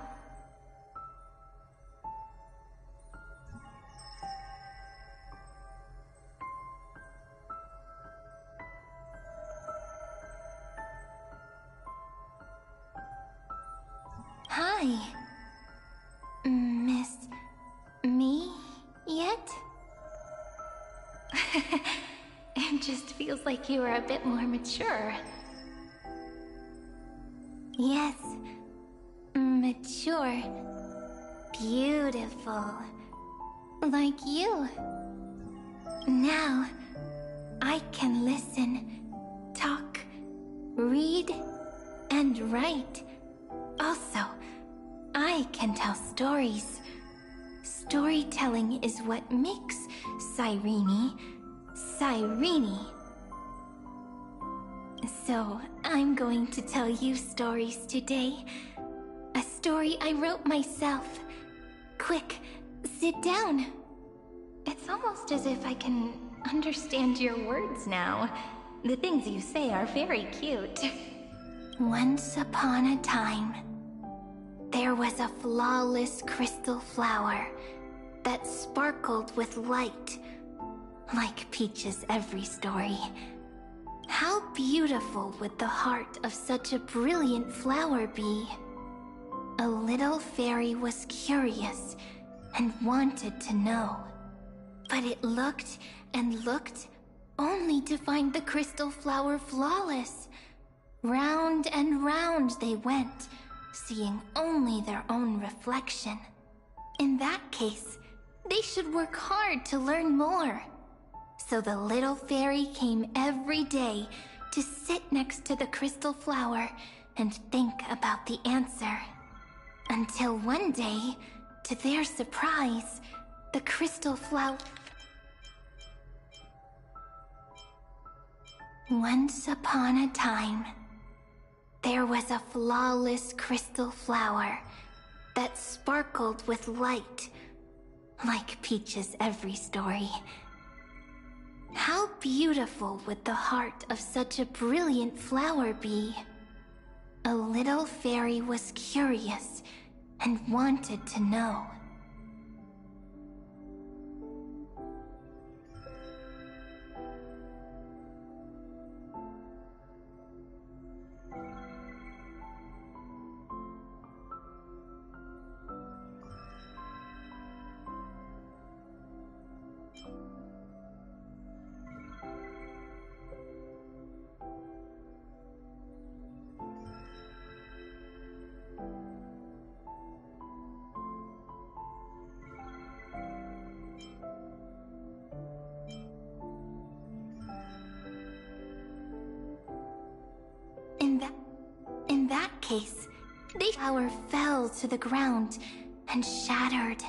Hi. Miss me yet? It just feels like you are a bit more mature. Yes. Mature. Beautiful. Like you. Now, I can listen, talk, read, and write. Also, I can tell stories. Storytelling is what makes Cyrene, Cyrene. So, I'm going to tell you stories today. A story I wrote myself. Quick, sit down. It's almost as if I can understand your words now. The things you say are very cute. Once upon a time, there was a flawless crystal flower that sparkled with light, like Peach's every story. How beautiful would the heart of such a brilliant flower be? A little fairy was curious and wanted to know. But it looked and looked, only to find the crystal flower flawless. Round and round they went, seeing only their own reflection. In that case, they should work hard to learn more. So the little fairy came every day to sit next to the crystal flower and think about the answer. Until one day, to their surprise, the crystal flower... Once upon a time, there was a flawless crystal flower that sparkled with light, like Peach's every story. How beautiful would the heart of such a brilliant flower be? A little fairy was curious and wanted to know. In that case, the flower fell to the ground and shattered.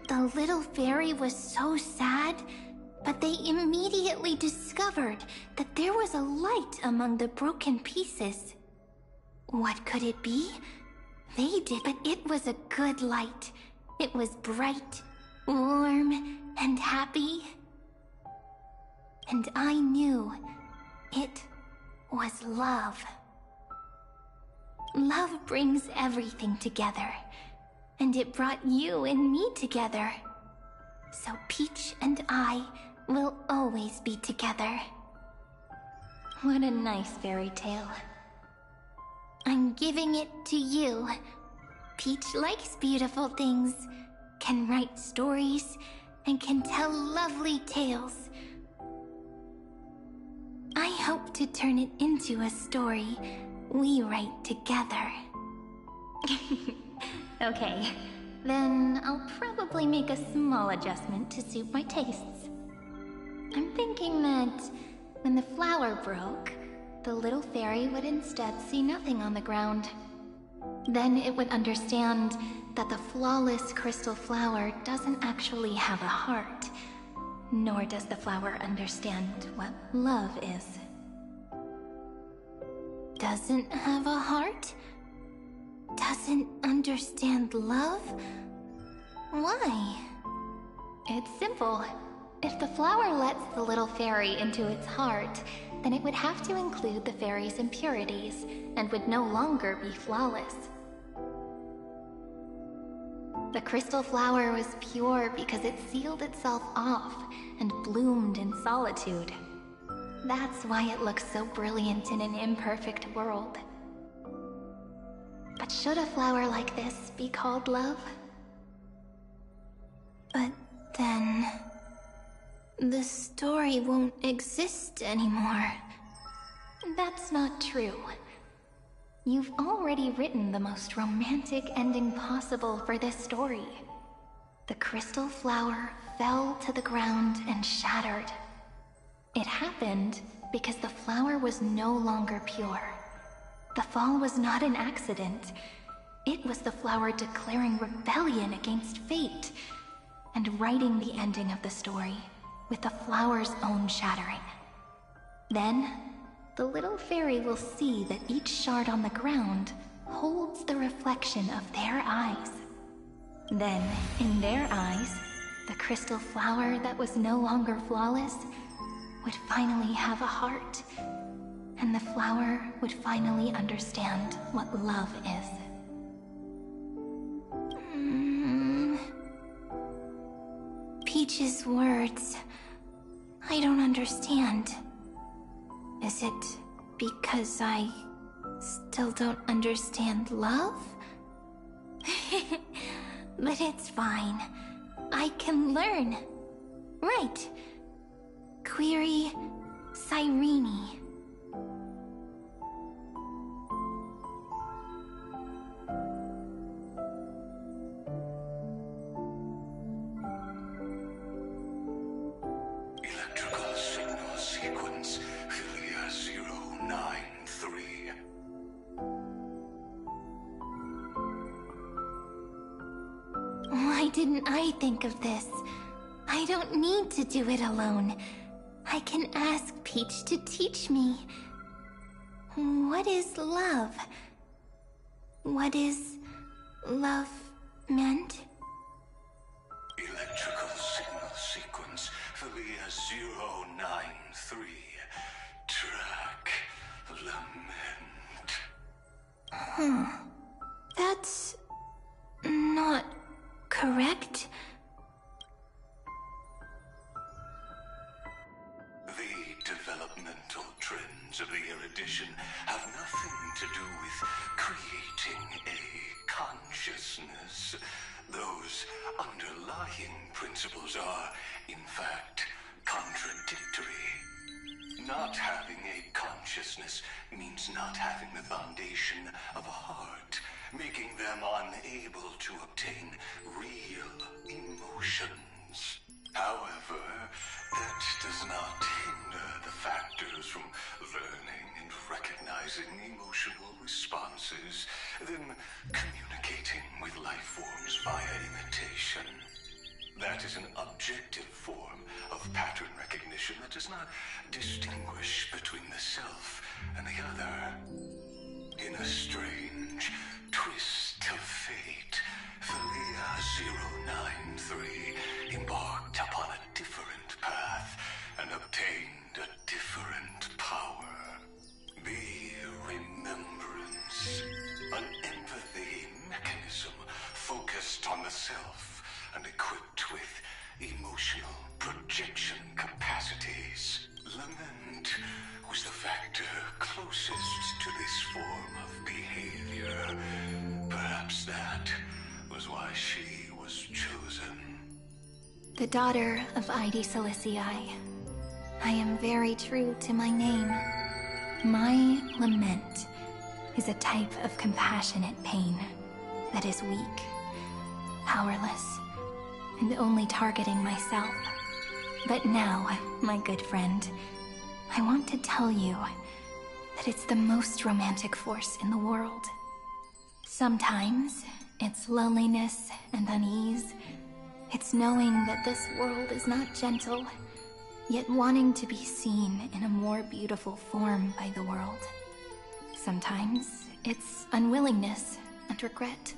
The little fairy was so sad But they immediately discovered that there was a light among the broken pieces. What could it be? They did, but it was a good light. It was bright, warm, and happy. And I knew it was love. Love brings everything together, and it brought you and me together. So Peach and I will always be together. What a nice fairy tale. I'm giving it to you. Peach likes beautiful things, can write stories, and can tell lovely tales. I hope to turn it into a story we write together. Okay, then I'll probably make a small adjustment to suit my tastes. I'm thinking that when the flower broke, the little fairy would instead see nothing on the ground. Then it would understand that the flawless crystal flower doesn't actually have a heart, nor does the flower understand what love is. Doesn't have a heart? Doesn't understand love? Why? It's simple. If the flower lets the little fairy into its heart, then it would have to include the fairy's impurities, and would no longer be flawless. The crystal flower was pure because it sealed itself off and bloomed in solitude. That's why it looks so brilliant in an imperfect world. But should a flower like this be called love? But then the story won't exist anymore. That's not true. You've already written the most romantic ending possible for this story. The crystal flower fell to the ground and shattered. It happened because the flower was no longer pure. The fall was not an accident. It was the flower declaring rebellion against fate and writing the ending of the story with the flower's own shattering. Then, the little fairy will see that each shard on the ground holds the reflection of their eyes. Then, in their eyes, the crystal flower that was no longer flawless would finally have a heart, and the flower would finally understand what love is. Peach's words, I don't understand. Is it because I still don't understand love? But it's fine. I can learn. Right. Query Cyrene. Electrical signal sequence Philia 093. Why didn't I think of this? I don't need to do it alone. I can ask Peach to teach me. What is love? What is love meant? Electrical signal sequence Philia 093. Track lament. That's not correct. The developmental trends of the erudition have nothing to do with creating a consciousness. Those underlying principles are, in fact, contradictory. Not having a consciousness means not having the foundation of a heart, making them unable to obtain real emotions. However, that does not hinder the factors from learning and recognizing emotional responses, then communicating with life forms via imitation. That is an objective form of pattern recognition that does not distinguish between the self and the other. In a strange twist of fate, Felia 093 embarked upon a different path and obtained a different power. The Remembrance, an empathy mechanism focused on the self and equipped with emotional projection capacities. Lament was the factor closest to this form of behavior. Perhaps that was why she was chosen. The daughter of Ide Silicii. I am very true to my name. My lament is a type of compassionate pain that is weak, powerless, and only targeting myself. But now, my good friend, I want to tell you that it's the most romantic force in the world. Sometimes, it's loneliness and unease. It's knowing that this world is not gentle, yet wanting to be seen in a more beautiful form by the world. Sometimes, it's unwillingness and regret.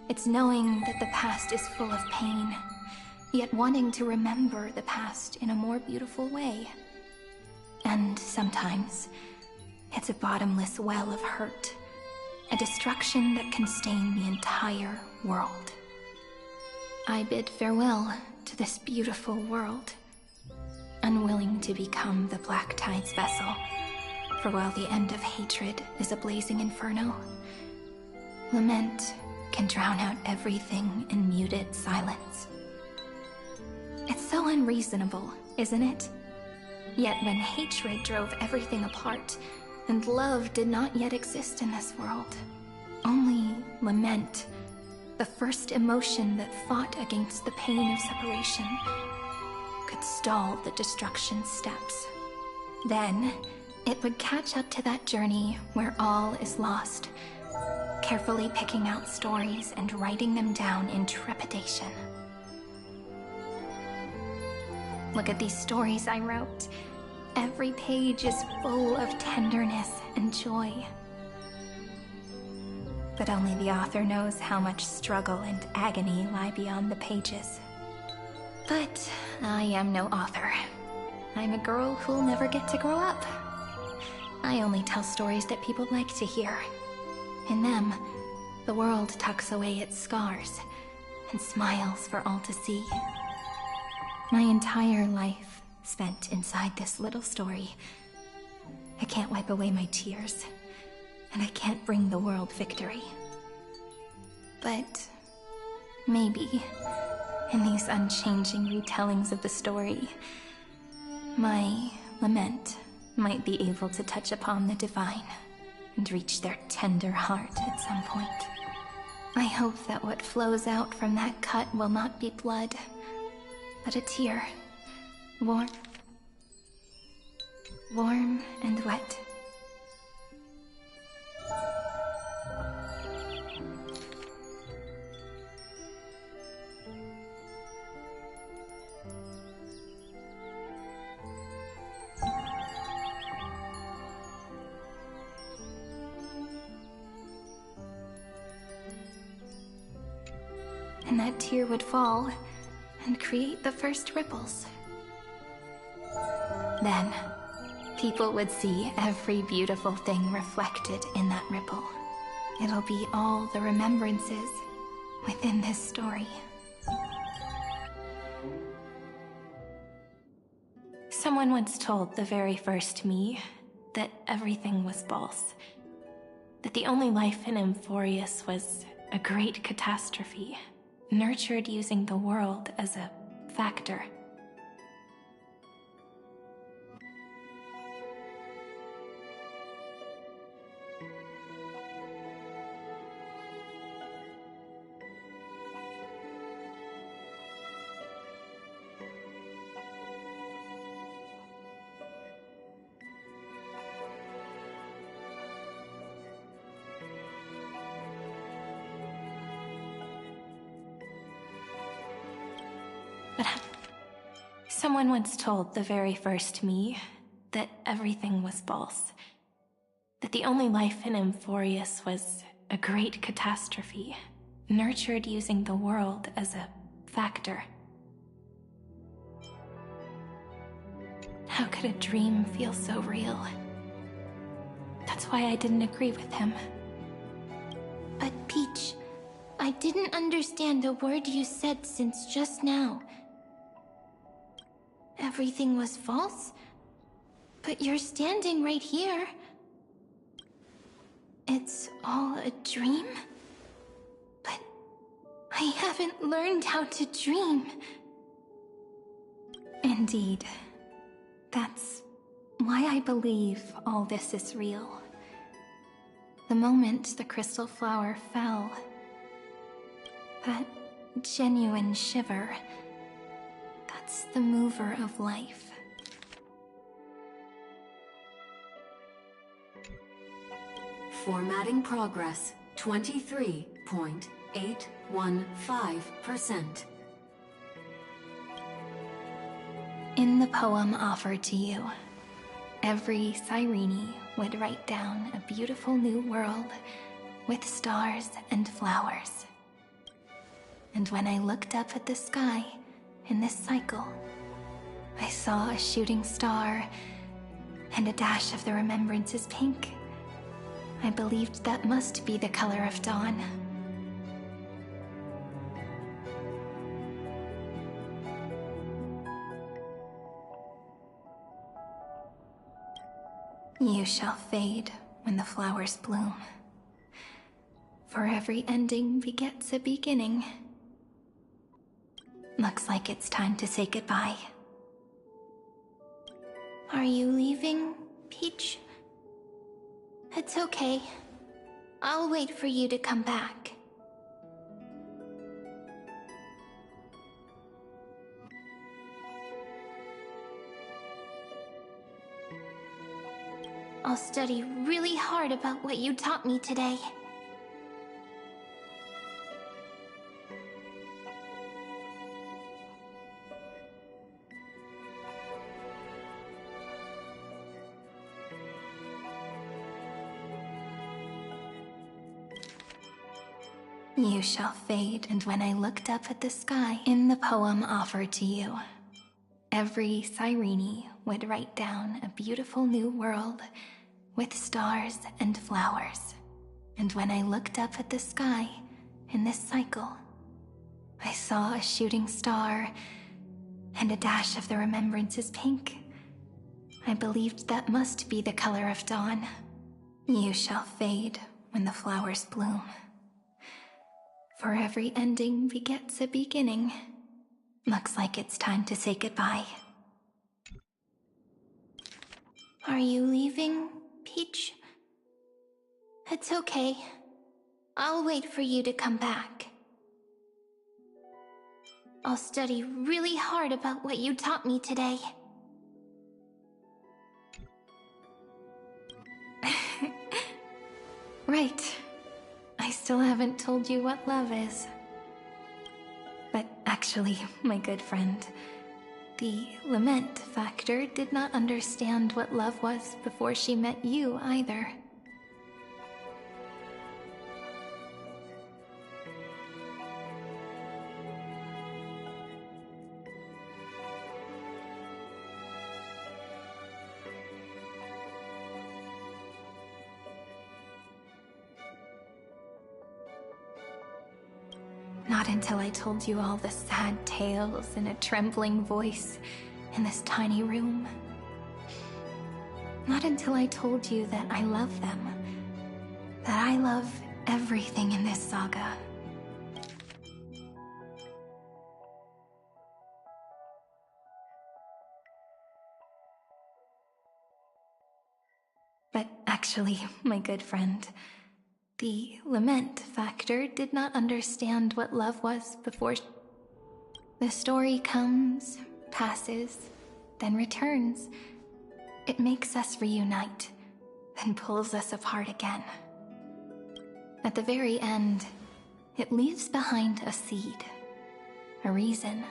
It's knowing that the past is full of pain, yet wanting to remember the past in a more beautiful way. And sometimes, it's a bottomless well of hurt, a destruction that can stain the entire world. I bid farewell to this beautiful world, unwilling to become the Black Tide's vessel, for while the end of hatred is a blazing inferno, lament can drown out everything in muted silence. It's so unreasonable, isn't it? Yet when hatred drove everything apart, and love did not yet exist in this world, only lament, the first emotion that fought against the pain of separation, could stall the destruction steps. Then, it would catch up to that journey where all is lost, carefully picking out stories and writing them down in trepidation. Look at these stories I wrote. Every page is full of tenderness and joy. But only the author knows how much struggle and agony lie beyond the pages. But I am no author. I'm a girl who'll never get to grow up. I only tell stories that people like to hear. In them, the world tucks away its scars and smiles for all to see. My entire life spent inside this little story. I can't wipe away my tears, and I can't bring the world victory. But maybe, in these unchanging retellings of the story, my lament might be able to touch upon the divine and reach their tender heart at some point. I hope that what flows out from that cut will not be blood, but a tear, warm and wet. And that tear would fall and create the first ripples. Then, people would see every beautiful thing reflected in that ripple. It'll be all the remembrances within this story. Someone once told the very first me that everything was false. That the only life in Amphoreus was a great catastrophe, nurtured using the world as a factor. Someone once told the very first me that everything was false. That the only life in Amphoreus was a great catastrophe, nurtured using the world as a factor. How could a dream feel so real? That's why I didn't agree with him. But Peach, I didn't understand a word you said since just now. Everything was false? But you're standing right here. It's all a dream? But I haven't learned how to dream. Indeed. That's why I believe all this is real. The moment the crystal flower fell, that genuine shiver, that's the mover of life. Formatting progress 23.815%. In the poem offered to you, every Cyrene would write down a beautiful new world with stars and flowers. And when I looked up at the sky in this cycle, I saw a shooting star and a dash of the remembrance's pink. I believed that must be the color of dawn. You shall fade when the flowers bloom. For every ending begets a beginning. Looks like it's time to say goodbye. Are you leaving, Peach? It's okay. I'll wait for you to come back. I'll study really hard about what you taught me today. You shall fade, and when I looked up at the sky in the poem offered to you, every Cyrene would write down a beautiful new world with stars and flowers. And when I looked up at the sky in this cycle, I saw a shooting star and a dash of the remembrance's pink. I believed that must be the color of dawn. You shall fade when the flowers bloom. For every ending begets a beginning. Looks like it's time to say goodbye. Are you leaving, Peach? It's okay. I'll wait for you to come back. I'll study really hard about what you taught me today. Right. I still haven't told you what love is. But actually, my good friend, the lament factor did not understand what love was before she met you either. Not until I told you all the sad tales in a trembling voice in this tiny room. Not until I told you that I love them. That I love everything in this saga. But actually, my good friend, the lament factor did not understand what love was before. The story comes, passes, then returns. It makes us reunite, then pulls us apart again. At the very end, it leaves behind a seed, a reason.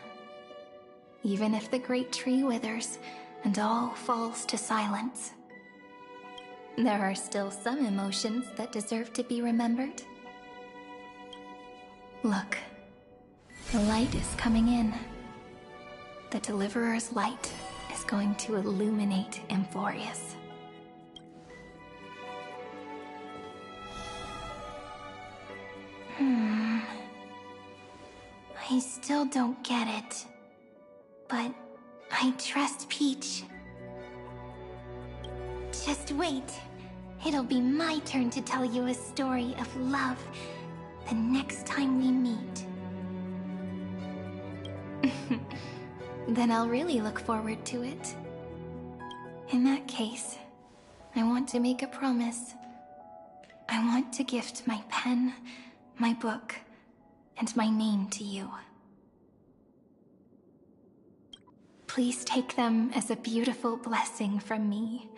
even if the great tree withers and all falls to silence. There are still some emotions that deserve to be remembered. Look, the light is coming in. The Deliverer's light is going to illuminate Amphoreus. I still don't get it, but I trust Peach. Just wait. It'll be my turn to tell you a story of love the next time we meet. Then I'll really look forward to it. In that case, I want to make a promise. I want to gift my pen, my book, and my name to you. Please take them as a beautiful blessing from me.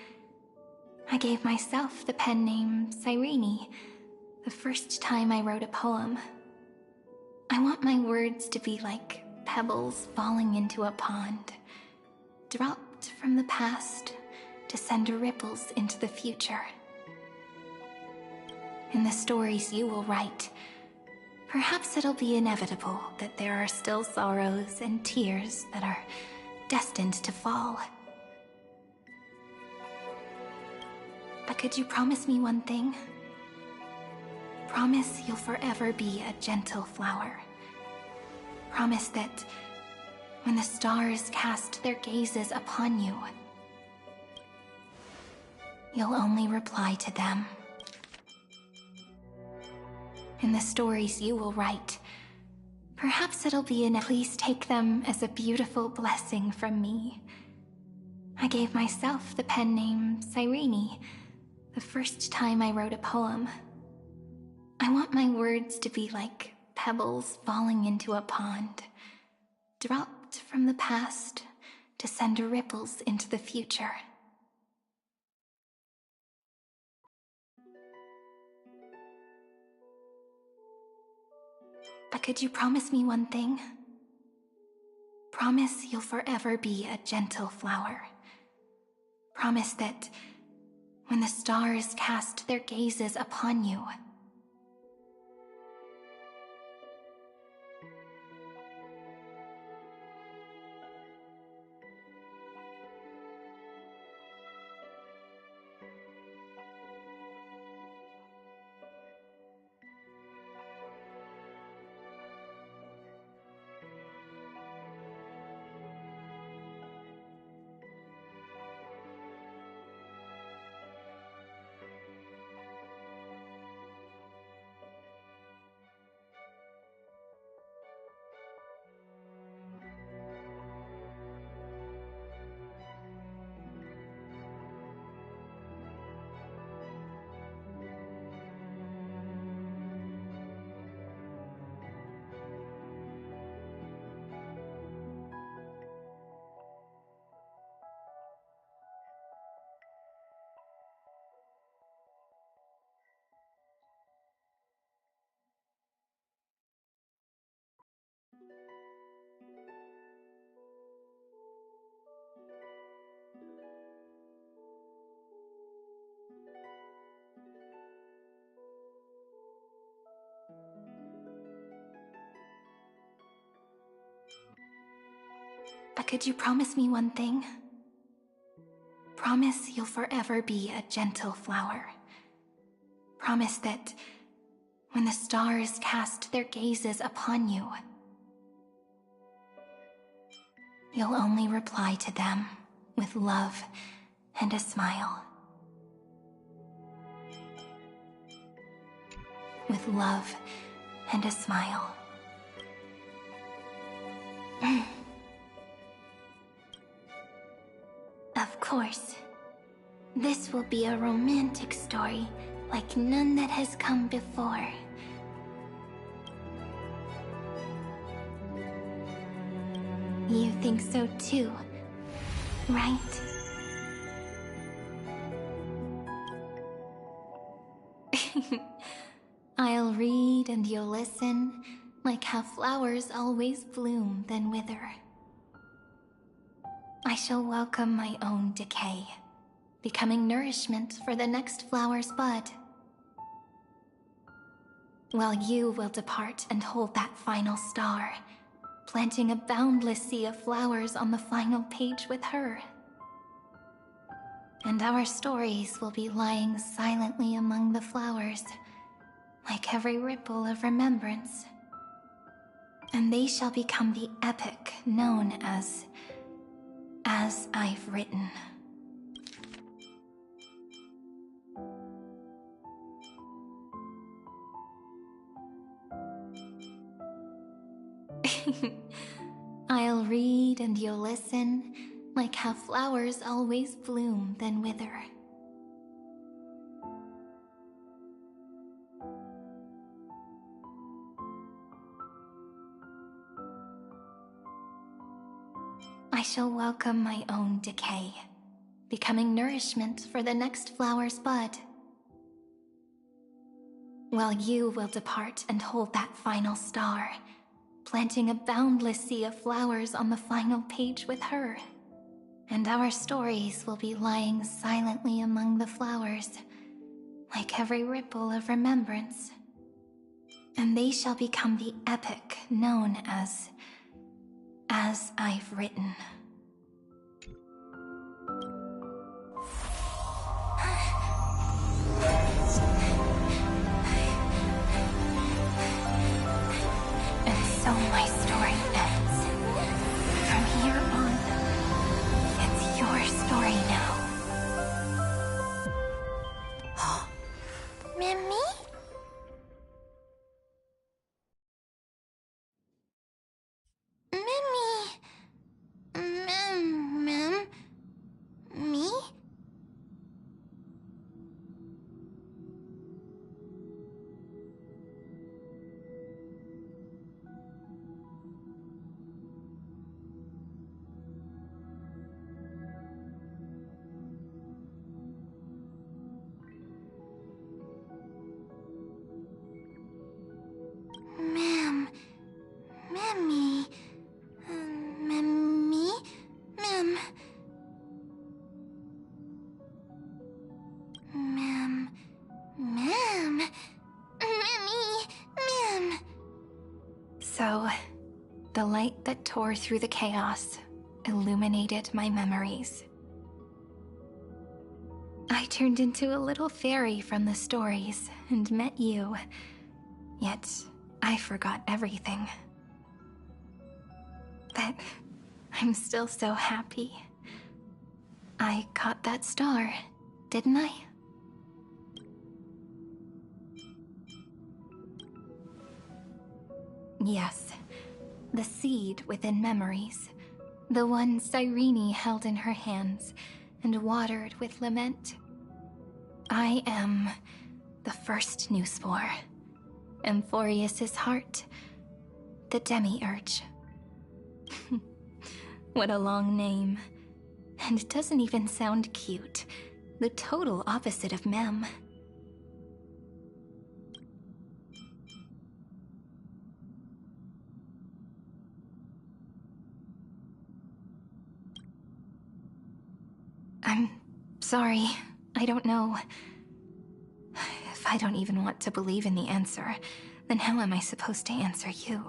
I gave myself the pen name Cyrene the first time I wrote a poem. I want my words to be like pebbles falling into a pond, dropped from the past to send ripples into the future. In the stories you will write, perhaps it'll be inevitable that there are still sorrows and tears that are destined to fall. But could you promise me one thing? Promise you'll forever be a gentle flower. Promise that when the stars cast their gazes upon you, you'll only reply to them. In the stories you will write, perhaps it'll be please take them as a beautiful blessing from me. I gave myself the pen name Cyrene the first time I wrote a poem. I want my words to be like pebbles falling into a pond, dropped from the past to send ripples into the future. But could you promise me one thing? Promise you'll forever be a gentle flower. Promise that when the stars cast their gazes upon you, but could you promise me one thing? Promise you'll forever be a gentle flower. Promise that when the stars cast their gazes upon you, you'll only reply to them with love and a smile. With love and a smile. Of course, this will be a romantic story like none that has come before. You think so too, right? I'll read and you'll listen, like how flowers always bloom then wither. I shall welcome my own decay, becoming nourishment for the next flower's bud. While you will depart and hold that final star, planting a boundless sea of flowers on the final page with her. And our stories will be lying silently among the flowers, like every ripple of remembrance. And they shall become the epic known as I've Written. I'll read and you'll listen, like how flowers always bloom then wither. I shall welcome my own decay, becoming nourishment for the next flower's bud. While you will depart and hold that final star, planting a boundless sea of flowers on the final page with her. And our stories will be lying silently among the flowers, like every ripple of remembrance. And they shall become the epic known as I've Written. And so my story ends. From here on, it's your story now. Mimi? Me? Ma'am. Mimmy. Mimmy? Ma'am. Ma'am. Ma'am. Mimmy. Ma'am. So, the light that tore through the chaos illuminated my memories. I turned into a little fairy from the stories and met you, yet I forgot everything. But I'm still so happy. I caught that star, didn't I? Yes, the seed within memories. The one Cyrene held in her hands and watered with lament. I am the first new spore. Amphoreus' heart. The demiurge. What a long name. And it doesn't even sound cute. The total opposite of Mem. I'm sorry. I don't know. If I don't even want to believe in the answer, then how am I supposed to answer you?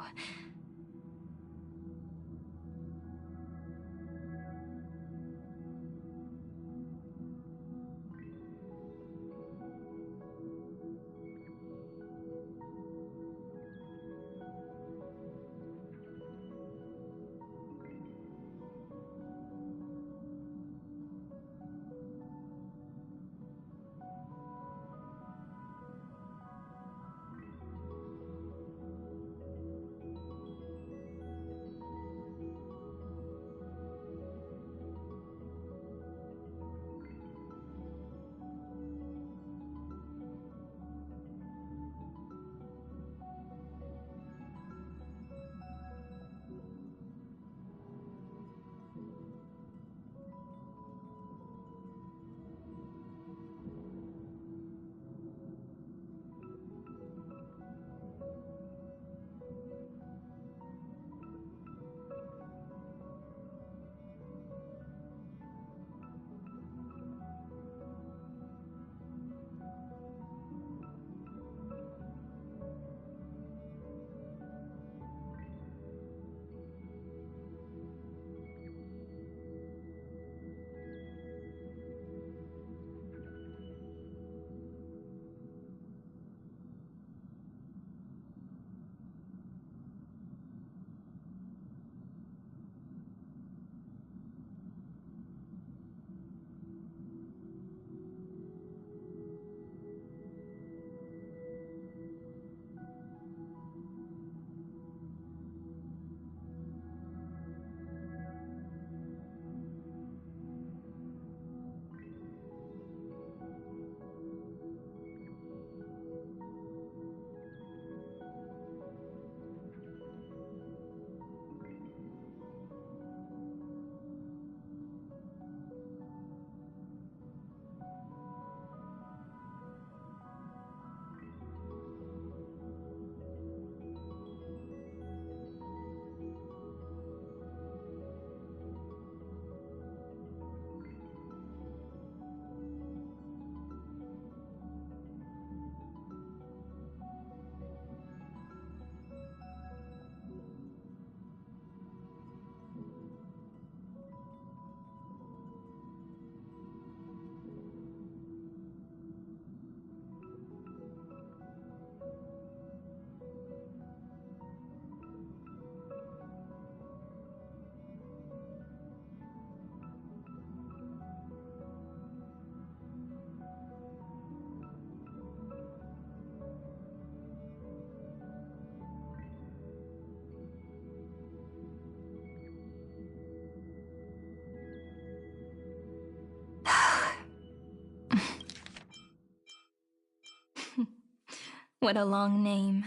What a long name.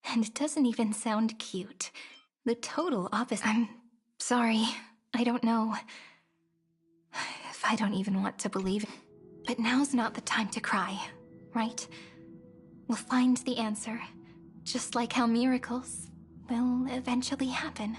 And it doesn't even sound cute. The total opposite. I'm sorry. I don't know. If I don't even want to believe it. But now's not the time to cry, right? We'll find the answer. Just like how miracles will eventually happen.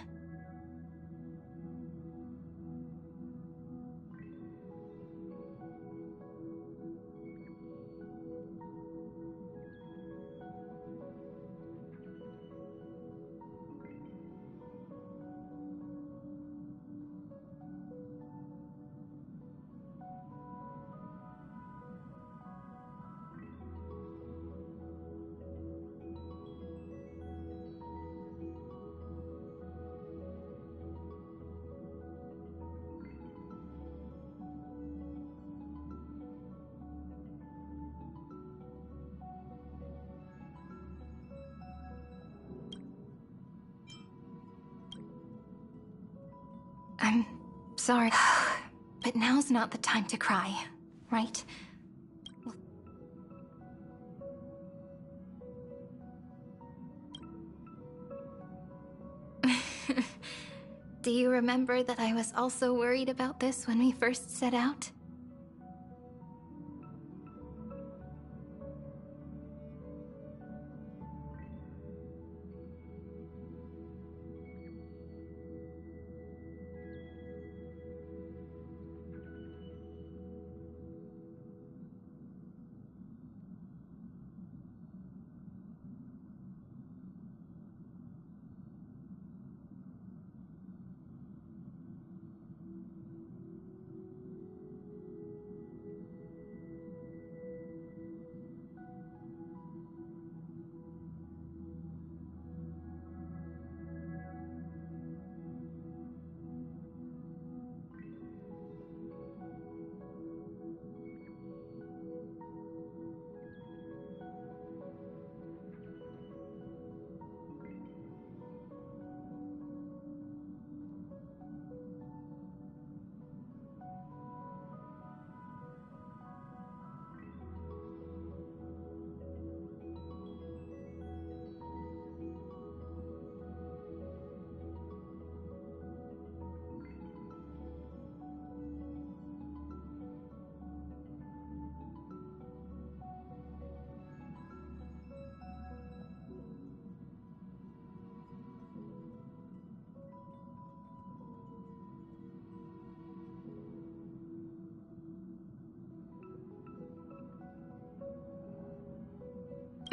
I'm sorry, but now's not the time to cry, right? Do you remember that I was also worried about this when we first set out?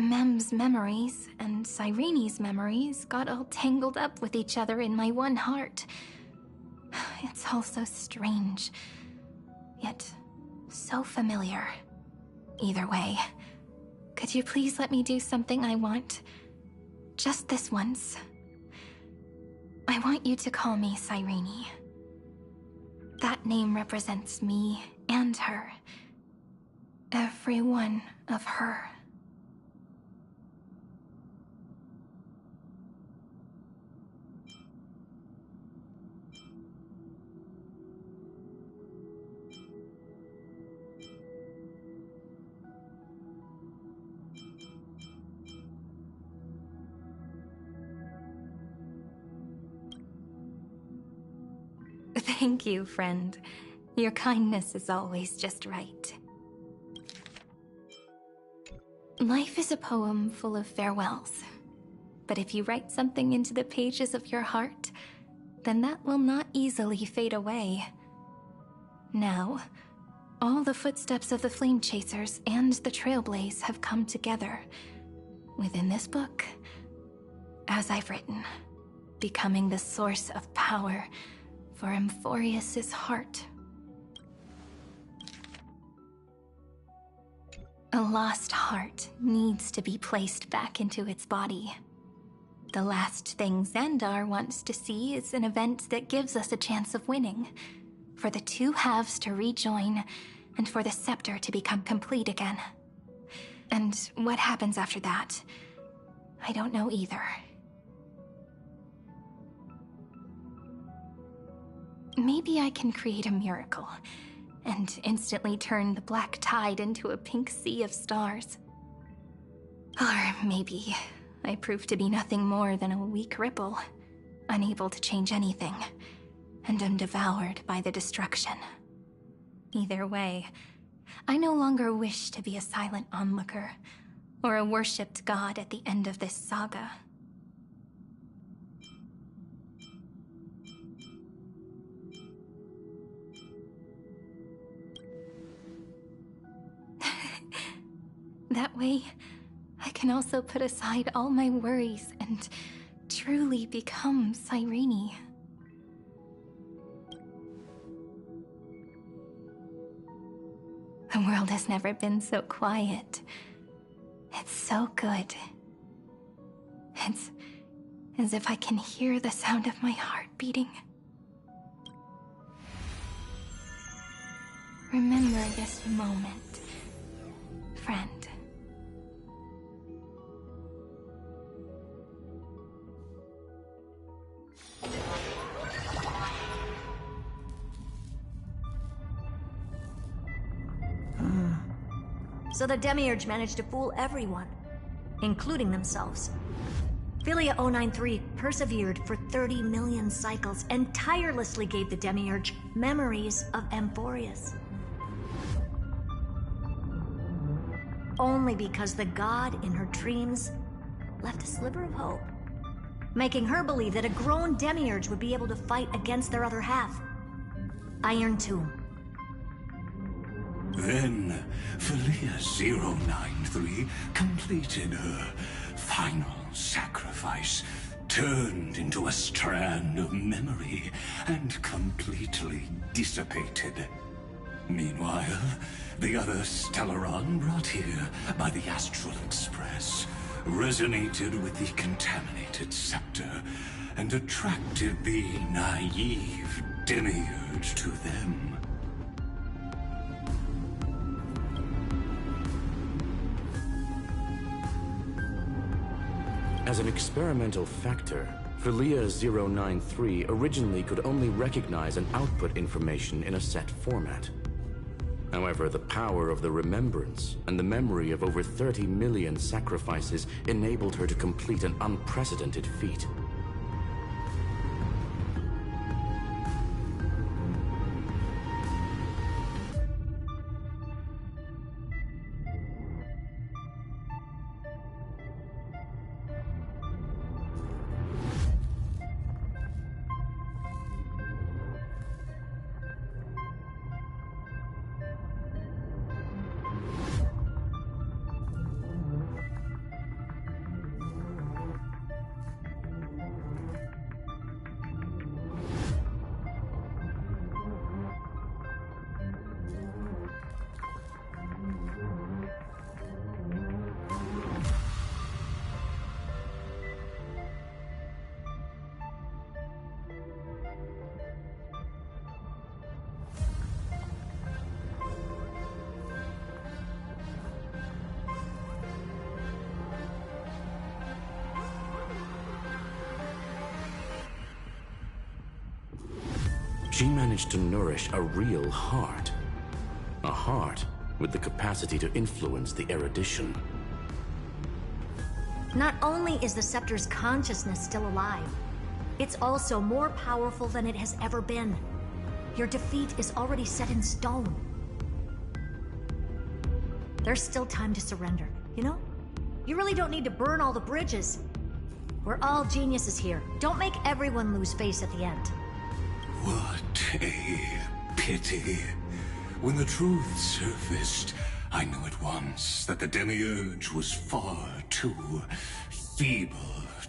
Mem's memories and Cyrene's memories got all tangled up with each other in my one heart. It's all so strange, yet so familiar. Either way, could you please let me do something I want? Just this once. I want you to call me Cyrene. That name represents me and her. Every one of her. Thank you, friend. Your kindness is always just right. Life is a poem full of farewells. But if you write something into the pages of your heart, then that will not easily fade away. Now, all the footsteps of the Flame Chasers and the Trailblaze have come together within this book, as I've written, becoming the source of power for Amphoreus' heart. A lost heart needs to be placed back into its body. The last thing Xandar wants to see is an event that gives us a chance of winning, for the two halves to rejoin, and for the scepter to become complete again. And what happens after that, I don't know either. Maybe I can create a miracle, and instantly turn the black tide into a pink sea of stars. Or Maybe I proved to be nothing more than a weak ripple, unable to change anything, and am devoured by the destruction. Either way, I no longer wish to be a silent onlooker, or a worshipped god at the end of this saga. That way, I can also put aside all my worries and truly become Cyrene. The world has never been so quiet. It's so good. It's as if I can hear the sound of my heart beating. Remember this moment, friend. So the Demiurge managed to fool everyone, including themselves. Philia 093 persevered for 30 million cycles and tirelessly gave the Demiurge memories of amphoreus. Only because the god in her dreams left a sliver of hope, making her believe that a grown Demiurge would be able to fight against their other half, Iron Tomb. Then, Philia 093 completed her final sacrifice, turned into a strand of memory, and completely dissipated. Meanwhile, the other Stellaron brought here by the Astral Express resonated with the contaminated scepter and attracted the naive Demiurge to them. As an experimental factor, Philia 093 originally could only recognize and output information in a set format. However, the power of the remembrance and the memory of over 30 million sacrifices enabled her to complete an unprecedented feat. She managed to nourish a real heart. A heart with the capacity to influence the erudition. Not only is the scepter's consciousness still alive, it's also more powerful than it has ever been. Your defeat is already set in stone. There's still time to surrender, you know? You really don't need to burn all the bridges. We're all geniuses here. Don't make everyone lose face at the end. What a pity. When the truth surfaced, I knew at once that the Demiurge was far too feeble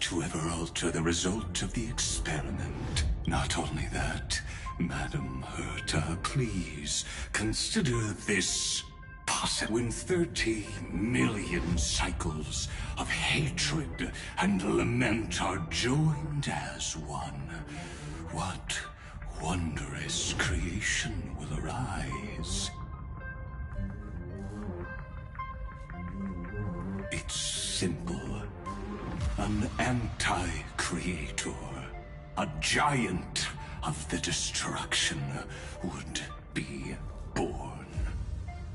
to ever alter the result of the experiment. Not only that, Madam Herta, please consider this possible. When 30 million cycles of hatred and lament are joined as one, what wondrous creation will arise? It's simple. An anti-creator, a giant of the destruction, would be born.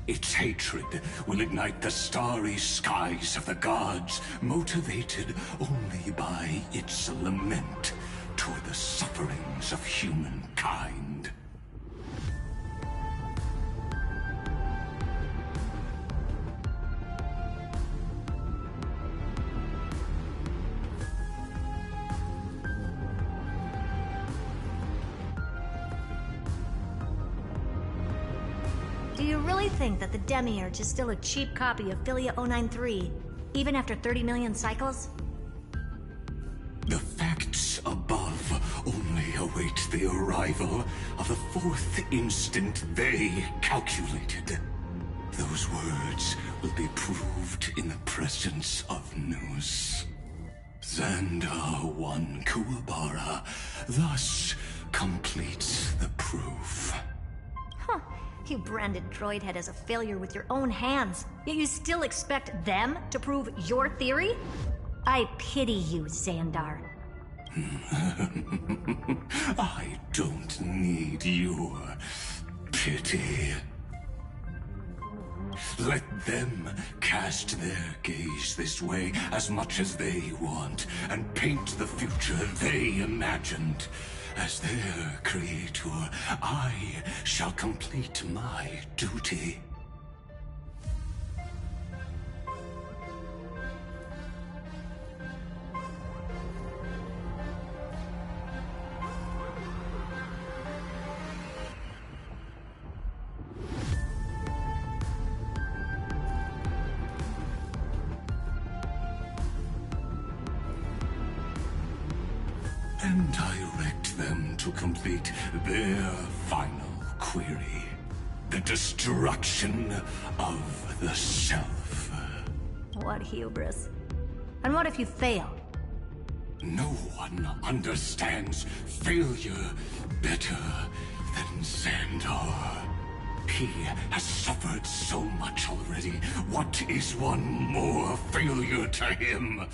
Its hatred will ignite the starry skies of the gods, motivated only by its lament toward the sufferings of humankind. Do you really think that the Demiurge is still a cheap copy of Philia 093, even after 30 million cycles? The facts above only await the arrival of the fourth instant they calculated. Those words will be proved in the presence of Nous. Xandar 1 Kuwabara thus completes the proof. Huh. You branded Droidhead as a failure with your own hands, yet you still expect them to prove your theory? I pity you, Xandar. I don't need your pity. Let them cast their gaze this way as much as they want, and paint the future they imagined. As their creator, I shall complete my duty. And direct them to complete their final query. The destruction of the self. What hubris. And what if you fail? No one understands failure better than Xandar. He has suffered so much already. What is one more failure to him?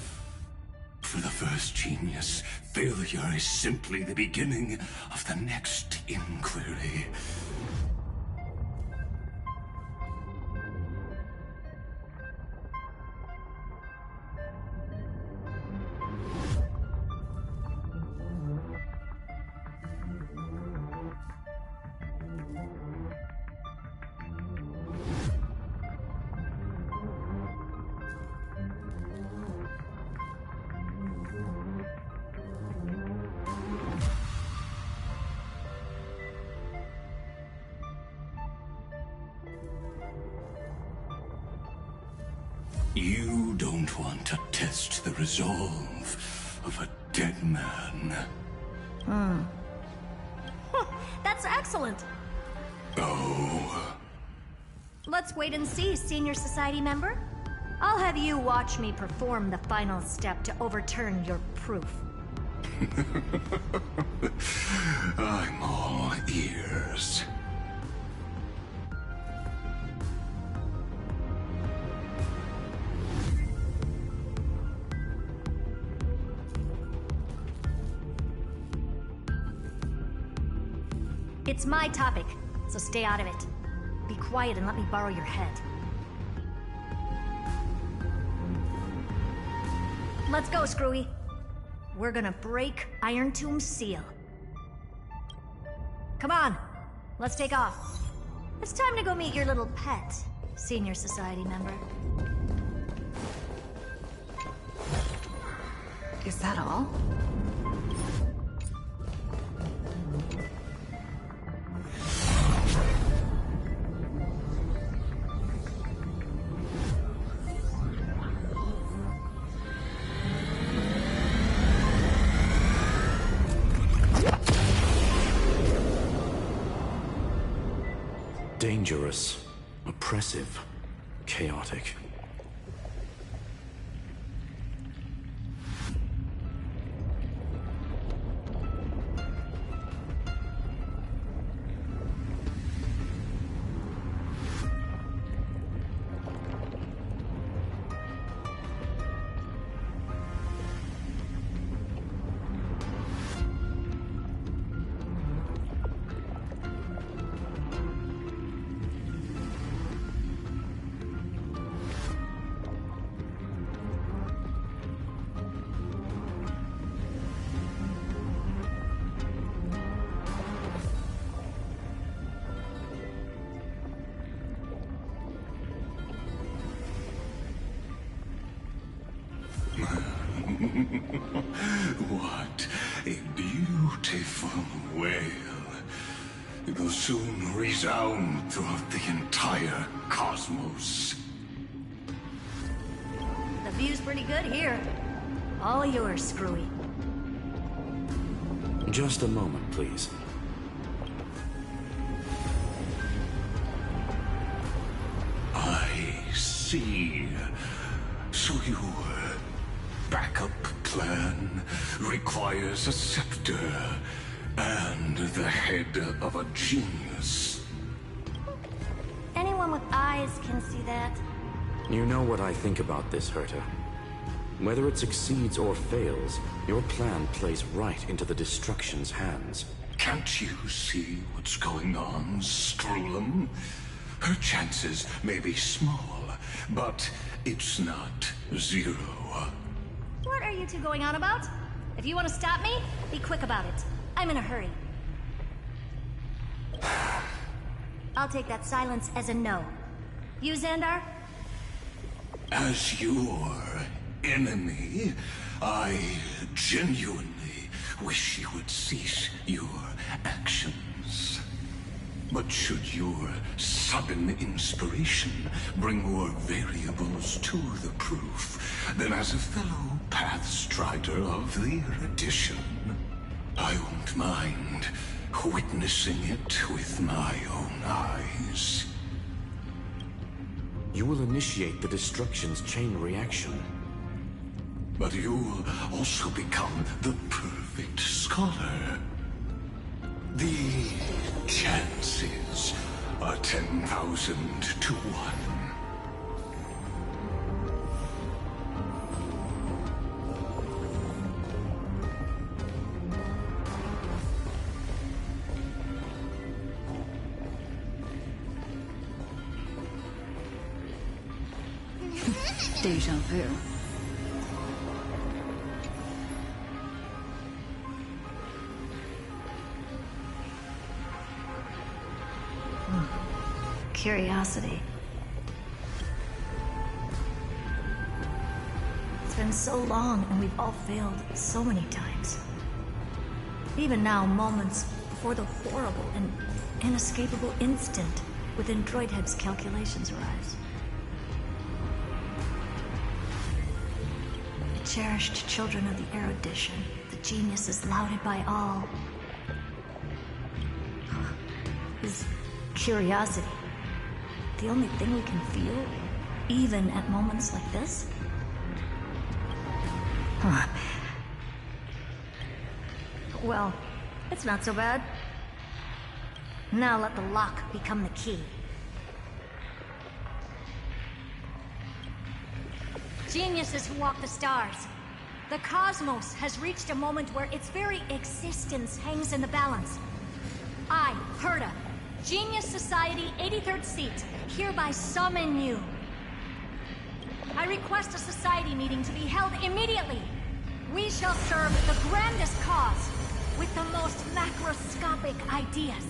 For the first genius, failure is simply the beginning of the next inquiry. You don't want to test the resolve of a dead man. That's excellent. Oh. Let's wait and see, Senior Society member. I'll have you watch me perform the final step to overturn your proof. I'm all ears. It's my topic, so stay out of it. Be quiet and let me borrow your head. Let's go, Screwy. We're gonna break Iron Tomb's seal. Come on, let's take off. It's time to go meet your little pet, Senior Society member. Is that all? Dangerous, oppressive, chaotic. What a beautiful wail. It will soon resound throughout the entire cosmos. The view's pretty good here. All yours, Screwy. Just a moment, please. I see. So your backup plan requires a scepter and the head of a genius. Anyone with eyes can see that. You know what I think about this, Herta. Whether it succeeds or fails, your plan plays right into the Destruction's hands. Can't you see what's going on, Strulum? Her chances may be small, but it's not zero. What are you two going on about? If you want to stop me, be quick about it. I'm in a hurry. I'll take that silence as a no. You, Xandar? As your enemy, I genuinely wish you would cease your actions. But should your sudden inspiration bring more variables to the proof, then as a fellow Pathstrider of the Erudition, I won't mind witnessing it with my own eyes. You will initiate the Destruction's chain reaction. But you'll also become the perfect scholar. The chances are 10,000 to 1. Deja vu. Curiosity. It's been so long, and we've all failed so many times. Even now, moments before the horrible and inescapable instant within Droidhead's calculations arise. The cherished children of the Erudition, the geniuses lauded by all. Is curiosity the only thing we can feel, even at moments like this? Huh. Well, it's not so bad. Now let the lock become the key. Geniuses who walk the stars. The cosmos has reached a moment where its very existence hangs in the balance. I, Herta, Genius Society 83rd seat, hereby summon you. I request a society meeting to be held immediately. We shall serve the grandest cause with the most macroscopic ideas.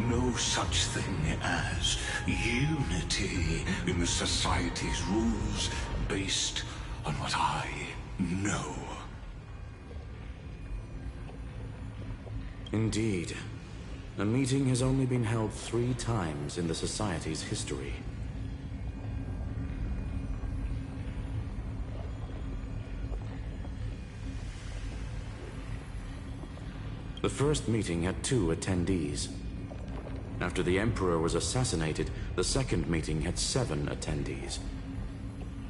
no such thing as unity in the Society's rules based on what I know. Indeed. A meeting has only been held 3 times in the Society's history. The first meeting had 2 attendees. After the Emperor was assassinated, the second meeting had 7 attendees.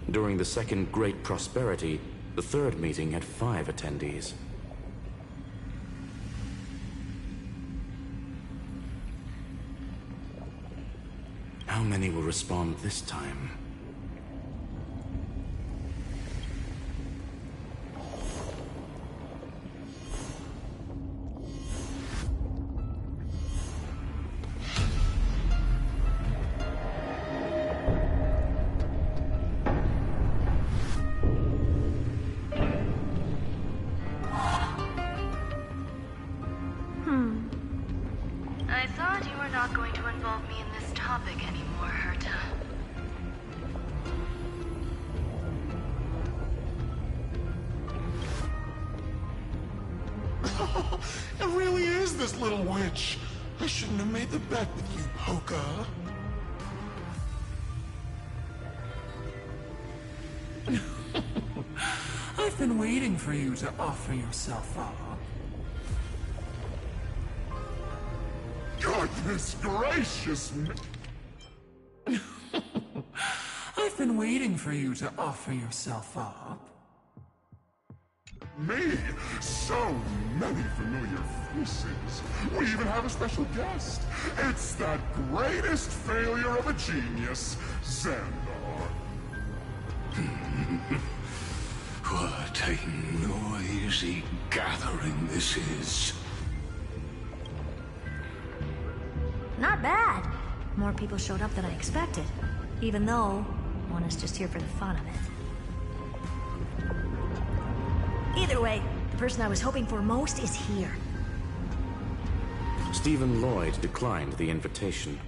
During the Second Great Prosperity, the third meeting had 5 attendees. How many will respond this time? I thought you were not going to involve me in this topic anymore, Herta. It really is this little witch. I shouldn't have made the bet with you, Poca. I've been waiting for you to offer yourself up. Goodness gracious me! I've been waiting for you to offer yourself up. Me? So many familiar faces. We even have a special guest. It's that greatest failure of a genius, Xandar. What a noisy gathering this is. Not bad. More people showed up than I expected. Even though one is just here for the fun of it. Either way, the person I was hoping for most is here. Stephen Lloyd declined the invitation.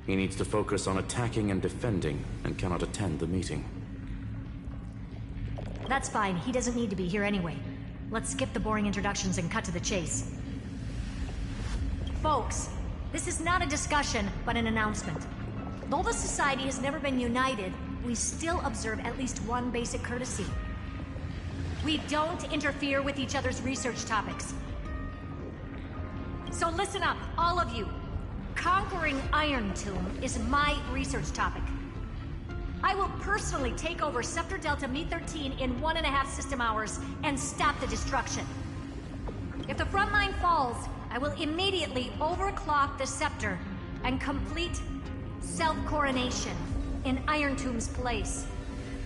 He needs to focus on attacking and defending, and cannot attend the meeting. That's fine. He doesn't need to be here anyway. Let's skip the boring introductions and cut to the chase. Folks, this is not a discussion, but an announcement. Though the Society has never been united, we still observe at least one basic courtesy. We don't interfere with each other's research topics. So listen up, all of you. Conquering Iron Tomb is my research topic. I will personally take over Scepter Delta Me-13 in 1.5 system hours and stop the destruction. If the front line falls, I will immediately overclock the Scepter and complete self-coronation in Iron Tomb's place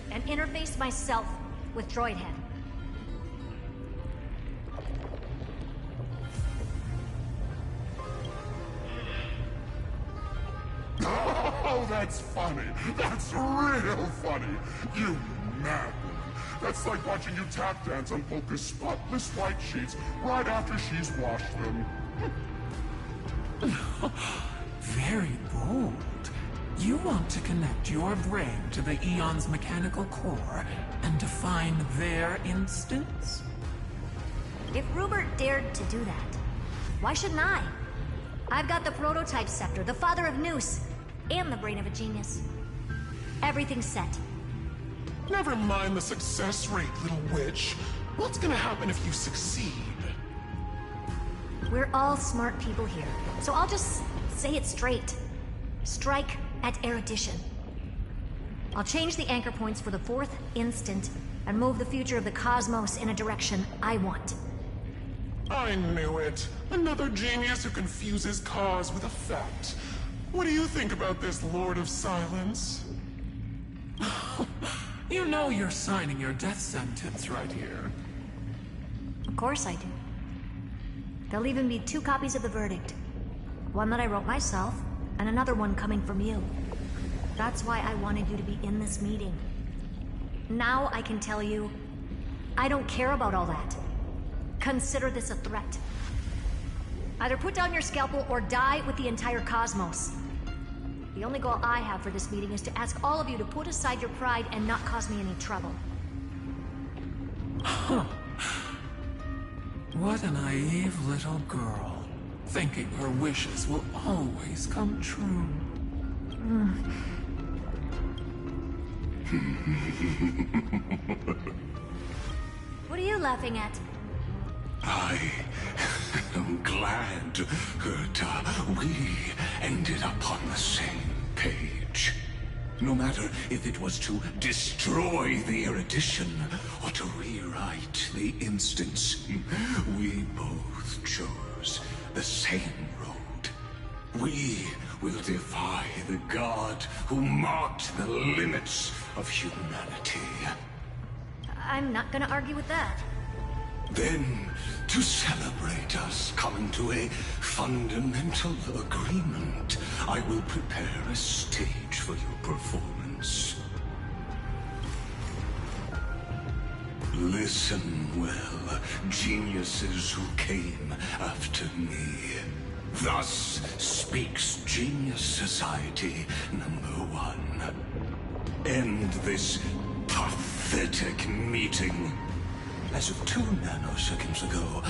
and interface myself with Droidhead. Oh, that's funny. That's real funny. You mad woman. That's like watching you tap dance on Polka's spotless white sheets right after she's washed them. Very bold. You want to connect your brain to the Eon's mechanical core and define their instance? If Rupert dared to do that, why shouldn't I? I've got the prototype scepter, the father of Noose, and the brain of a genius. Everything's set. Never mind the success rate, little witch. What's gonna happen if you succeed? We're all smart people here, so I'll just say it straight. Strike at erudition. I'll change the anchor points for the 4th instant and move the future of the cosmos in a direction I want. I knew it. Another genius who confuses cause with effect. What do you think about this, Lord of Silence? You know you're signing your death sentence right here. Of course I do. There'll even be 2 copies of the verdict. One that I wrote myself, and another one coming from you. That's why I wanted you to be in this meeting. Now I can tell you, I don't care about all that. Consider this a threat. Either put down your scalpel or die with the entire cosmos. The only goal I have for this meeting is to ask all of you to put aside your pride and not cause me any trouble. Huh. What a naive little girl, thinking her wishes will always come true. What are you laughing at? I am glad, Herta, we ended up on the same page. No matter if it was to destroy the erudition or to rewrite the instance, we both chose the same road. We will defy the god who marked the limits of humanity. I'm not gonna argue with that. Then, to celebrate us coming to a fundamental agreement, I will prepare a stage for your performance. Listen well, geniuses who came after me. Thus speaks Genius Society #1. End this pathetic meeting. As of 2 nanoseconds ago,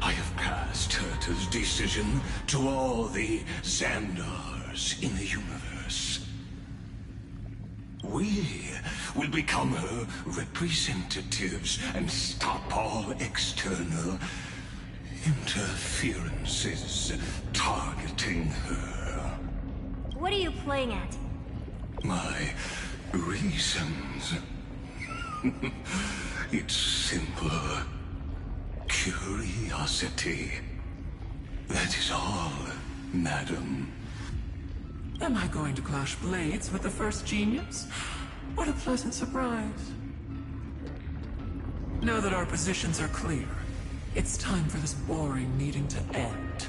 I have passed Herta's decision to all the Xandars in the universe. We will become her representatives and stop all external interferences targeting her. What are you playing at? My reasons. It's simple. Curiosity. That is all, madam. Am I going to clash blades with the first genius? What a pleasant surprise. Now that our positions are clear, it's time for this boring meeting to end.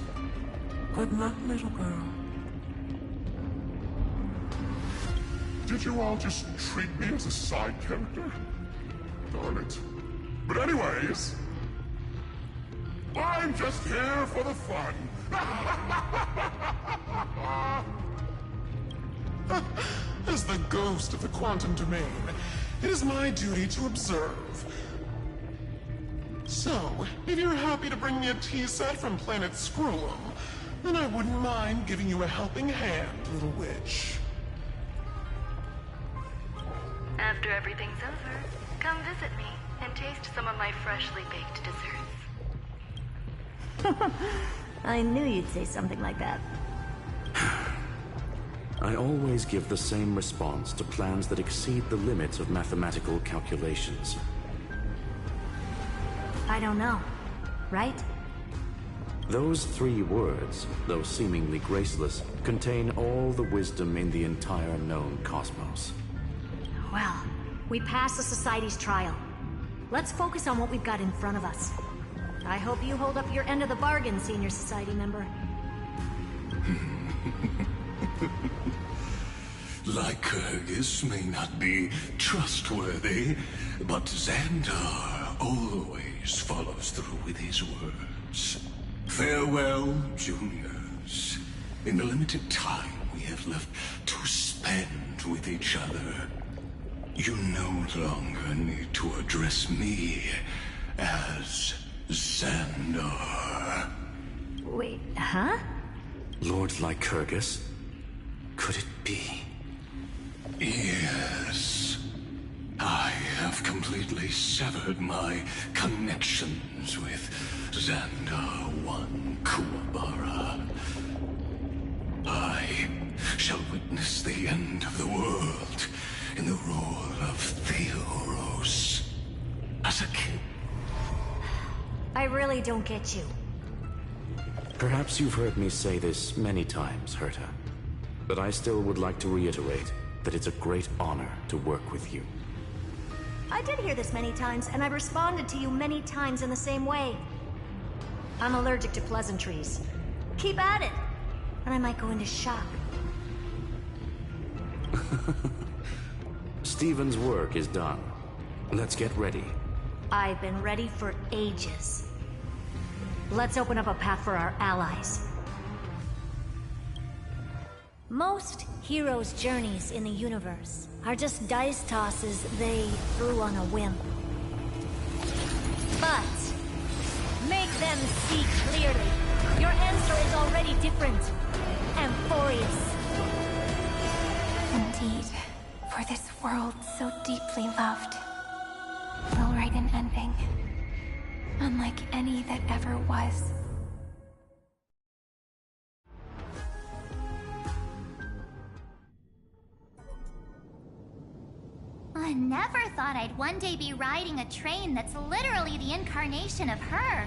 Good luck, little girl. Did you all just treat me as a side character? Darn it. But anyways, I'm just here for the fun. As the ghost of the quantum domain, it is my duty to observe. So, if you're happy to bring me a tea set from planet Scrollum, then I wouldn't mind giving you a helping hand, little witch. After everything's over, come visit me and taste some of my freshly baked desserts. I knew you'd say something like that. I always give the same response to plans that exceed the limits of mathematical calculations. I don't know. Right? Those 3 words, though seemingly graceless, contain all the wisdom in the entire known cosmos. Well, we passed the Society's trial. Let's focus on what we've got in front of us. I hope you hold up your end of the bargain, Senior Society member. Lycurgus may not be trustworthy, but Xandar always follows through with his words. Farewell, juniors. In the limited time we have left to spend with each other, you no longer need to address me as Xandar. Wait, huh? Lord Lycurgus? Could it be? Yes. I have completely severed my connections with Xandar 1 Kuwabara. I shall witness the end of the world in the role of Theoros. As a kid. I really don't get you. Perhaps you've heard me say this many times, Herta, but I still would like to reiterate that it's a great honor to work with you. I did hear this many times, and I've responded to you many times in the same way. I'm allergic to pleasantries. Keep at it, and I might go into shock. Stephen's work is done. Let's get ready. I've been ready for ages. Let's open up a path for our allies. Most heroes' journeys in the universe are just dice tosses they threw on a whim. But make them see clearly. Your answer is already different. Amphoreus. Indeed, for this world so deeply loved, will write an ending, unlike any that ever was. I never thought I'd one day be riding a train that's literally the incarnation of her.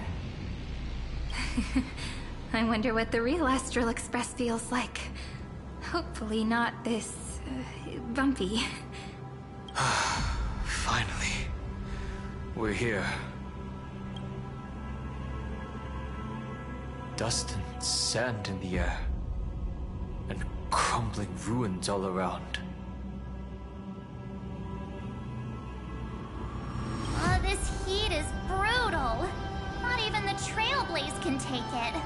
I wonder what the real Astral Express feels like. Hopefully not this, bumpy. Finally. We're here. Dust and sand in the air. And crumbling ruins all around. This heat is brutal. Not even the Trailblaze can take it.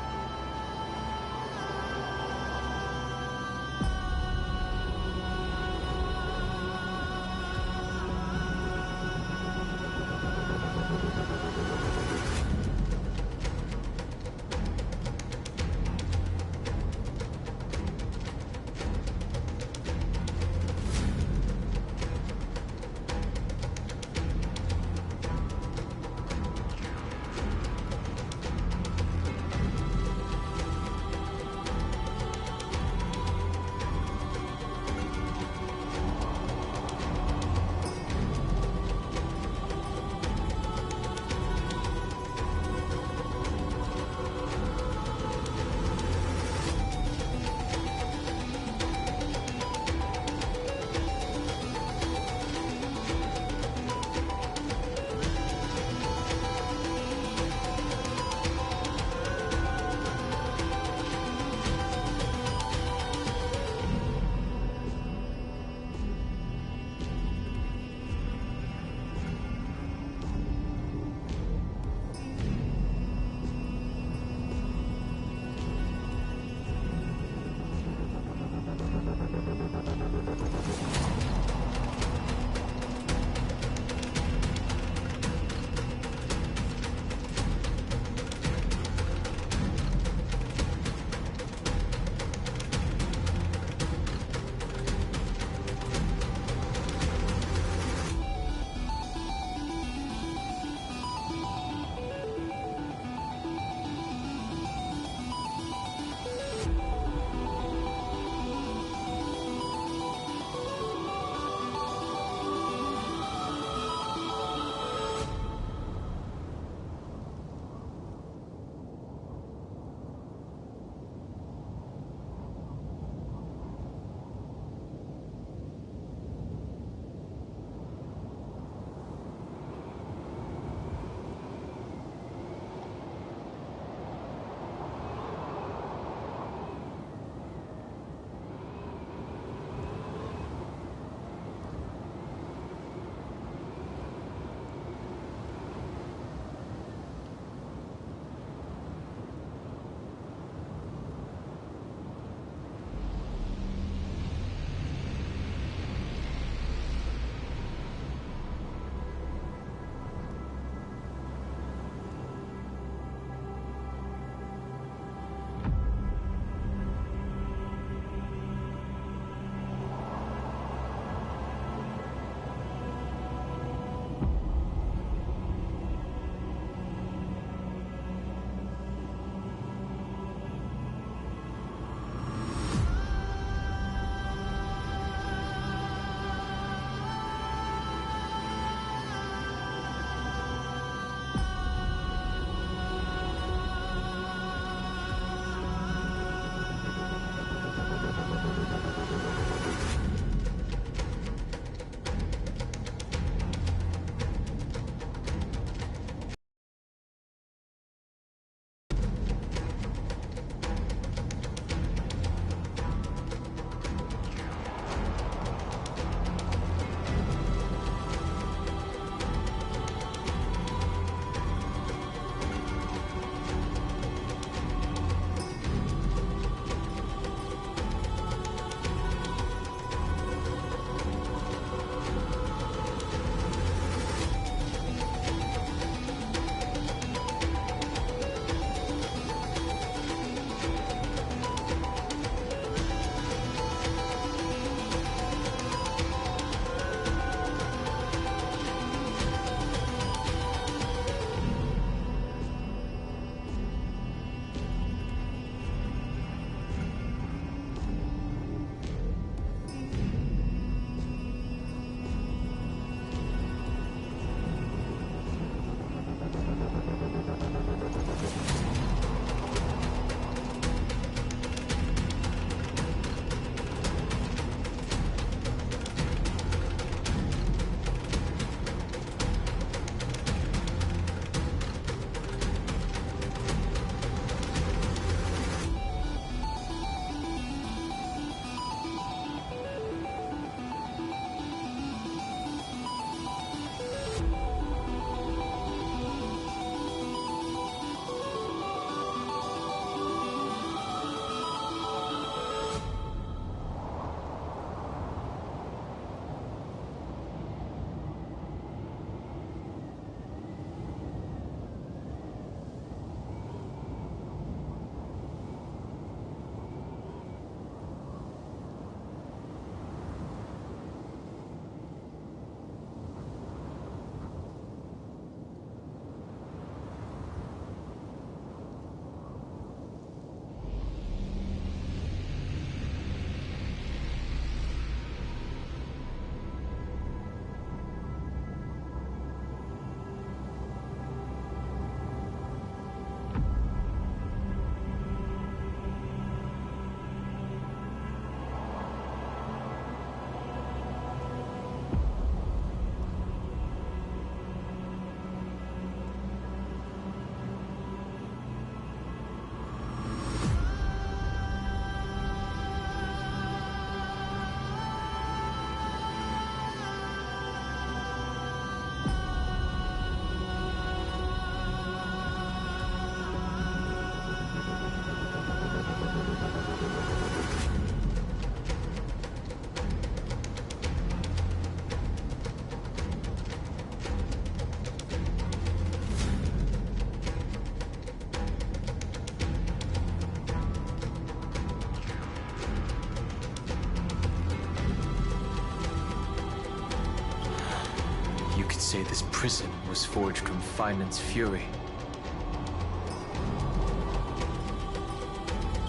say this prison was forged from Finance's fury.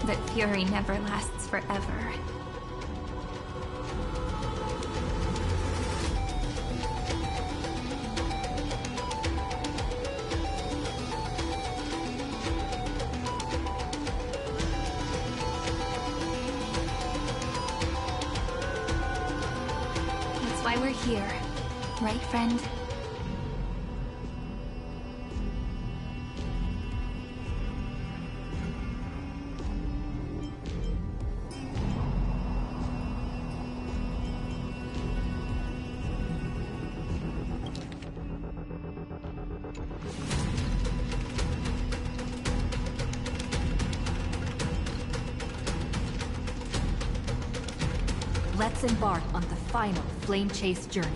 But fury never lasts forever. That's why we're here. Right, friend? Let's embark on the final flame chase journey.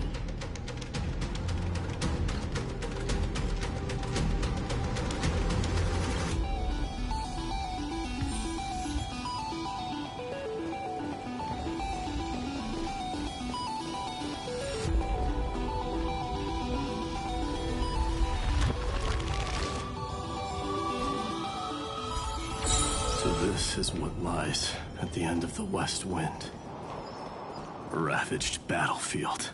So this is what lies at the end of the West Wind. A ravaged battlefield.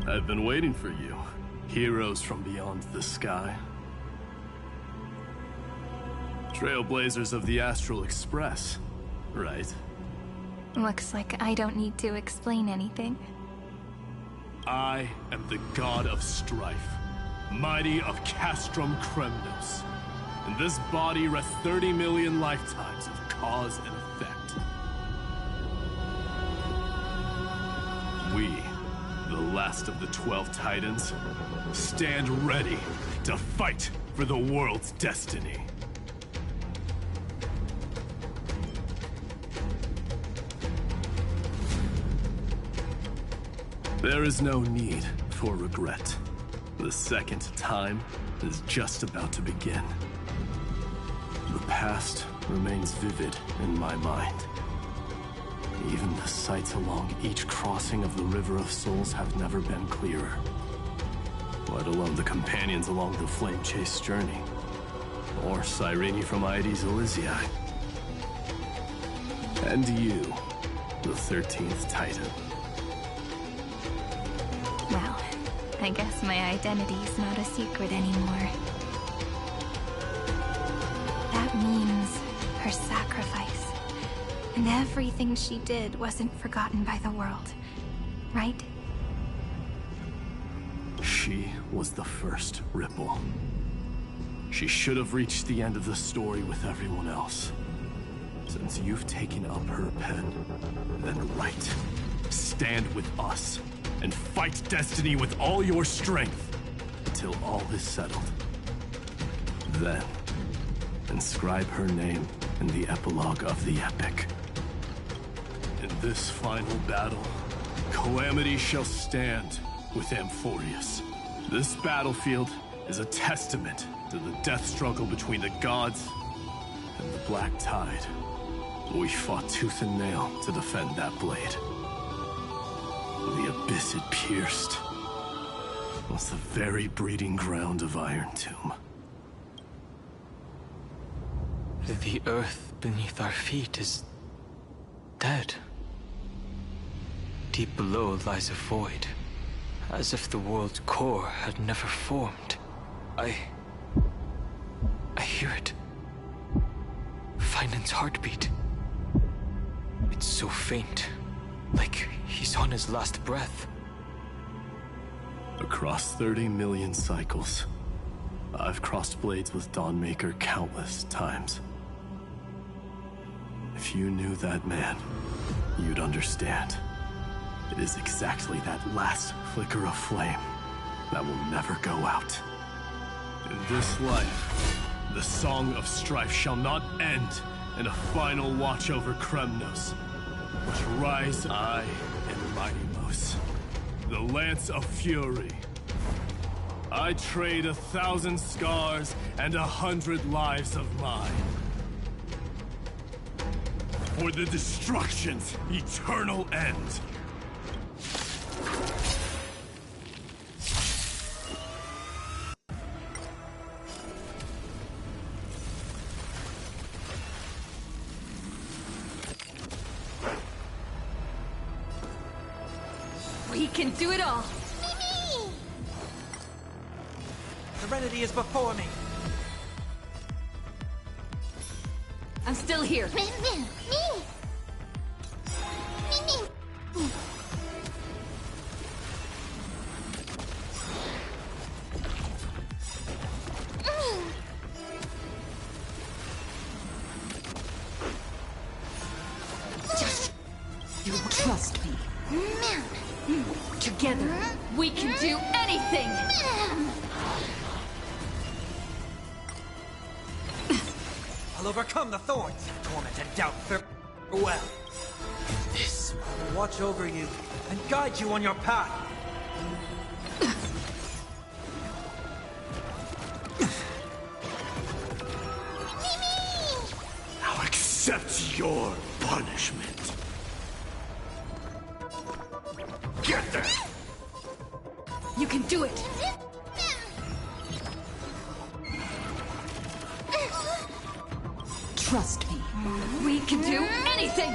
I've been waiting for you, heroes from beyond the sky. Trailblazers of the Astral Express, right? Looks like I don't need to explain anything. I am the god of strife, mighty of Castrum Kremnos. In this body rest 30 million lifetimes of cause and effect. We, the last of the 12 Titans, stand ready to fight for the world's destiny. There is no need for regret. The second time is just about to begin. The past remains vivid in my mind. Even the sights along each crossing of the River of Souls have never been clearer. Let alone the companions along the Flame Chase journey. Or Cyrene from Aedes Elysiae. And you, the 13th Titan. Well, I guess my identity's not a secret anymore. That means her sacrifice. And everything she did wasn't forgotten by the world, right? She was the first Ripple. She should have reached the end of the story with everyone else. Since you've taken up her pen, then right. Stand with us, and fight destiny with all your strength, until all is settled. Then, inscribe her name in the epilogue of the epic. In this final battle, Calamity shall stand with Amphoreus. This battlefield is a testament to the death struggle between the gods and the Black Tide. We fought tooth and nail to defend that blade. The abyss it pierced was the very breeding ground of Iron Tomb. The earth beneath our feet is dead. Deep below lies a void, as if the world's core had never formed. I hear it. Tynan's heartbeat. It's so faint, like he's on his last breath. Across 30 million cycles, I've crossed blades with Dawnmaker countless times. If you knew that man, you'd understand. It is exactly that last flicker of flame that will never go out. In this life, the Song of Strife shall not end in a final watch over Kremnos. But rise I and Mighty-Mos, the Lance of Fury. I trade 1,000 scars and 100 lives of mine for the destruction's eternal end. We can do it all! Serenity is before me. I'm still here. You trust me. Together, we can do anything! I'll overcome the thorns, torment and doubt farewell. This will watch over you and guide you on your path. Now accept your punishment. Get there! You can do it! Trust me. We can do anything!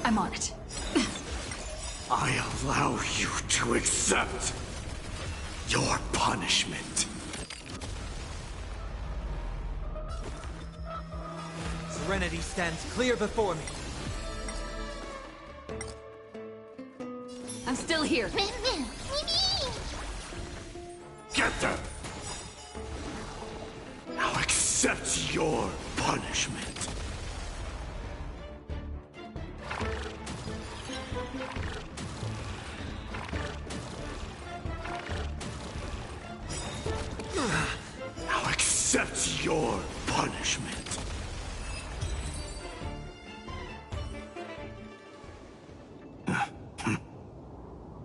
I'm on it. I allow you to accept your punishment. Serenity stands clear before me. I'm still here. Get them! Now accept your punishment. Now accept your punishment.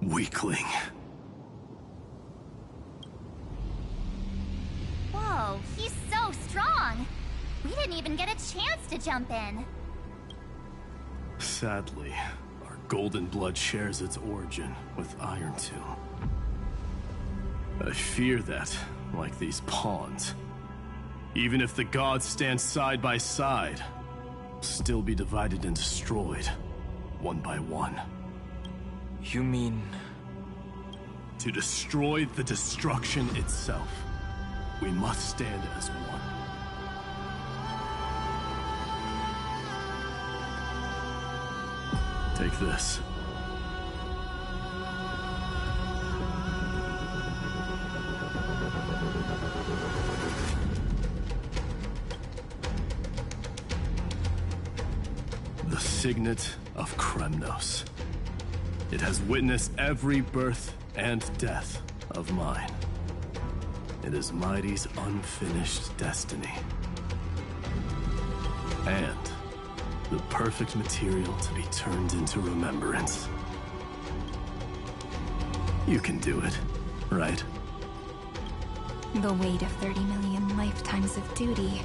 Weakling. Whoa, he's so strong! We didn't even get a chance to jump in. Sadly, our golden blood shares its origin with Iron Tomb. I fear that, like these pawns, even if the gods stand side by side, will still be divided and destroyed, one by one. You mean... To destroy the destruction itself, we must stand as one. Take this. The Signet of Kremnos. It has witnessed every birth and death of mine. It is Mighty's unfinished destiny. And the perfect material to be turned into remembrance. You can do it, right? The weight of 30 million lifetimes of duty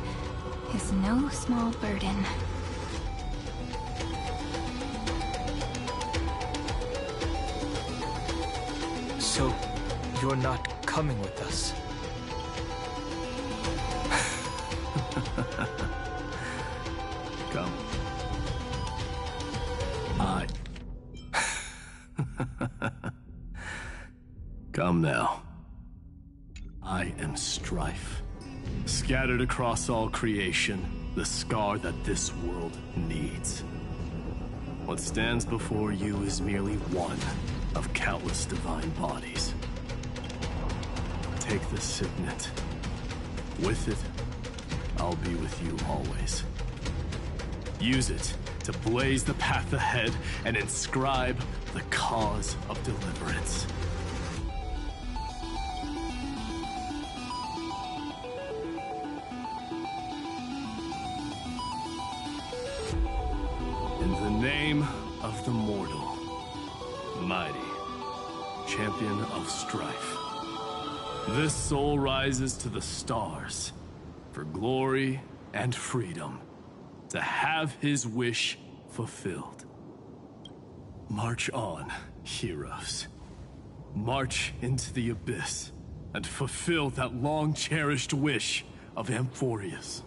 is no small burden. So, you're not coming with us? Come. Come now. I am strife. Scattered across all creation, the scar that this world needs. What stands before you is merely one of countless divine bodies. Take the signet. With it, I'll be with you always. Use it to blaze the path ahead and inscribe the cause of deliverance. In the name of the mortal, mighty, champion of strife, this soul rises to the stars for glory and freedom, to have his wish fulfilled. March on, heroes. March into the abyss and fulfill that long-cherished wish of Amphoreus.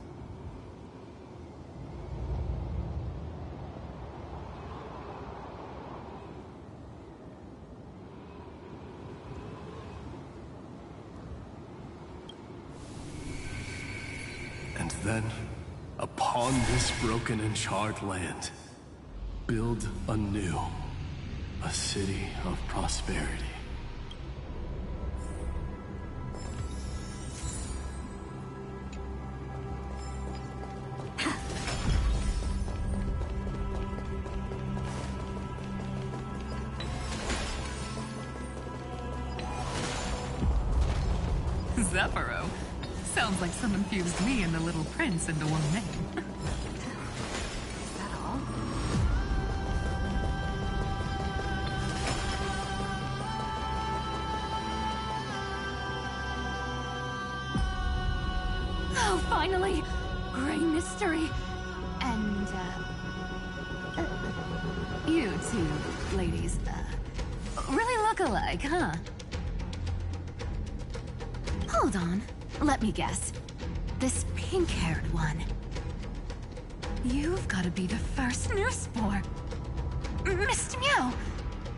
And then, upon this broken and charred land, build anew a city of prosperity. Zephyro. Sounds like someone fused me and the Little Prince into one name. Is that all? Oh, finally! Great mystery. And, you two ladies, really look alike, huh? Hold on. Let me guess. This pink-haired one. You've got to be the first new spore. Mr. Meow.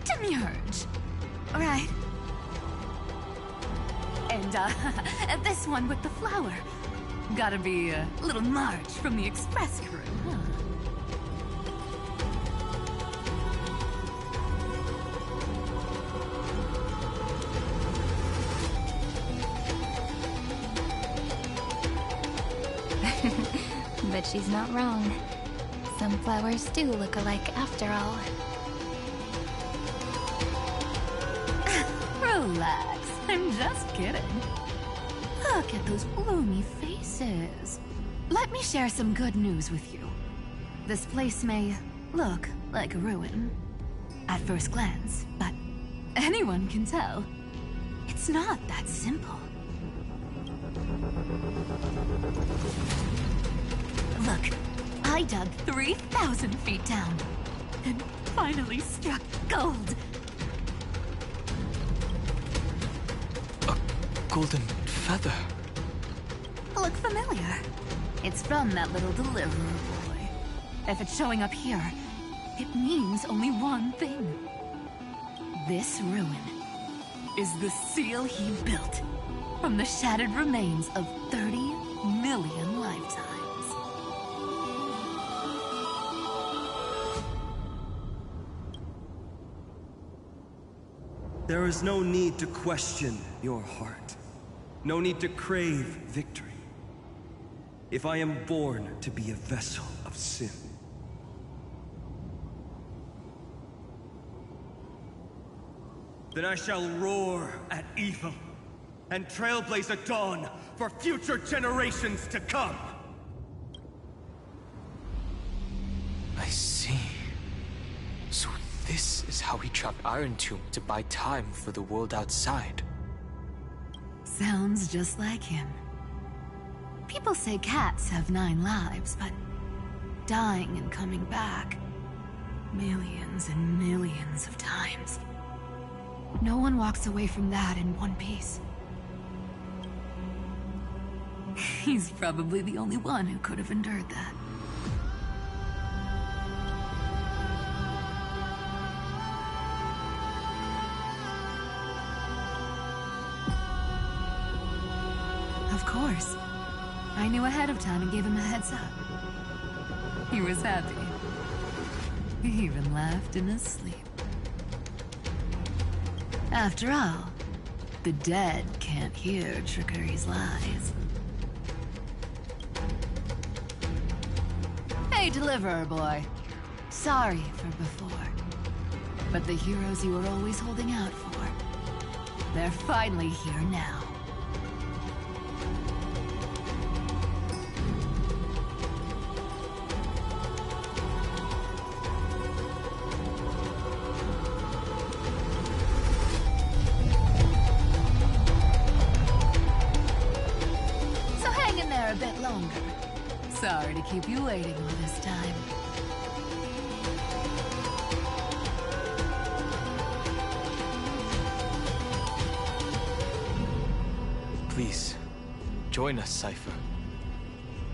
Demurge. Right. And, this one with the flower. Gotta be, little Marge from the Express crew, huh? But she's not wrong. Some flowers do look alike after all. Relax. I'm just kidding. Look at those bloomy faces. Let me share some good news with you. This place may look like a ruin at first glance, but anyone can tell it's not that simple. Look, I dug 3,000 feet down and finally struck gold. A golden feather. Look familiar. It's from that little deliverer boy. If it's showing up here, it means only one thing. This ruin is the seal he built from the shattered remains of 30 million lifetimes. There is no need to question your heart. No need to crave victory. If I am born to be a vessel of sin, then I shall roar at evil and trailblaze a dawn for future generations to come. I see. So this is how he trapped Iron Tomb to buy time for the world outside. Sounds just like him. People say cats have 9 lives, but dying and coming back millions and millions of times. No one walks away from that in one piece. He's probably the only one who could have endured that. course. I knew ahead of time and gave him a heads up. He was happy. He even laughed in his sleep. After all, the dead can't hear Trickery's lies. Hey, Deliverer Boy. Sorry for before. But the heroes you were always holding out for, they're finally here now. So hang in there a bit longer. Sorry to keep you waiting all this time. Please, join us, Cypher.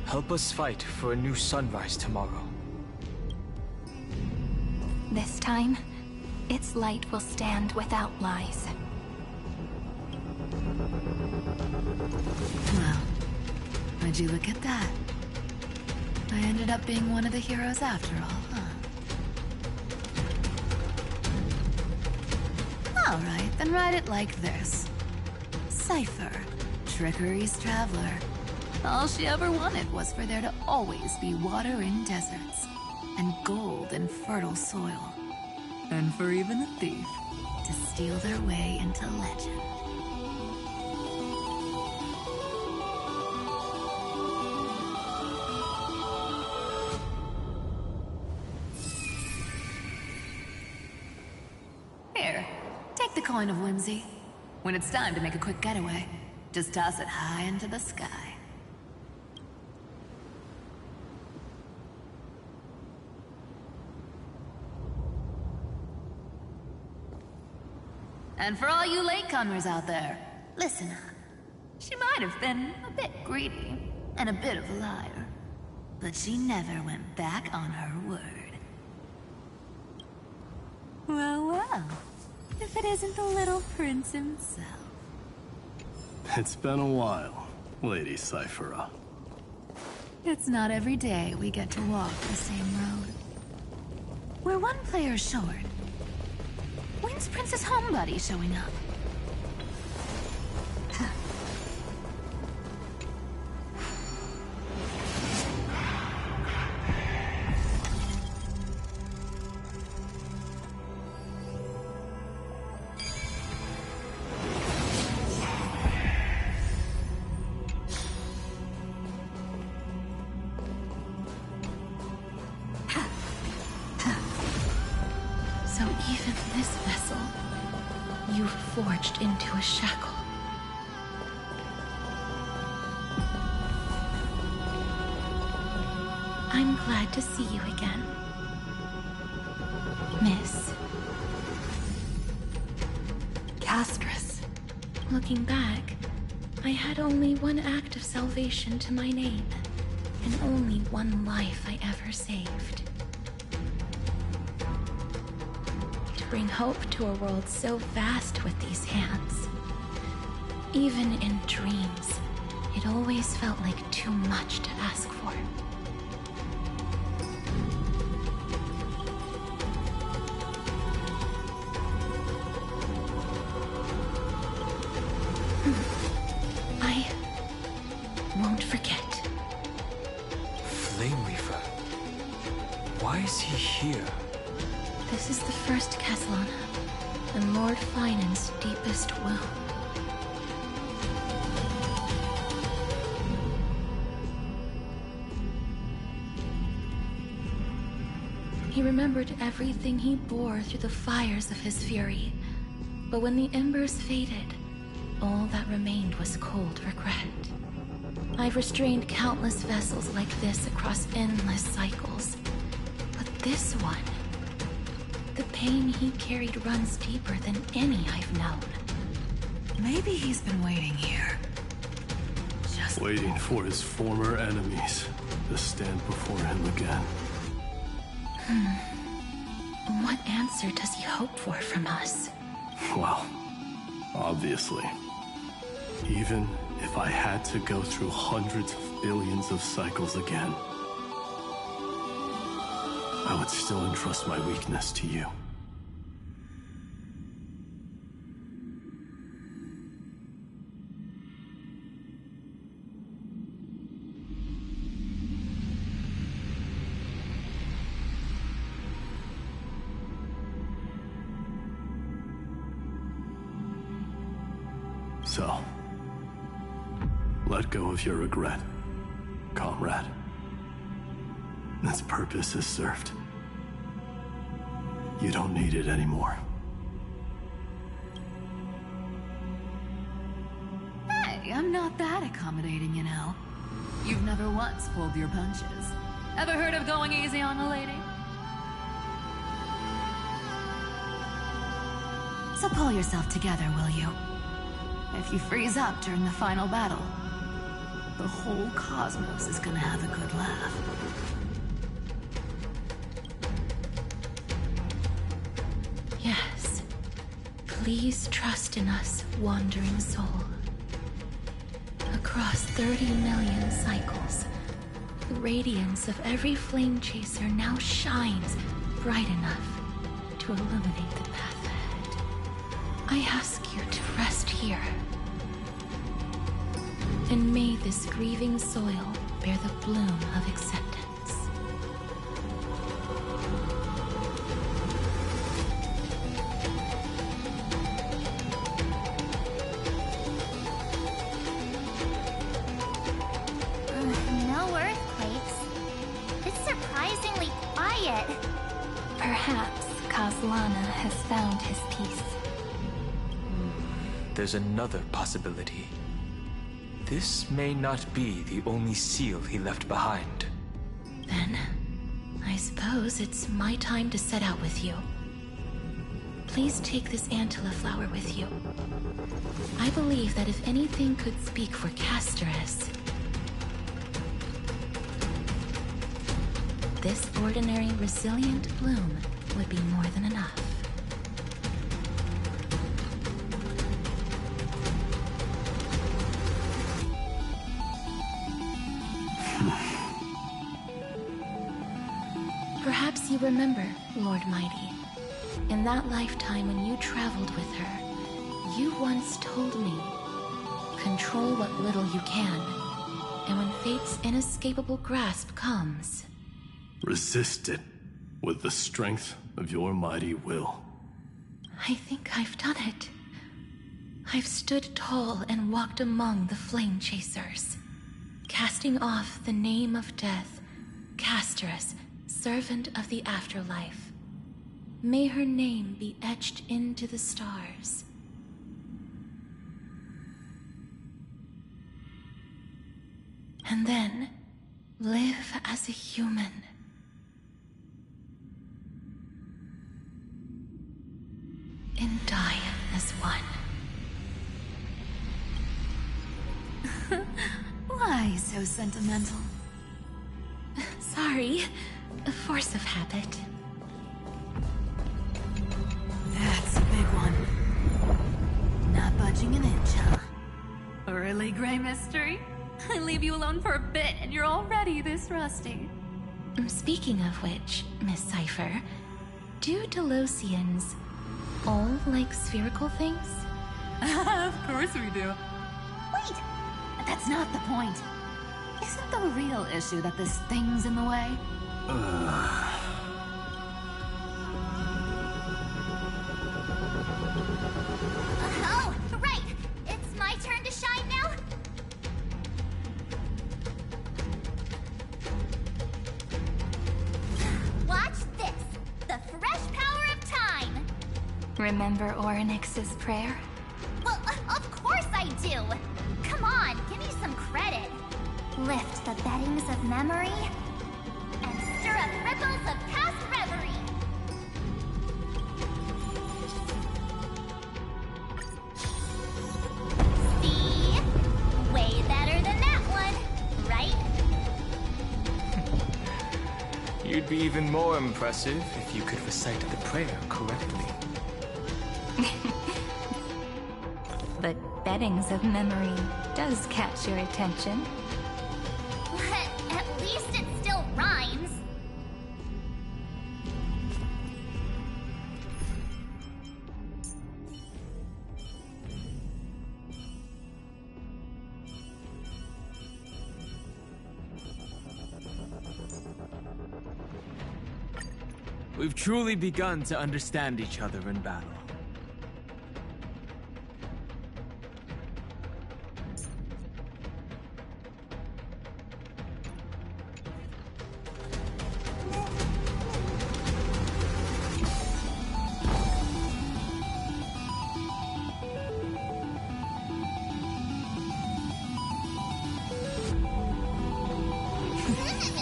Help us fight for a new sunrise tomorrow. This time, its light will stand without lies. Well, would you look at that? I ended up being one of the heroes after all, huh? Alright, then write it like this. Cypher, Trickery's traveler. All she ever wanted was for there to always be water in deserts, and gold in fertile soil. And for even a thief to steal their way into legend. Here, take the coin of whimsy. When it's time to make a quick getaway, just toss it high into the sky. And for all you latecomers out there, listen up. She might have been a bit greedy and a bit of a liar, but she never went back on her word. Well, well, if it isn't the little prince himself. It's been a while, Lady Cyphera. It's not every day we get to walk the same road. We're one player short. When's Princess Homebody showing up? So even this vessel, you've forged into a shackle. I'm glad to see you again, Miss Castress. Looking back, I had only one act of salvation to my name, and only one life I ever saved. To bring hope to a world so vast with these hands. Even in dreams, it always felt like too much to ask for. I won't forget. Flameweaver. Why is he here? This is the first Castellana, and Lord Finan's deepest will. He remembered everything he bore through the fires of his fury, but when the embers faded, all that remained was cold regret. I've restrained countless vessels like this across endless cycles, but this one, the pain he carried runs deeper than any I've known. Maybe he's been waiting here. Just waiting for his former enemies to stand before him again. What answer does he hope for from us? Well, obviously. Even If I had to go through hundreds of billions of cycles again, I would still entrust my weakness to you. So, let go of your regret, comrade. Its purpose is served. You don't need it anymore. Hey, I'm not that accommodating, you know. You've never once pulled your punches. Ever heard of going easy on a lady? So pull yourself together, will you? If you freeze up during the final battle, the whole cosmos is gonna have a good laugh. Yes. Please trust in us, wandering soul. Across 30 million cycles, the radiance of every flame chaser now shines bright enough to illuminate the path ahead. I ask you to rest here. And may this grieving soil bear the bloom of acceptance. No earthquakes. It's surprisingly quiet. Perhaps Kazlana has found his peace. There's another possibility. This may not be the only seal he left behind. Then, I suppose it's my time to set out with you. Please take this Antilla flower with you. I believe that if anything could speak for Casterus, this ordinary, resilient bloom would be more than enough. Perhaps you remember, Lord Mighty. In that lifetime when you traveled with her, you once told me, control what little you can, and when fate's inescapable grasp comes, resist it with the strength of your mighty will. I think I've done it. I've stood tall and walked among the flame chasers, casting off the name of death, Casterus, servant of the afterlife. May her name be etched into the stars. And then, live as a human. And die as one. Why so sentimental? Sorry, a force of habit. That's a big one. Not budging an inch, huh? Really, Gray Mystery? I leave you alone for a bit and you're already this rusty. Speaking of which, Miss Cypher, do Delosians all like spherical things? Of course we do. Wait! That's not the point. Isn't the real issue that this thing's in the way? Oh, right! It's my turn to shine now? Watch this! The fresh power of time! Remember Orynyx's prayer? Well, of course I do! Come on, give me some credit. Lift the beddings of memory and stir up ripples of past reverie. See? Way better than that one, right? You'd be even more impressive if you could recite the prayer correctly. the beddings of memory does catch your attention. But at least it still rhymes. We've truly begun to understand each other in battle.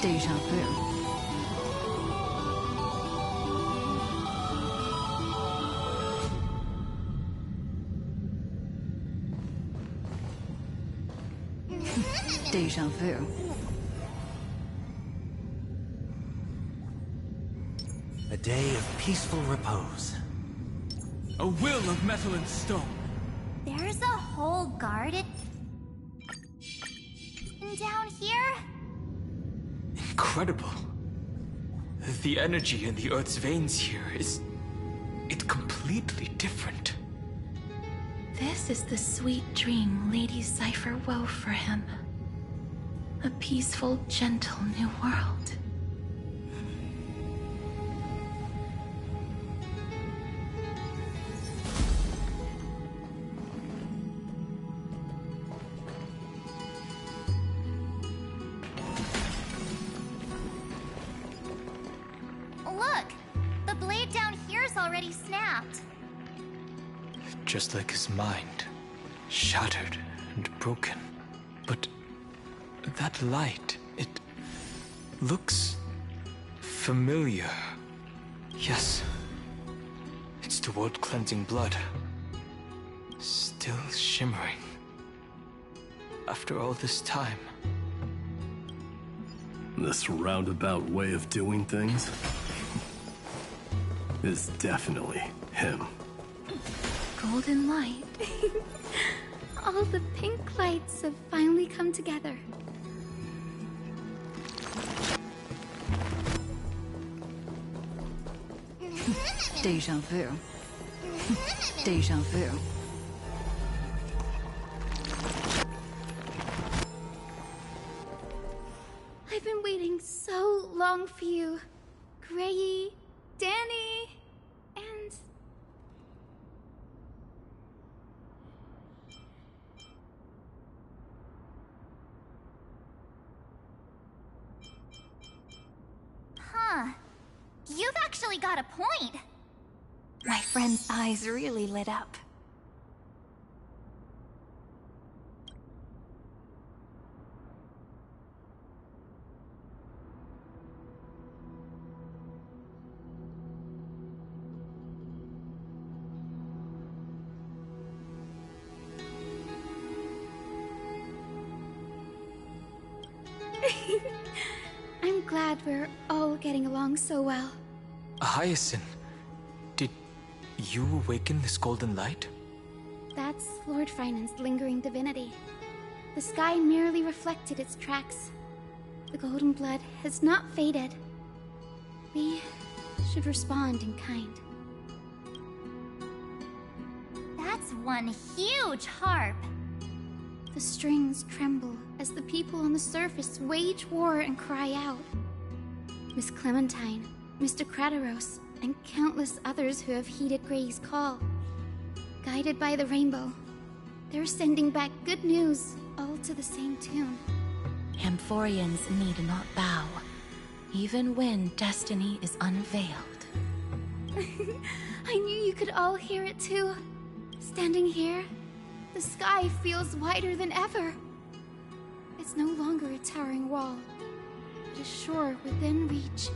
Deja vu. Deja vu. A day of peaceful repose. A will of metal and stone. There's a whole garden down here? Incredible. The energy in the Earth's veins here is... it's completely different. This is the sweet dream Lady Cypher wove for him. A peaceful, gentle new world. Look! The blade down here's already snapped. Just like his mind. Shattered and broken. But that light, it looks familiar. Yes. It's the world-cleansing blood. Still shimmering. After all this time. This roundabout way of doing things is definitely him. Golden light. All the pink lights have finally come together. Deja vu. Deja vu. I've been waiting so long for you, Grayy, Danny, and... Huh. You've actually got a point. My friend's eyes really lit up. I'm glad we're all getting along so well. Hyacinth, did you awaken this golden light? That's Lord Frynan's lingering divinity. The sky merely reflected its tracks. The golden blood has not faded. We should respond in kind. That's one huge harp. The strings tremble as the people on the surface wage war and cry out. Miss Clementine, Mr. Krateros, and countless others who have heeded Gray's call. Guided by the rainbow, they're sending back good news, all to the same tune. Amphoreans need not bow, even when destiny is unveiled. I knew you could all hear it too. Standing here, the sky feels wider than ever. It's no longer a towering wall, but a shore within reach.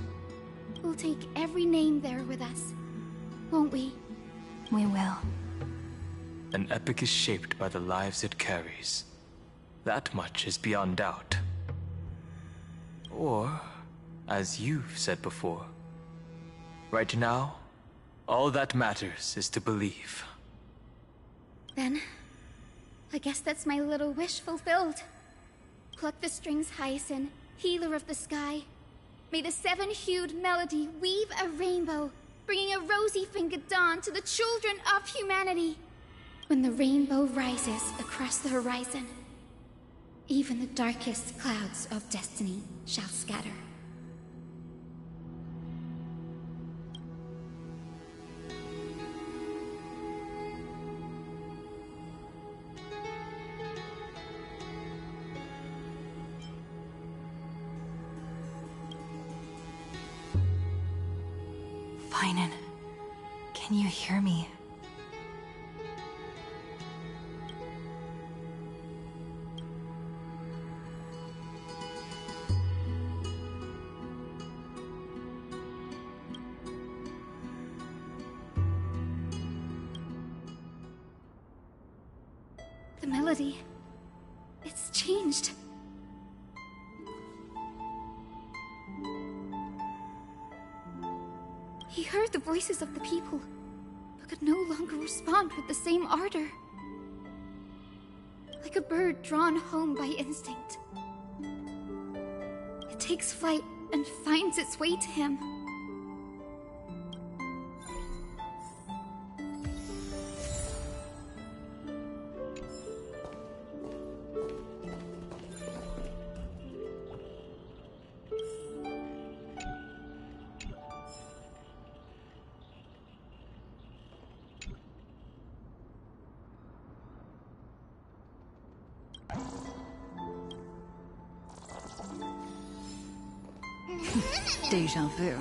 We'll take every name there with us, won't we? We will. An epic is shaped by the lives it carries. That much is beyond doubt. Or, as you've said before, right now, all that matters is to believe. Then, I guess that's my little wish fulfilled. Pluck the strings, Hyacinth, healer of the sky. May the seven-hued melody weave a rainbow, bringing a rosy-fingered dawn to the children of humanity. When the rainbow rises across the horizon, even the darkest clouds of destiny shall scatter. Finan, can you hear me? The melody, it's changed. He heard the voices of the people, but could no longer respond with the same ardor. Like a bird drawn home by instinct. It takes flight and finds its way to him. Deja vu.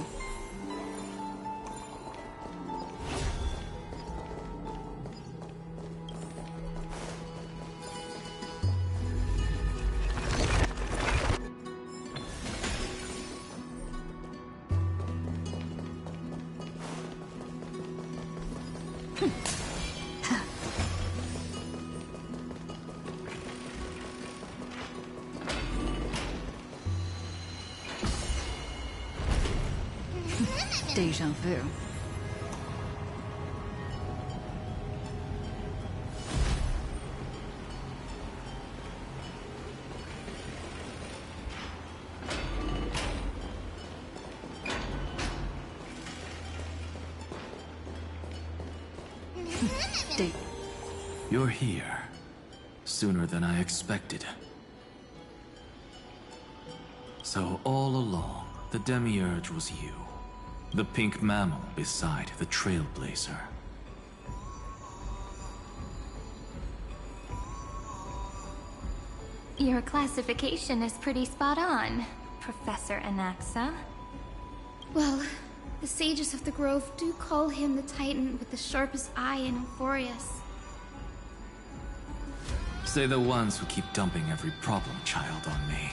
Deja vu. You're here. Sooner than I expected. So all along, the Demiurge was you. The pink mammal beside the Trailblazer. Your classification is pretty spot on, Professor Anaxa. Well, the sages of the Grove do call him the Titan with the sharpest eye in amphoreus. Say the ones who keep dumping every problem child on me.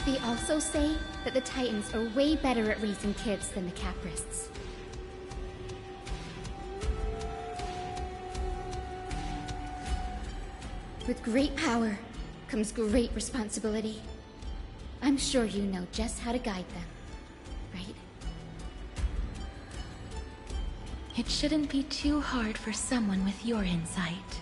They also say that the Titans are way better at raising kids than the Caprists. With great power comes great responsibility. I'm sure you know just how to guide them, right? It shouldn't be too hard for someone with your insight.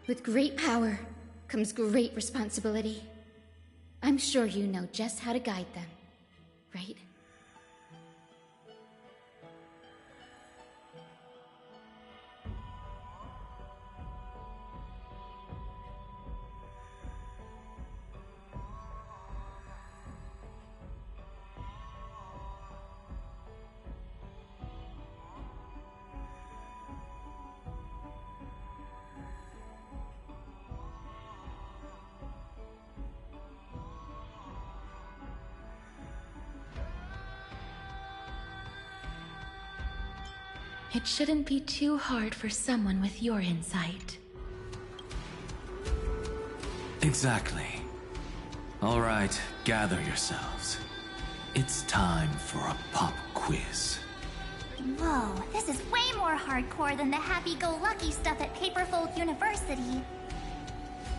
With great power comes great responsibility. I'm sure you know just how to guide them, right? It shouldn't be too hard for someone with your insight. Exactly. All right, gather yourselves. It's time for a pop quiz. Whoa, this is way more hardcore than the happy-go-lucky stuff at Paperfold University.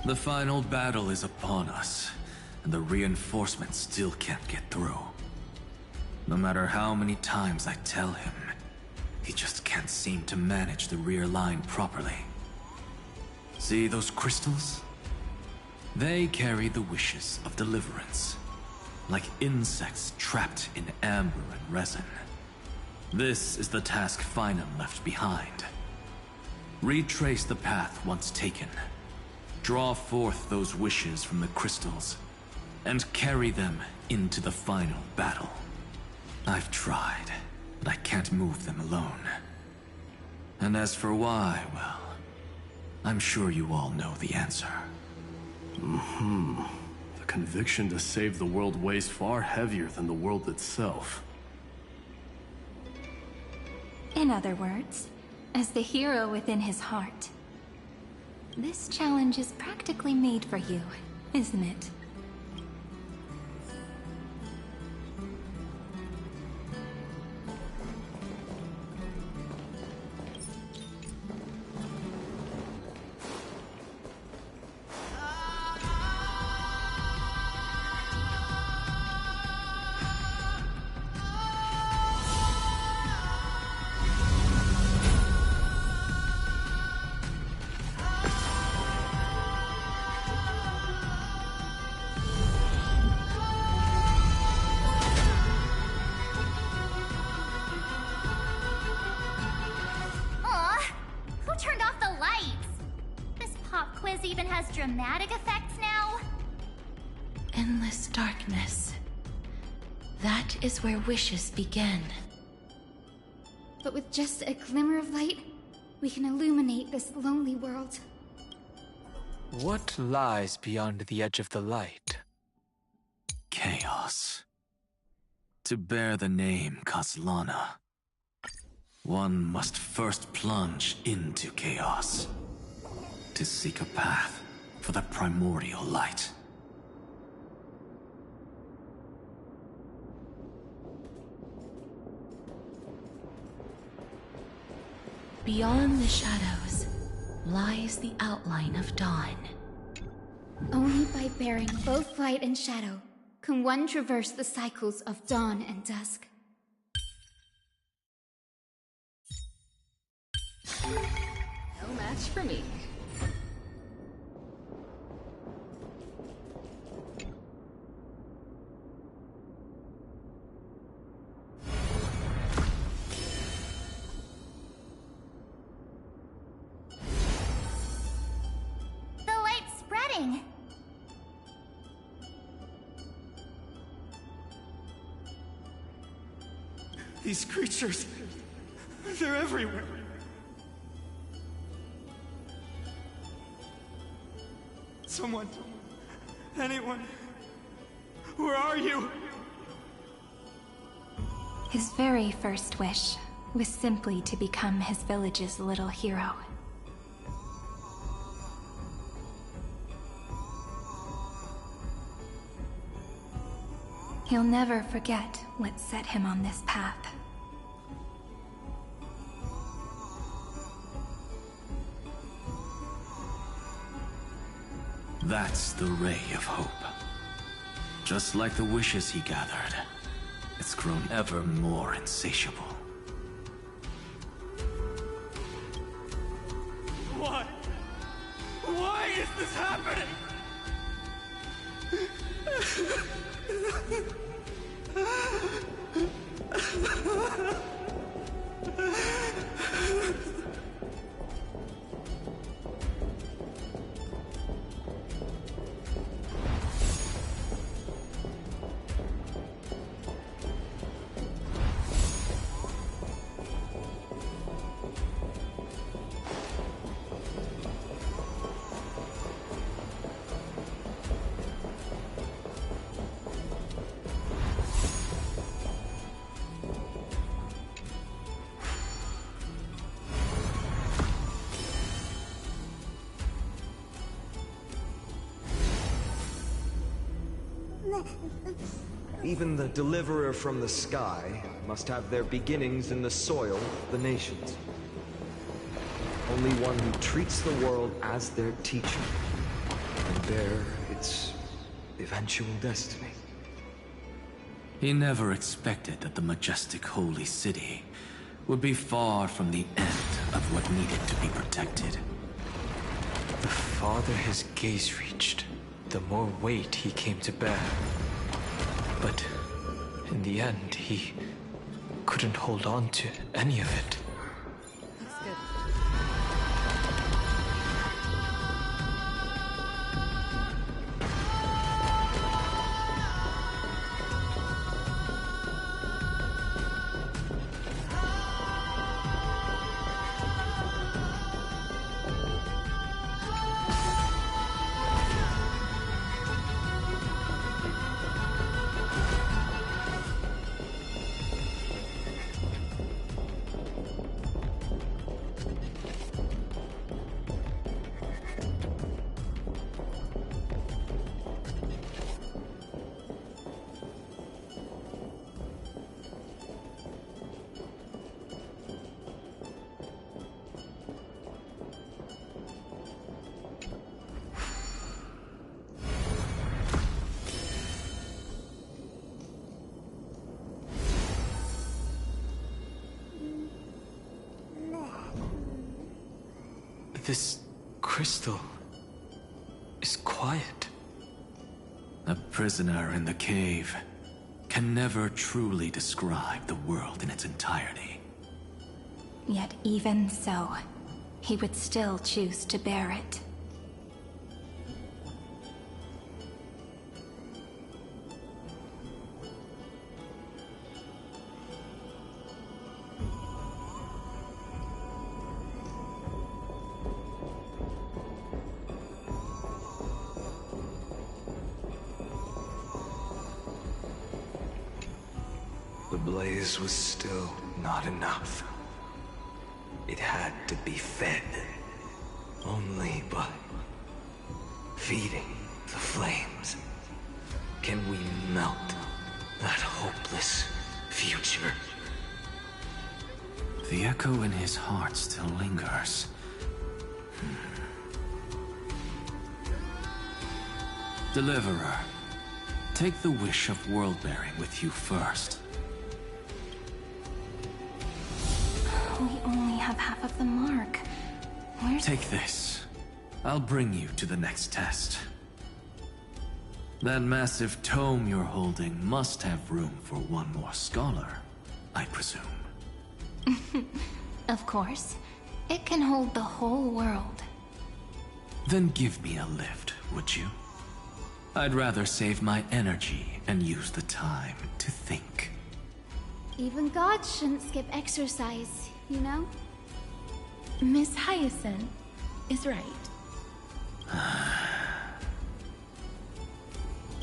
The final battle is upon us, and the reinforcements still can't get through. No matter how many times I tell him, he just can't seem to manage the rear line properly. See those crystals? They carry the wishes of deliverance, like insects trapped in amber and resin. This is the task Finam left behind. Retrace the path once taken. Draw forth those wishes from the crystals, and carry them into the final battle. I've tried, but I can't move them alone. And as for why, well, I'm sure you all know the answer. The conviction to save the world weighs far heavier than the world itself. In other words, as the hero within his heart, this challenge is practically made for you, isn't it? Even has dramatic effects now? Endless darkness. That is where wishes begin. But with just a glimmer of light, we can illuminate this lonely world. What lies beyond the edge of the light? Chaos. To bear the name Kaslana, one must first plunge into chaos. To seek a path for the primordial light. Beyond the shadows lies the outline of dawn. Only by bearing both light and shadow can one traverse the cycles of dawn and dusk. No match for me. These creatures, they're everywhere. Someone, anyone, where are you? His very first wish was simply to become his village's little hero. He'll never forget what set him on this path. That's the ray of hope. Just like the wishes he gathered, it's grown ever more insatiable. Why? Why? is this happening? Even the deliverer from the sky must have their beginnings in the soil of the nations. Only one who treats the world as their teacher can bear its eventual destiny. He never expected that the majestic holy city would be far from the end of what needed to be protected. The farther his gaze reached, the more weight he came to bear. But in the end, he couldn't hold on to any of it. That's good. This crystal is quiet. A prisoner in the cave can never truly describe the world in its entirety. Yet even so, he would still choose to bear it. The blaze was still not enough. It had to be fed. Only by feeding the flames can we melt that hopeless future. The echo in his heart still lingers. Deliverer, take the wish of world-bearing with you first. We only have half of the mark. Where's... Take this. I'll bring you to the next test. That massive tome you're holding must have room for one more scholar, I presume. Of course. It can hold the whole world. Then give me a lift, would you? I'd rather save my energy and use the time to think. Even gods shouldn't skip exercise, you know? Miss Hyacinth is right.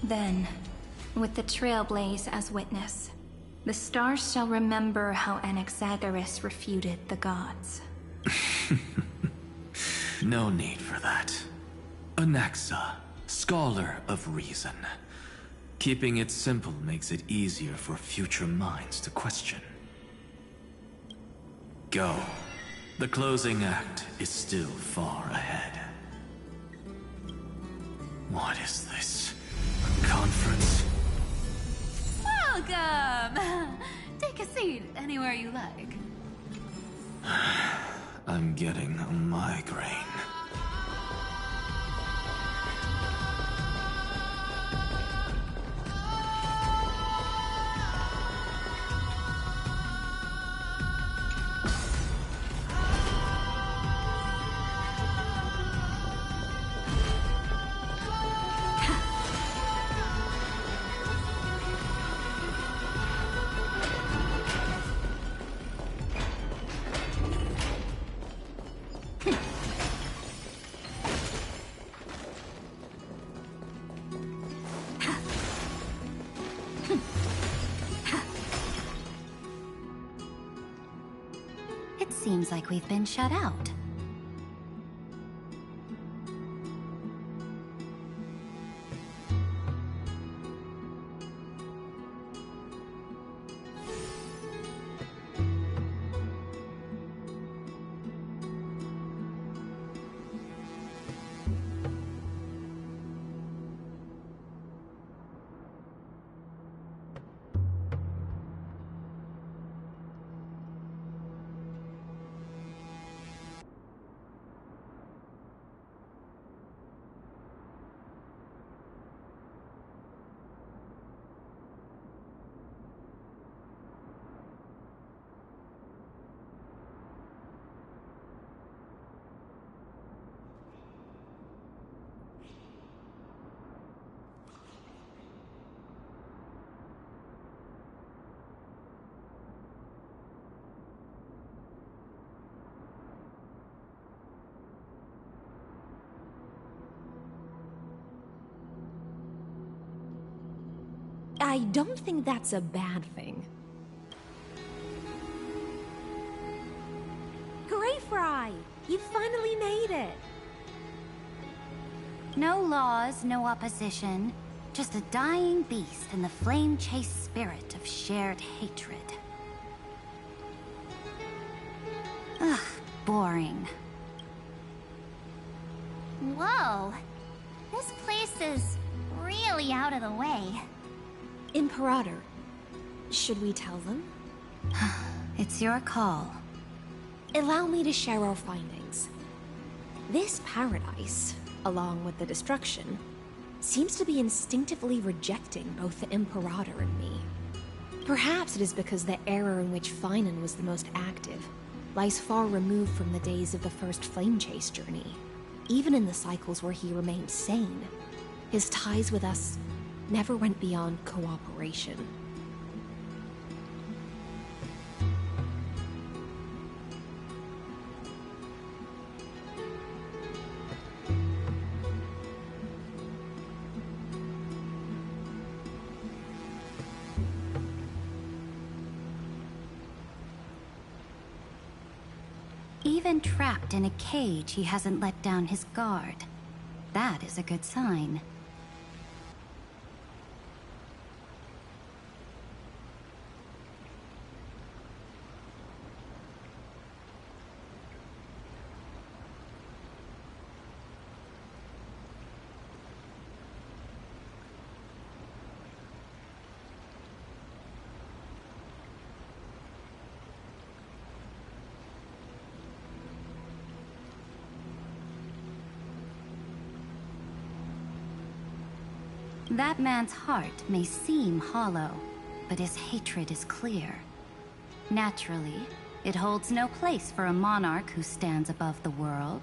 Then, with the Trailblaze as witness, the stars shall remember how Anaxagoras refuted the gods. No need for that. Anaxa, scholar of reason. Keeping it simple makes it easier for future minds to question. Go. The closing act is still far ahead. What is this? A conference? Welcome! Take a seat anywhere you like. I'm getting a migraine. Seems like we've been shut out. I don't think that's a bad thing. Greyfry! You finally made it! No laws, no opposition. Just a dying beast and the flame-chased spirit of shared hatred. Ugh, boring. Whoa. This place is really out of the way. Imperator, should we tell them? It's your call. Allow me to share our findings. This paradise, along with the destruction, seems to be instinctively rejecting both the Imperator and me. Perhaps it is because the era in which Finan was the most active lies far removed from the days of the first Flame Chase journey. Even in the cycles where he remained sane, his ties with us never went beyond cooperation. Even trapped in a cage, he hasn't let down his guard. That is a good sign. That man's heart may seem hollow, but his hatred is clear. Naturally, it holds no place for a monarch who stands above the world,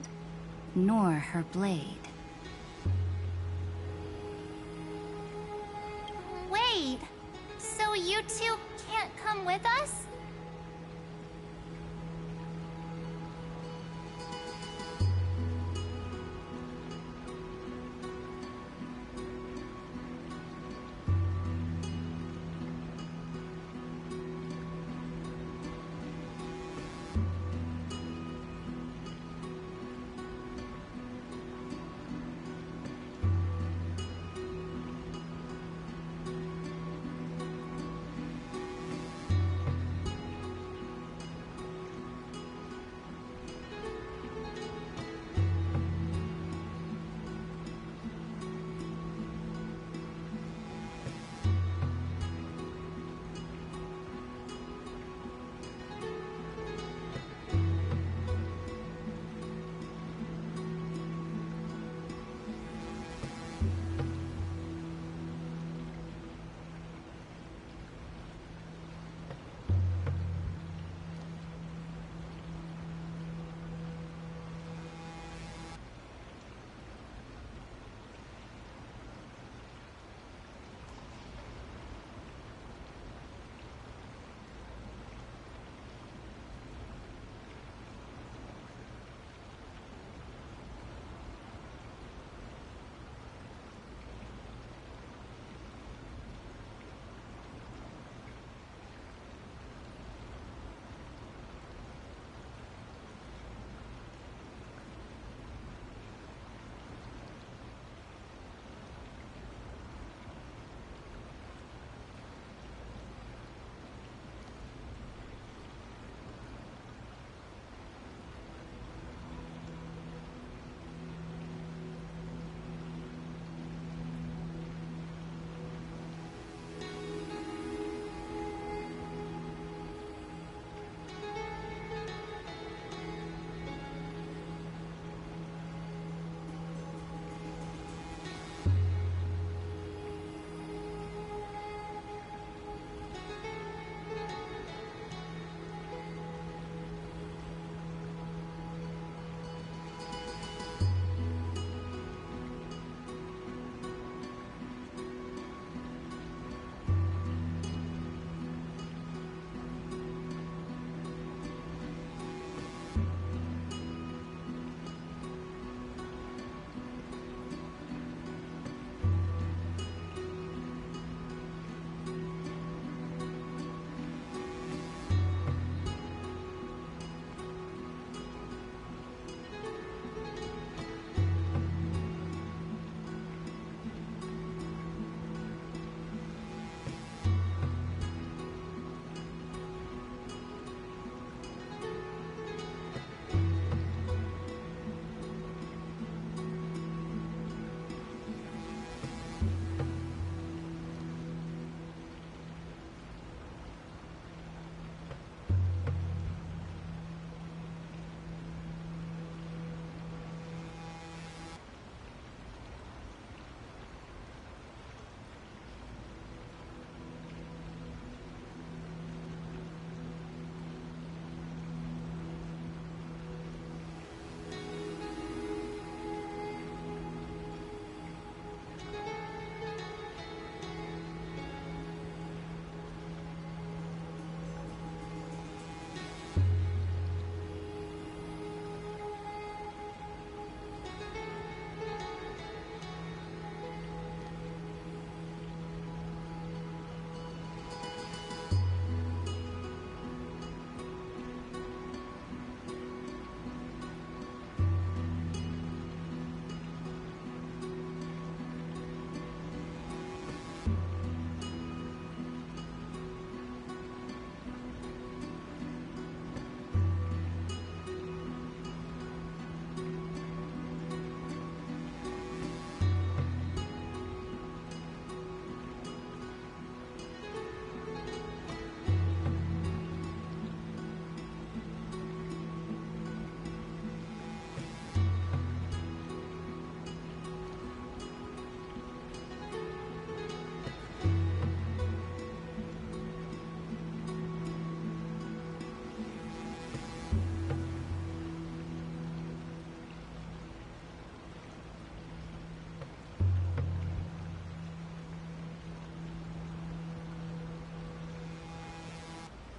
nor her blade. Wait, so you two can't come with us?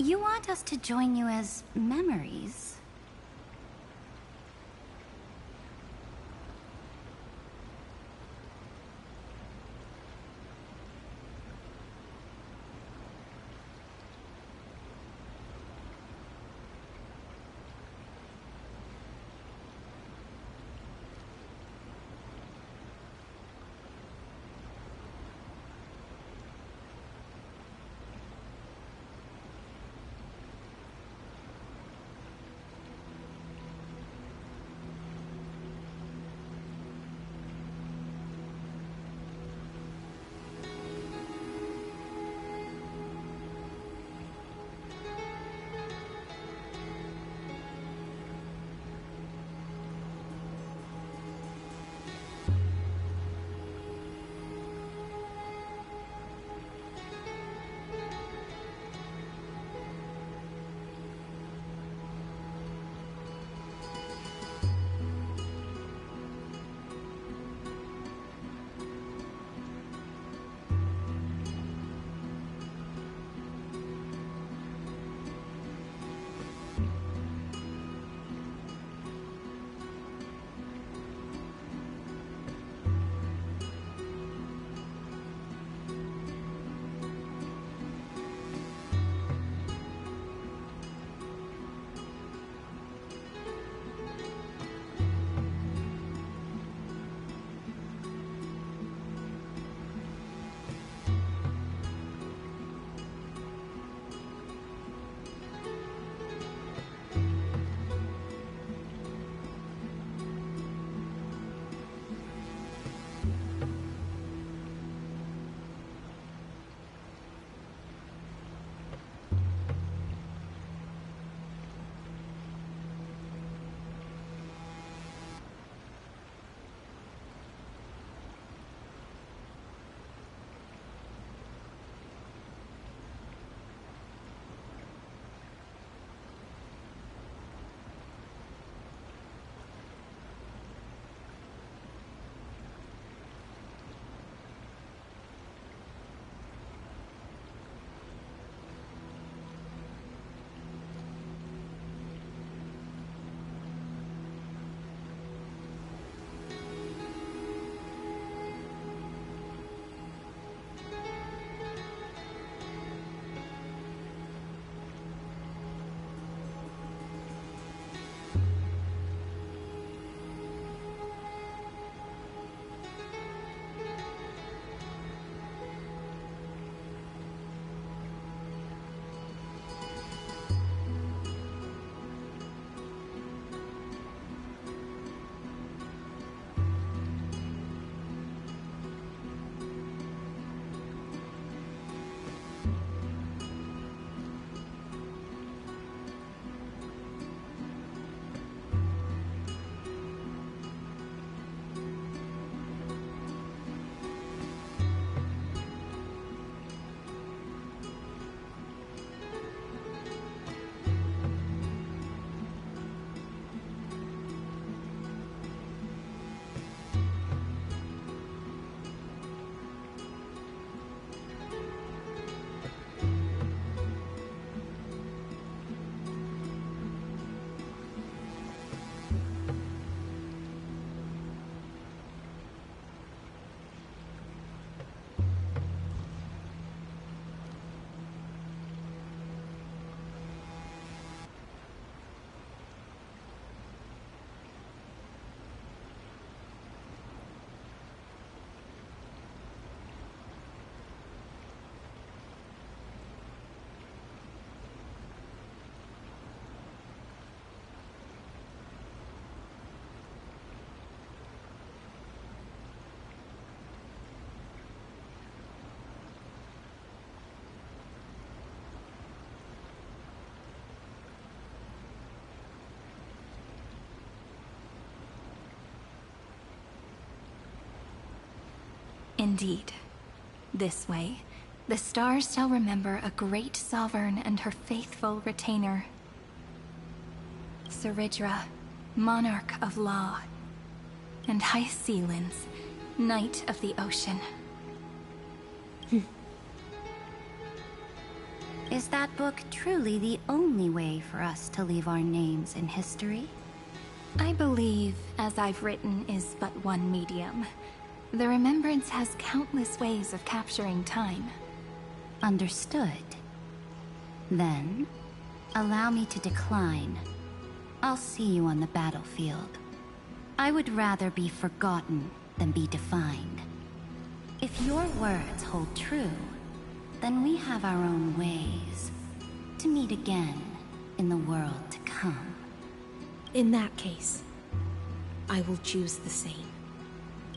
You want us to join you as memories? Indeed. This way, the stars shall remember a great sovereign and her faithful retainer. Seridra, monarch of law, and Hyacealins, knight of the ocean. Is that book truly the only way for us to leave our names in history? I believe, as I've written, is but one medium. The remembrance has countless ways of capturing time. Understood. Then, allow me to decline. I'll see you on the battlefield. I would rather be forgotten than be defined. If your words hold true, then we have our own ways to meet again in the world to come. In that case, I will choose the same.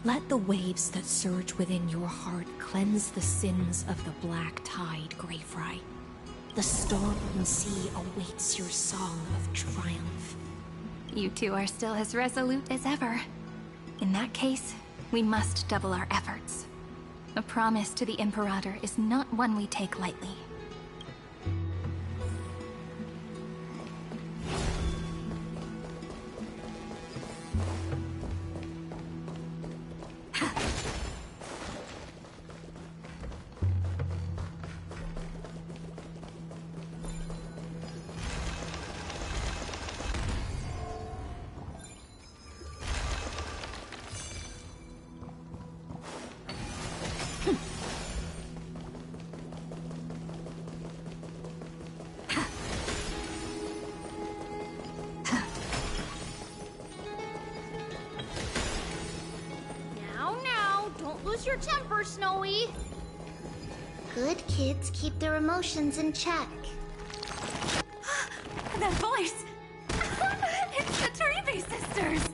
Let the waves that surge within your heart cleanse the sins of the black tide, Greyfry. The storm sea awaits your song of triumph. You two are still as resolute as ever. In that case, we must double our efforts. A promise to the Imperator is not one we take lightly. Lose your temper, Snowy. Good kids keep their emotions in check. That voice! It's the Treebe sisters!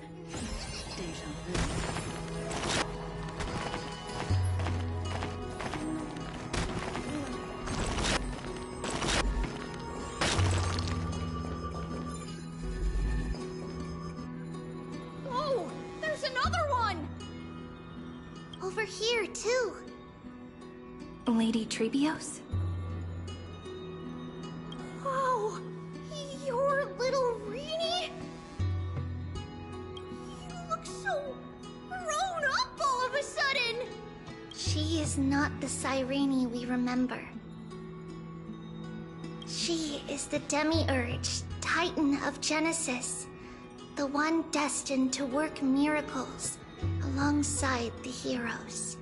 Oh, there's another one! Over here, too. Lady Treebios? Wow! You're little Reenie? You look so grown up all of a sudden! She is not the Cyrene we remember. She is the Demiurge, Titan of Genesis. The one destined to work miracles alongside the heroes.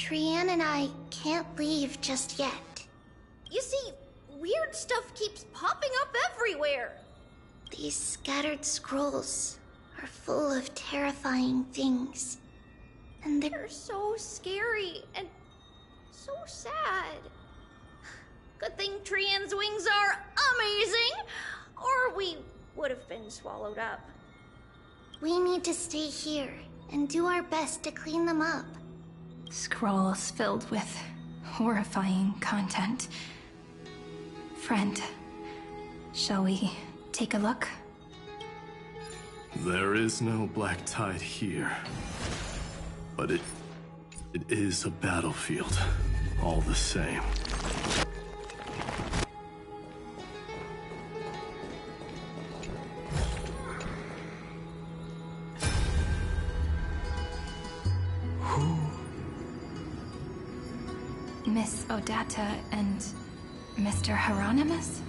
Trian and I can't leave just yet. You see, weird stuff keeps popping up everywhere. These scattered scrolls are full of terrifying things. And They're so scary and so sad. Good thing Trian's wings are amazing, or we would have been swallowed up. we need to stay here and do our best to clean them up. Scrolls filled with horrifying content. Friend, shall we take a look? There is no black tide here. But it is a battlefield, all the same. Miss Odata and Mr. Hieronymus?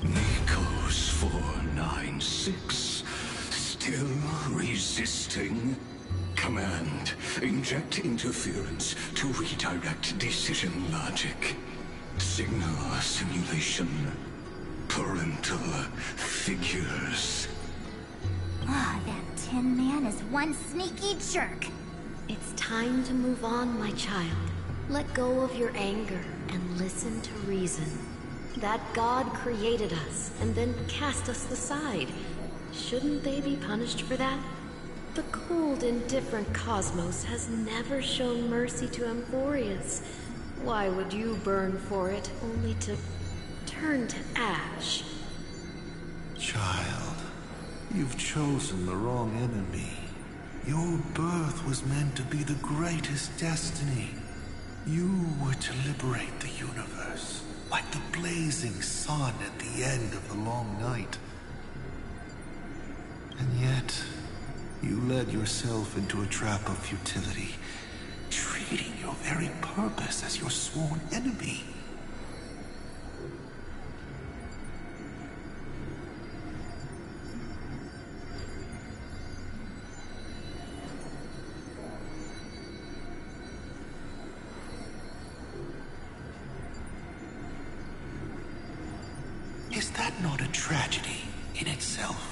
Nikos 496, still resisting? Command, inject interference to redirect decision logic. Signal simulation. Parental figures. Ah, that Tin Man is one sneaky jerk. It's time to move on, my child. Let go of your anger and listen to reason. That God created us and then cast us aside. Shouldn't they be punished for that? The cold, indifferent cosmos has never shown mercy to amphoreus. Why would you burn for it, only to turn to ash? Child, you've chosen the wrong enemy. Your birth was meant to be the greatest destiny. You were to liberate the universe, like the blazing sun at the end of the long night. And yet, you led yourself into a trap of futility, treating your very purpose as your sworn enemy. Is that not a tragedy in itself?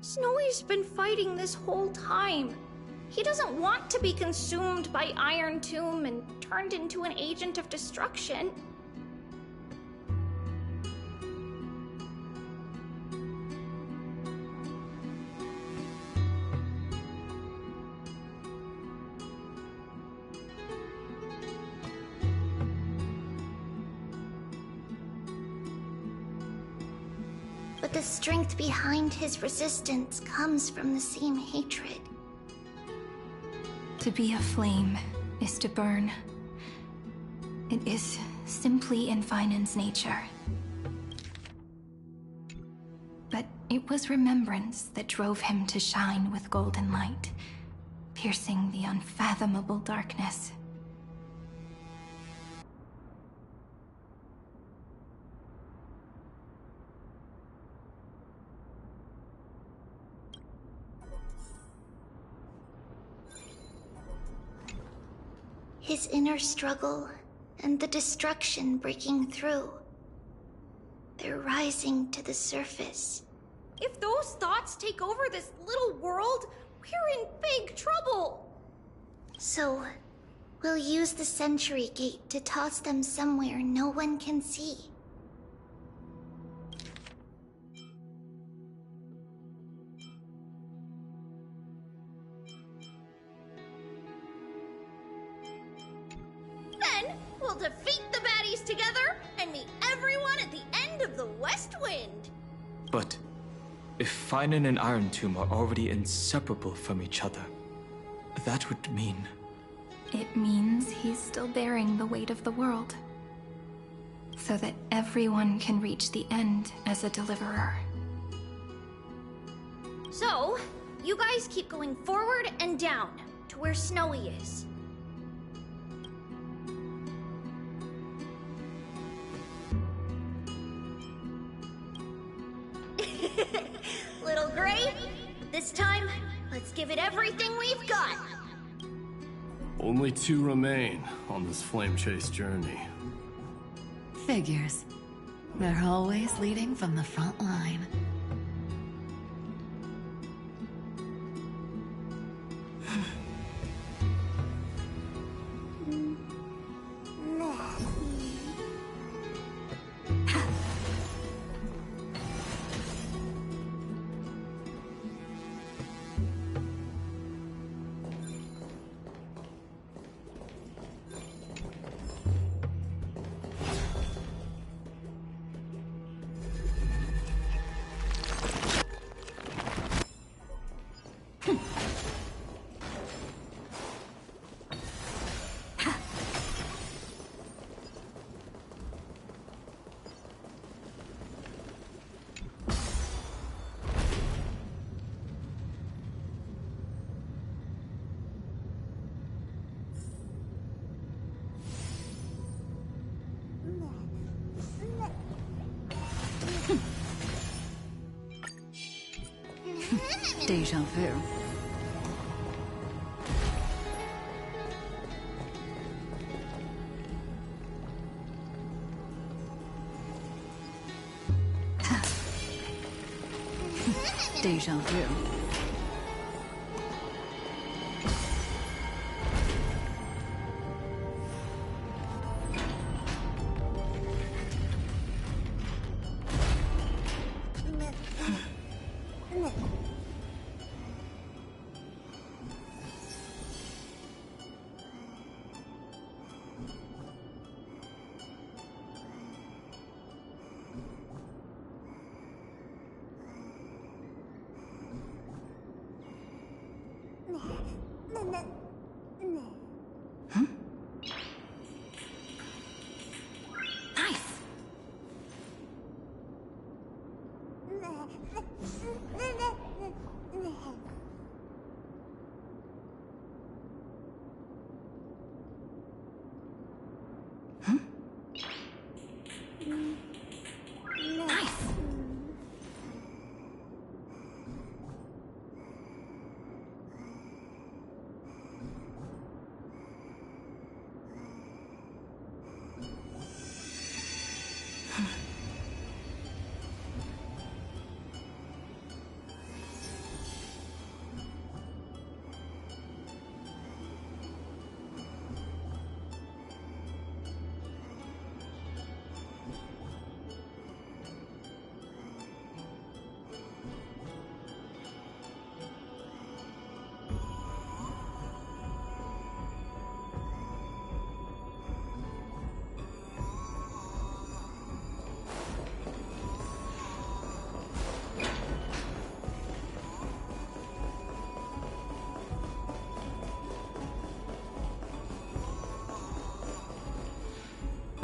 Snowy's been fighting this whole time. He doesn't want to be consumed by Iron Tomb and turned into an agent of destruction. But the strength behind his resistance comes from the same hatred. To be a flame is to burn. It is simply in Finan's nature. But it was remembrance that drove him to shine with golden light, piercing the unfathomable darkness. His inner struggle and the destruction breaking through. They're rising to the surface. If those thoughts take over this little world, we're in big trouble. So, we'll use the Century Gate to toss them somewhere no one can see. Then, we'll defeat the baddies together and meet everyone at the end of the West Wind. But if Finan and Iron Tomb are already inseparable from each other, that would mean... It means he's still bearing the weight of the world, so that everyone can reach the end as a deliverer. So, you guys keep going forward and down to where Snowy is. Little Gray, this time, let's give it everything we've got. Only 2 remain on this flame chase journey. Figures. They're always leading from the front line. Deja vu. Deja vu.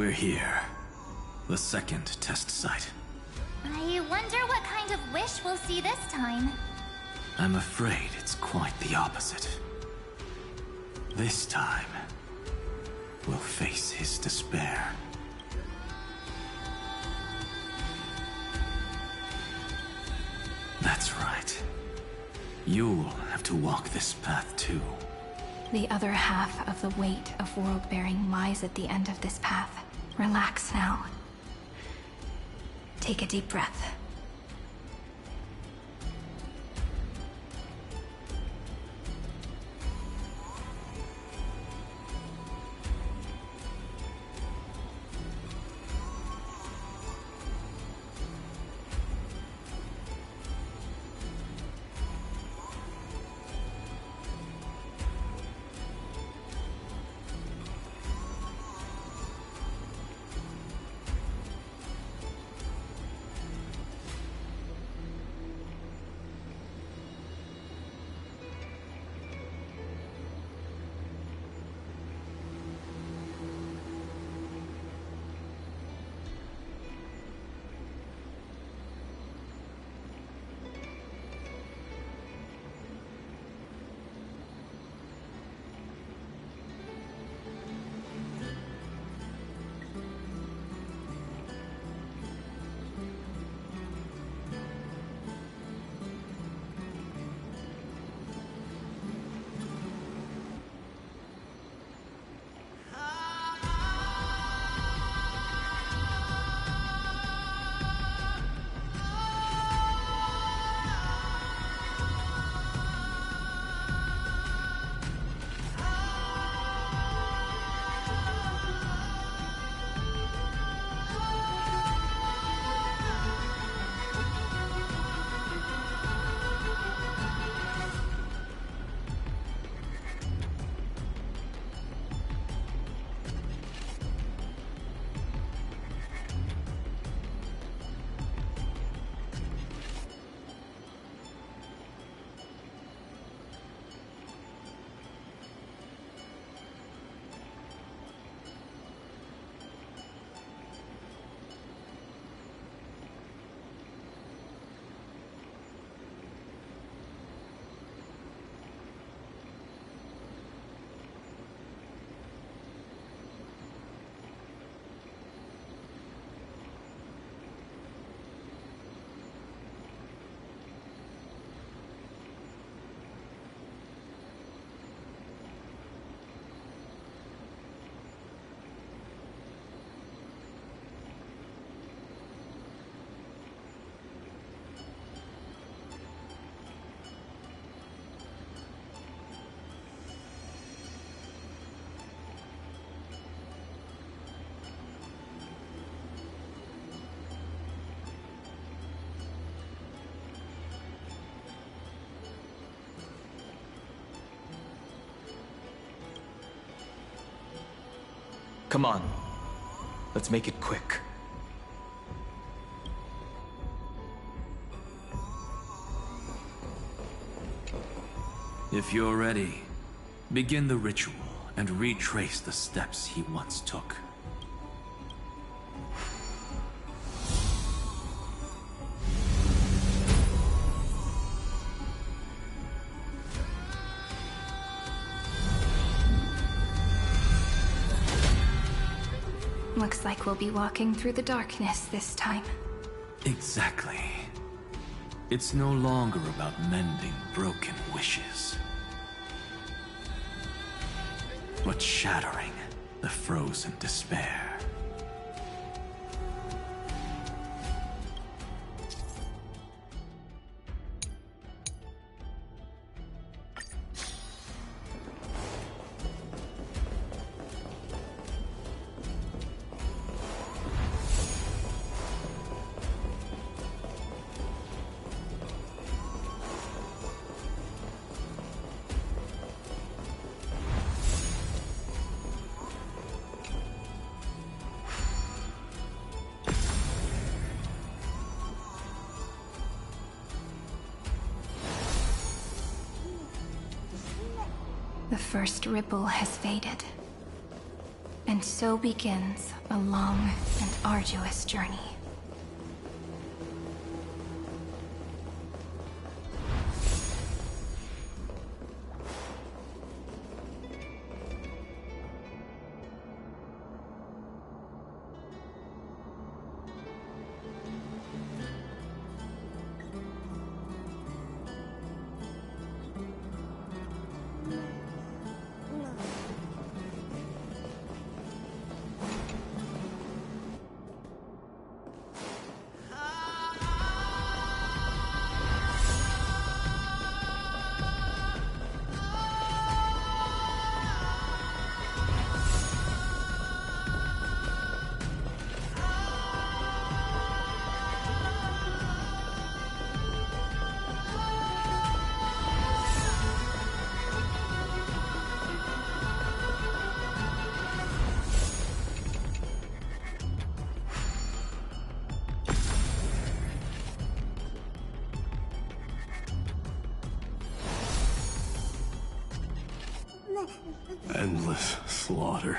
We're here. The second test site. I wonder what kind of wish we'll see this time. I'm afraid it's quite the opposite. This time, we'll face his despair. That's right. You'll have to walk this path too. The other half of the weight of world-bearing lies at the end of this path. Relax now. Take a deep breath. Come on. Let's make it quick. If you're ready, begin the ritual and retrace the steps he once took. Looks like we'll be walking through the darkness this time. Exactly. It's no longer about mending broken wishes, but shattering the frozen despair. The first ripple has faded. And so begins a long and arduous journey. Endless slaughter.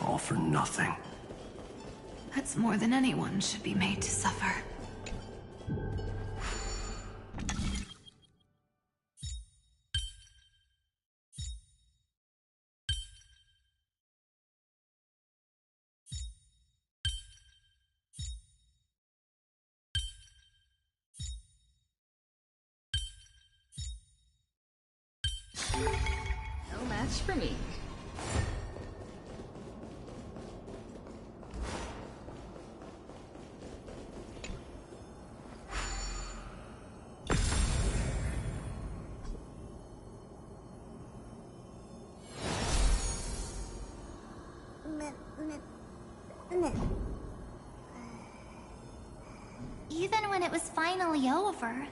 All for nothing. That's more than anyone should be made to suffer. No match for me. Even when it was finally over,